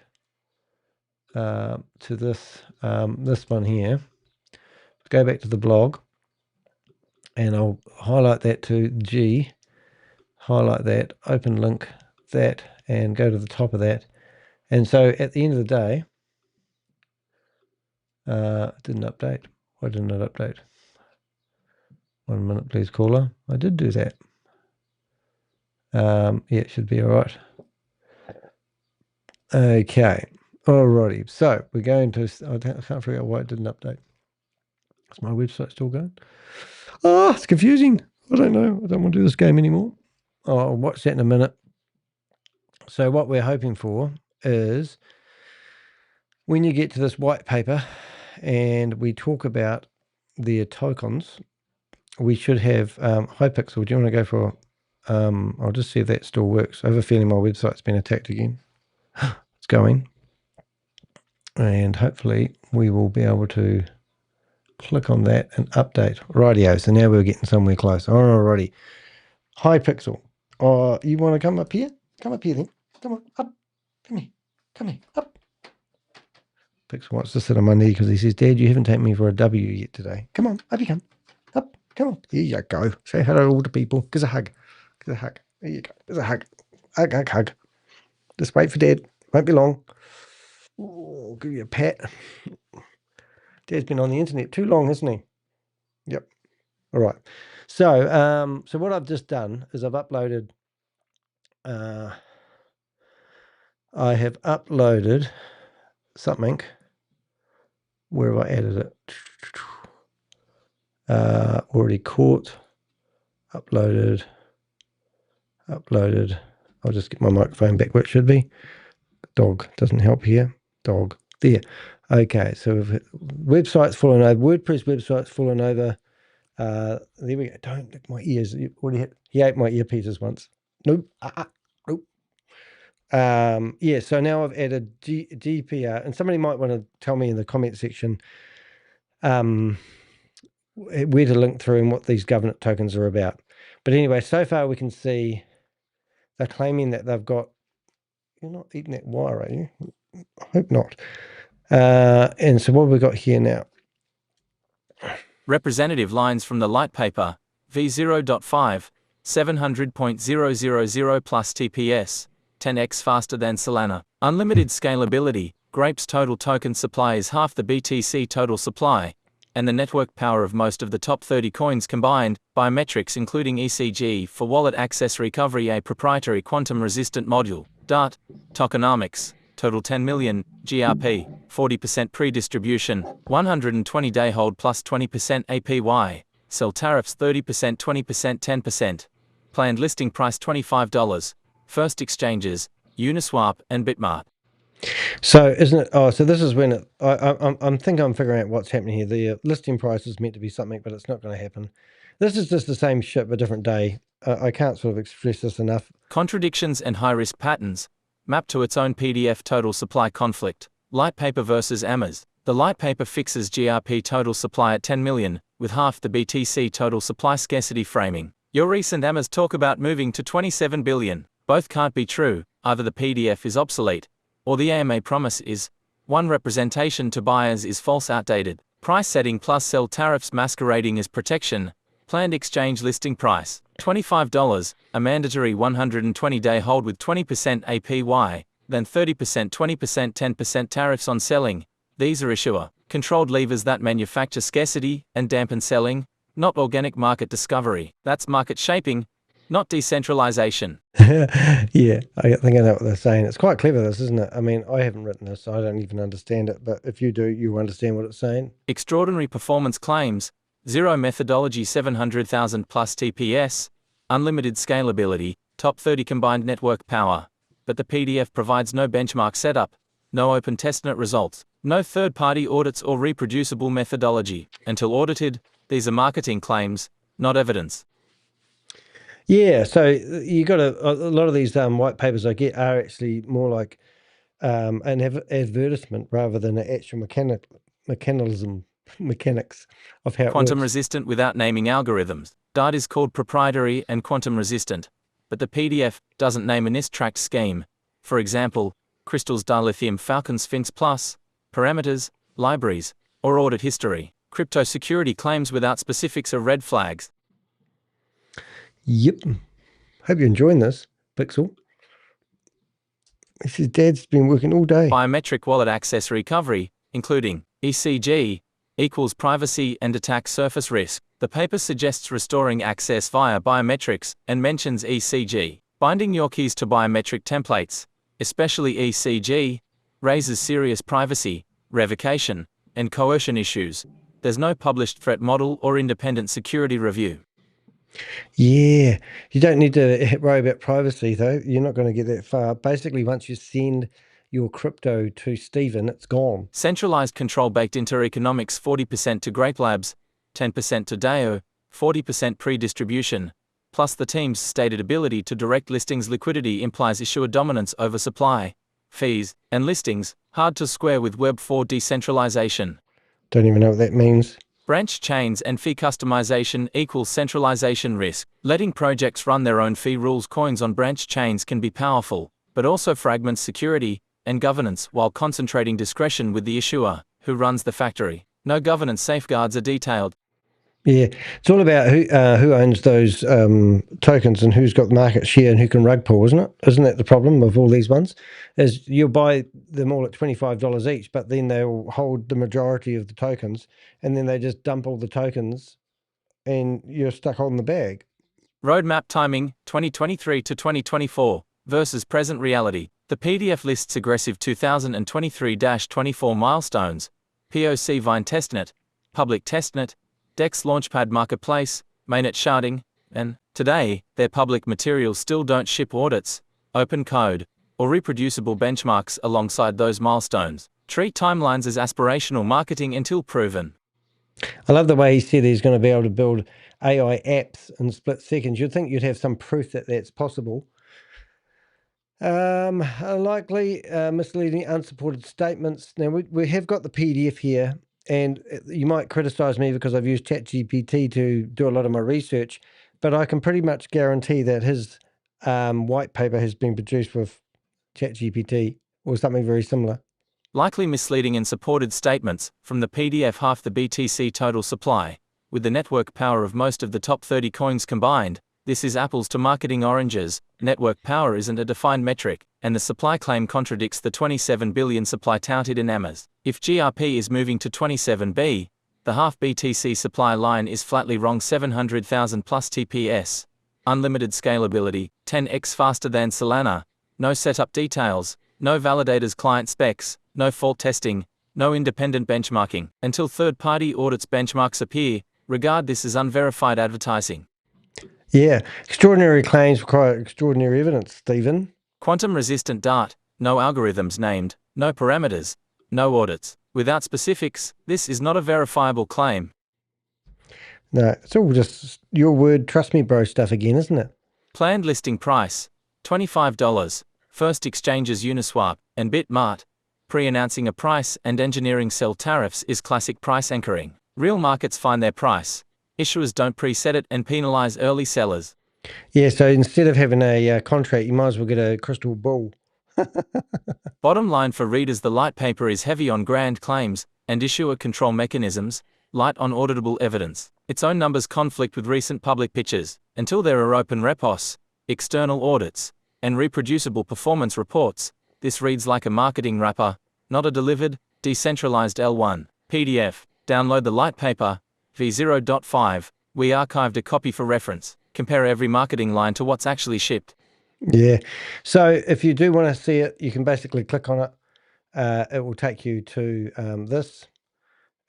to this, this one here. Go back to the blog. And I'll highlight that to G, highlight that, open link, that and go to the top of that. And so at the end of the day, it didn't update. Why didn't it update? 1 minute, please, caller. I did do that. Yeah, it should be all right. Okay. Alrighty. So we're going to, I can't figure out why it didn't update. Is my website still going? Oh, it's confusing. I don't know. I don't want to do this game anymore. I'll watch that in a minute. So what we're hoping for is when you get to this white paper and we talk about the tokens, we should have Hypixel. Do you want to go for, I'll just see if that still works. I have a feeling my website's been attacked again. It's going. And hopefully we will be able to click on that and update. Rightio. So now we're getting somewhere close. Alrighty. Hypixel. Oh, you want to come up here? Come up here then. Come on, up. Come here. Come here. Up. Pixel wants to sit on my knee because he says, Dad, you haven't taken me for a W yet today. Come on, up you come. Up. Come on. Here you go. Say hello to people. Give us a hug. Give us a hug. There you go. There's a hug. Hug, hug, hug. Just wait for Dad. Won't be long. Ooh, give you a pat. Dad's been on the internet too long, hasn't he? Yep. All right. So, so what I've just done is I've uploaded. I have uploaded something. Where have I added it? Already caught. Uploaded. I'll just get my microphone back where it should be. Dog doesn't help here. Dog there. Okay, so website's fallen over. WordPress website's fallen over. There we go. Don't lick my ears. He ate my earpieces once. Nope. Nope. Yeah, so now I've added GPR, and somebody might want to tell me in the comment section where to link through and what these governance tokens are about. But anyway, so far we can see they're claiming that they've got. You're not eating that wire, are you? I hope not. And so what have we got here now? Representative lines from the light paper, V0.5, 700.000 plus TPS, 10x faster than Solana. Unlimited scalability, Grape's total token supply is half the BTC total supply, and the network power of most of the top 30 coins combined, biometrics including ECG for wallet access recovery, a proprietary quantum-resistant module, DART, tokenomics, total 10 million, GRP, 40% pre-distribution, 120-day hold plus 20% APY, sell tariffs 30%, 20%, 10%, planned listing price $25, first exchanges, Uniswap and Bitmart. So isn't it? Oh, so this is when it. I'm thinking I'm figuring out what's happening here. The listing price is meant to be something, but it's not going to happen. This is just the same shit, but different day. I can't sort of express this enough. Contradictions and high-risk patterns, mapped to its own PDF total supply conflict. Light paper versus AMAs. The light paper fixes GRP total supply at 10 million, with half the BTC total supply scarcity framing. Your recent AMAs talk about moving to 27 billion. Both can't be true. Either the PDF is obsolete, or the AMA promise is. One representation to buyers is false, outdated. Price setting plus sell tariffs masquerading as protection. Planned exchange listing price, $25, a mandatory 120-day hold with 20% APY, then 30%, 20%, 10% tariffs on selling. These are issuer-controlled levers that manufacture scarcity and dampen selling, not organic market discovery. That's market shaping, not decentralization. Yeah, I think I know what they're saying. It's quite clever, this, isn't it? I mean, I haven't written this, so I don't even understand it. But if you do, you understand what it's saying. Extraordinary performance claims, zero methodology, 700,000 plus TPS, unlimited scalability, top 30 combined network power. But the PDF provides no benchmark setup, no open testnet results, no third-party audits or reproducible methodology. Until audited, these are marketing claims, not evidence. Yeah, so you got a lot of these white papers I get are actually more like an advertisement rather than an actual mechanics of how it Quantum works. resistant without naming algorithms. DART is called proprietary and quantum resistant, but the PDF doesn't name a NIST tracked scheme. For example, Crystal's dilithium Falcon Sphinx Plus, parameters, libraries, or audit history. Crypto security claims without specifics are red flags. Yep. Hope you're enjoying this, Pixel. His dad's been working all day. Biometric wallet access recovery, including ECG, equals privacy and attack surface risk. The paper suggests restoring access via biometrics and mentions ECG. Binding your keys to biometric templates, especially ECG, raises serious privacy, revocation, and coercion issues. There's no published threat model or independent security review. Yeah, you don't need to worry about privacy, though. You're not going to get that far. Basically, once you send your crypto to Stephen, it's gone. Centralized control baked into economics: 40% to Grape Labs, 10% to DAO, 40% pre-distribution, plus the team's stated ability to direct listings. Liquidity implies issuer dominance over supply, fees, and listings, hard to square with Web4 decentralization. Don't even know what that means. Branch chains and fee customization equals centralization risk. Letting projects run their own fee rules coins on branch chains can be powerful, but also fragments security and governance while concentrating discretion with the issuer, who runs the factory. No governance safeguards are detailed. Yeah, it's all about who owns those tokens and who's got market share and who can rug pull, isn't it? Isn't that the problem of all these ones? Is you'll buy them all at $25 each, but then they'll hold the majority of the tokens, and then they just dump all the tokens, and you're stuck holding the bag. Roadmap timing, 2023 to 2024, versus present reality. The PDF lists aggressive 2023-24 milestones: POC Vine testnet, public testnet, DEX Launchpad Marketplace, mainnet sharding, and, today, their public materials still don't ship audits, open code, or reproducible benchmarks alongside those milestones. Treat timelines as aspirational marketing until proven. I love the way he said he's going to be able to build AI apps in split seconds. You'd think you'd have some proof that that's possible. Likely misleading unsupported statements. Now, we have got the PDF here, and you might criticize me because I've used ChatGPT to do a lot of my research, but I can pretty much guarantee that his white paper has been produced with ChatGPT or something very similar. Likely misleading and supported statements from the PDF: half the BTC total supply, with the network power of most of the top 30 coins combined. This is apples to marketing oranges. Network power isn't a defined metric, and the supply claim contradicts the 27 billion supply touted in AMAs. If GRP is moving to 27B, the half BTC supply line is flatly wrong. 700,000 plus TPS. Unlimited scalability, 10x faster than Solana. No setup details, no validators client specs, no fault testing, no independent benchmarking. Until third-party audits benchmarks appear, regard this as unverified advertising. Yeah, extraordinary claims require extraordinary evidence, Stephen. Quantum-resistant Dart, no algorithms named, no parameters, no audits. Without specifics, this is not a verifiable claim. No, it's all just your word, trust me bro stuff again, isn't it? Planned listing price, $25. First exchanges Uniswap and Bitmart. Pre-announcing a price and engineering sell tariffs is classic price anchoring. Real markets find their price. Issuers don't preset it and penalize early sellers. Yeah, so instead of having a contract, you might as well get a crystal ball. Bottom line for readers: the light paper is heavy on grand claims and issuer control mechanisms, light on auditable evidence. Its own numbers conflict with recent public pitches. Until there are open repos, external audits, and reproducible performance reports, this reads like a marketing wrapper, not a delivered, decentralized L1 PDF. Download the light paper, v0.5. We archived a copy for reference. Compare every marketing line to what's actually shipped. Yeah. So if you do want to see it, you can basically click on it. It will take you to this,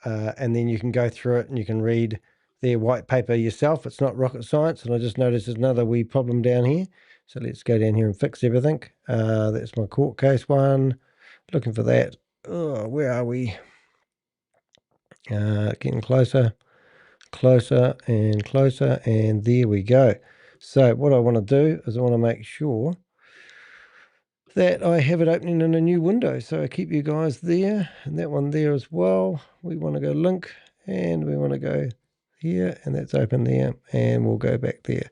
and then you can go through it and you can read their white paper yourself. It's not rocket science. And I just noticed there's another wee problem down here. So let's go down here and fix everything. That's my court case one. Looking for that. Oh, where are we? Getting closer. Closer and closer, and there we go. So what I want to do is I want to make sure that I have it opening in a new window, so I keep you guys there, and that one there as well. We want to go link, and we want to go here, and that's open there, and we'll go back there.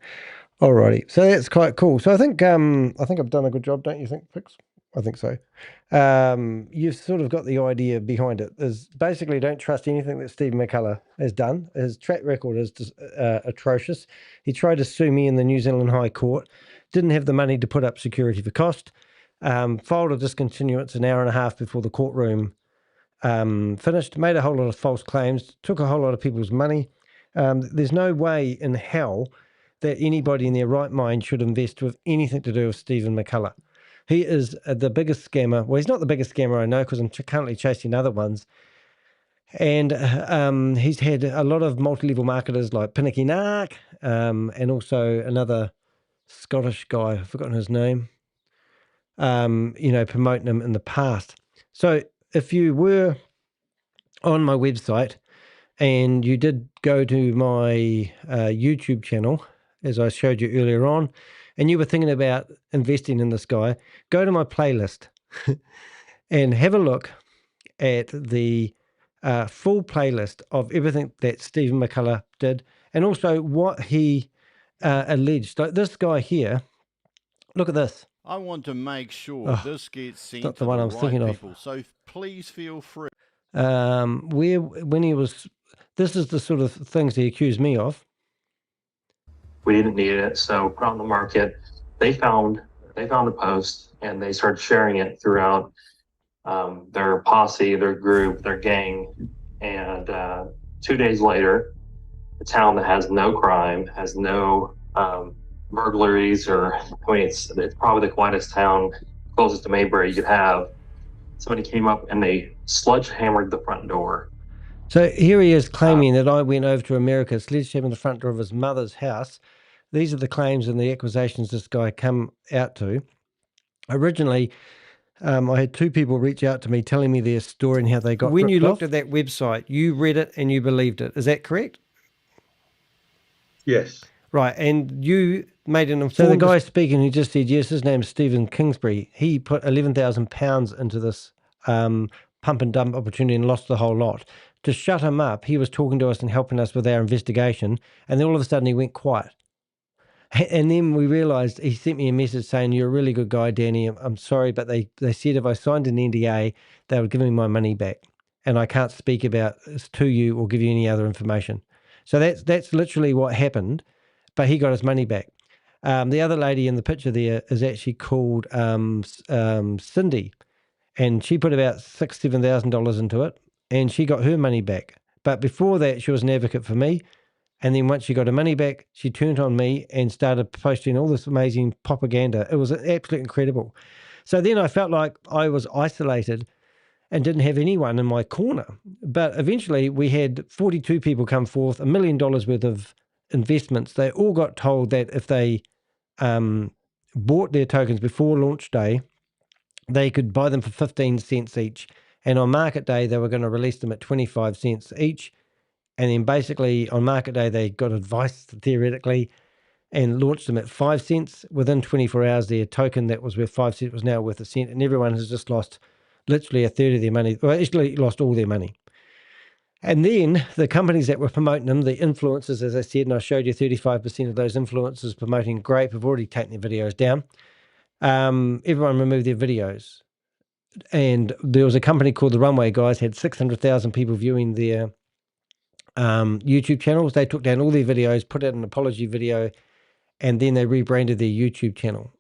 Alrighty, so that's quite cool. So I think I've done a good job, don't you think, Pix? I think so. You've sort of got the idea behind it. Is basically don't trust anything that Stephen McCullah has done. His track record is atrocious. He tried to sue me in the New Zealand High Court, didn't have the money to put up security for cost. filed a discontinuance an hour and a half before the courtroom finished, made a whole lot of false claims, took a whole lot of people's money. There's no way in hell that anybody in their right mind should invest with anything to do with Stephen McCullah. He is the biggest scammer. Well, he's not the biggest scammer I know because I'm currently chasing other ones. And he's had a lot of multi-level marketers like Pinnaky Nark and also another Scottish guy, I've forgotten his name, promoting him in the past. So if you were on my website and you did go to my YouTube channel, as I showed you earlier on, and you were thinking about investing in this guy, go to my playlist and have a look at the full playlist of everything that Stephen McCullah did and also what he alleged. Like this guy here, look at this. I want to make sure this gets sent not to the one I was right thinking of. people, so please feel free. When he was, this is the sort of things he accused me of. We didn't need it, so put it on the market. They found the post and they started sharing it throughout their posse, their group, their gang. And 2 days later, a town that has no crime, has no burglaries, it's probably the quietest town closest to Mayberry you could have. Somebody came up and they sledgehammered the front door. So here he is claiming that I went over to America, sledgehammered the front door of his mother's house. These are the claims and the accusations this guy come out to. Originally, I had two people reach out to me telling me their story and how they got When you ripped looked off. at that website, you read it and you believed it. Is that correct? Yes. Right, and you made an informed... So the guy speaking who just said, yes, his name's Stephen Kingsbury. He put £11,000 into this pump and dump opportunity and lost the whole lot. To shut him up, he was talking to us and helping us with our investigation, and then all of a sudden he went quiet. And then we realised he sent me a message saying, you're a really good guy, Danny. I'm sorry, but they said if I signed an NDA, they would give me my money back. And I can't speak about this to you or give you any other information. So that's literally what happened, but he got his money back. The other lady in the picture there is actually called Cindy, and she put about $6,000, $7,000 into it, and she got her money back. But before that, she was an advocate for me. And then once she got her money back, she turned on me and started posting all this amazing propaganda. It was absolutely incredible. So then I felt like I was isolated and didn't have anyone in my corner. But eventually we had 42 people come forth, $1 million worth of investments. They all got told that if they bought their tokens before launch day, they could buy them for 15 cents each. And on market day, they were going to release them at 25 cents each. And then basically on market day, they got advice theoretically and launched them at 5 cents. Within 24 hours, their token that was worth 5 cents was now worth a cent. And everyone has just lost literally a third of their money, or actually lost all their money. And then the companies that were promoting them, the influencers, as I said, and I showed you 35% of those influencers promoting Grape have already taken their videos down. Everyone removed their videos. And there was a company called The Runway Guys, had 600,000 people viewing their YouTube channels. They took down all their videos, put out an apology video, and then they rebranded their YouTube channel.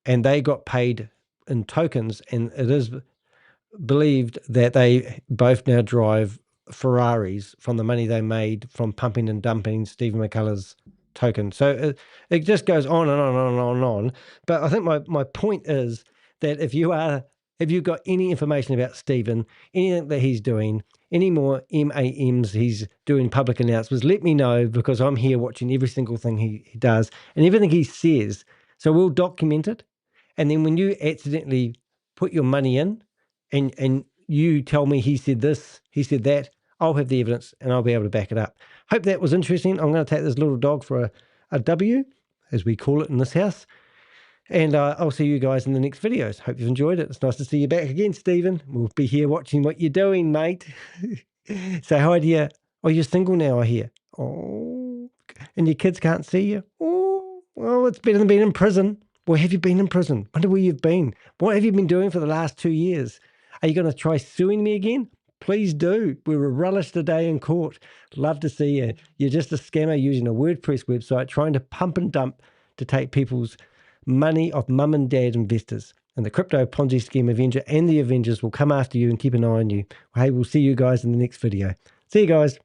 And they got paid in tokens, and it is believed that they both now drive Ferraris from the money they made from pumping and dumping Stephen McCullah's token. So it just goes on and on and on and on. But I think my point is that if you've got any information about Stephen, anything that he's doing, any more MAMs he's doing public announcements, let me know, because I'm here watching every single thing he does and everything he says. So we'll document it. And then when you accidentally put your money in and you tell me he said this, he said that, I'll have the evidence and I'll be able to back it up. Hope that was interesting. I'm going to take this little dog for a W, as we call it in this house. And I'll see you guys in the next videos. Hope you've enjoyed it. It's nice to see you back again, Stephen. We'll be here watching what you're doing, mate. Say hi to you. Oh, you're single now, I hear. Oh, and your kids can't see you. Oh, well, it's better than being in prison. Well, have you been in prison? Wonder where you've been. What have you been doing for the last 2 years? Are you going to try suing me again? Please do. We will relish the day in court. Love to see you. You're just a scammer using a WordPress website trying to pump and dump to take people's money of mum and dad investors. And the crypto Ponzi scheme Avenger and the Avengers will come after you and keep an eye on you. Hey, we'll see you guys in the next video. See you guys.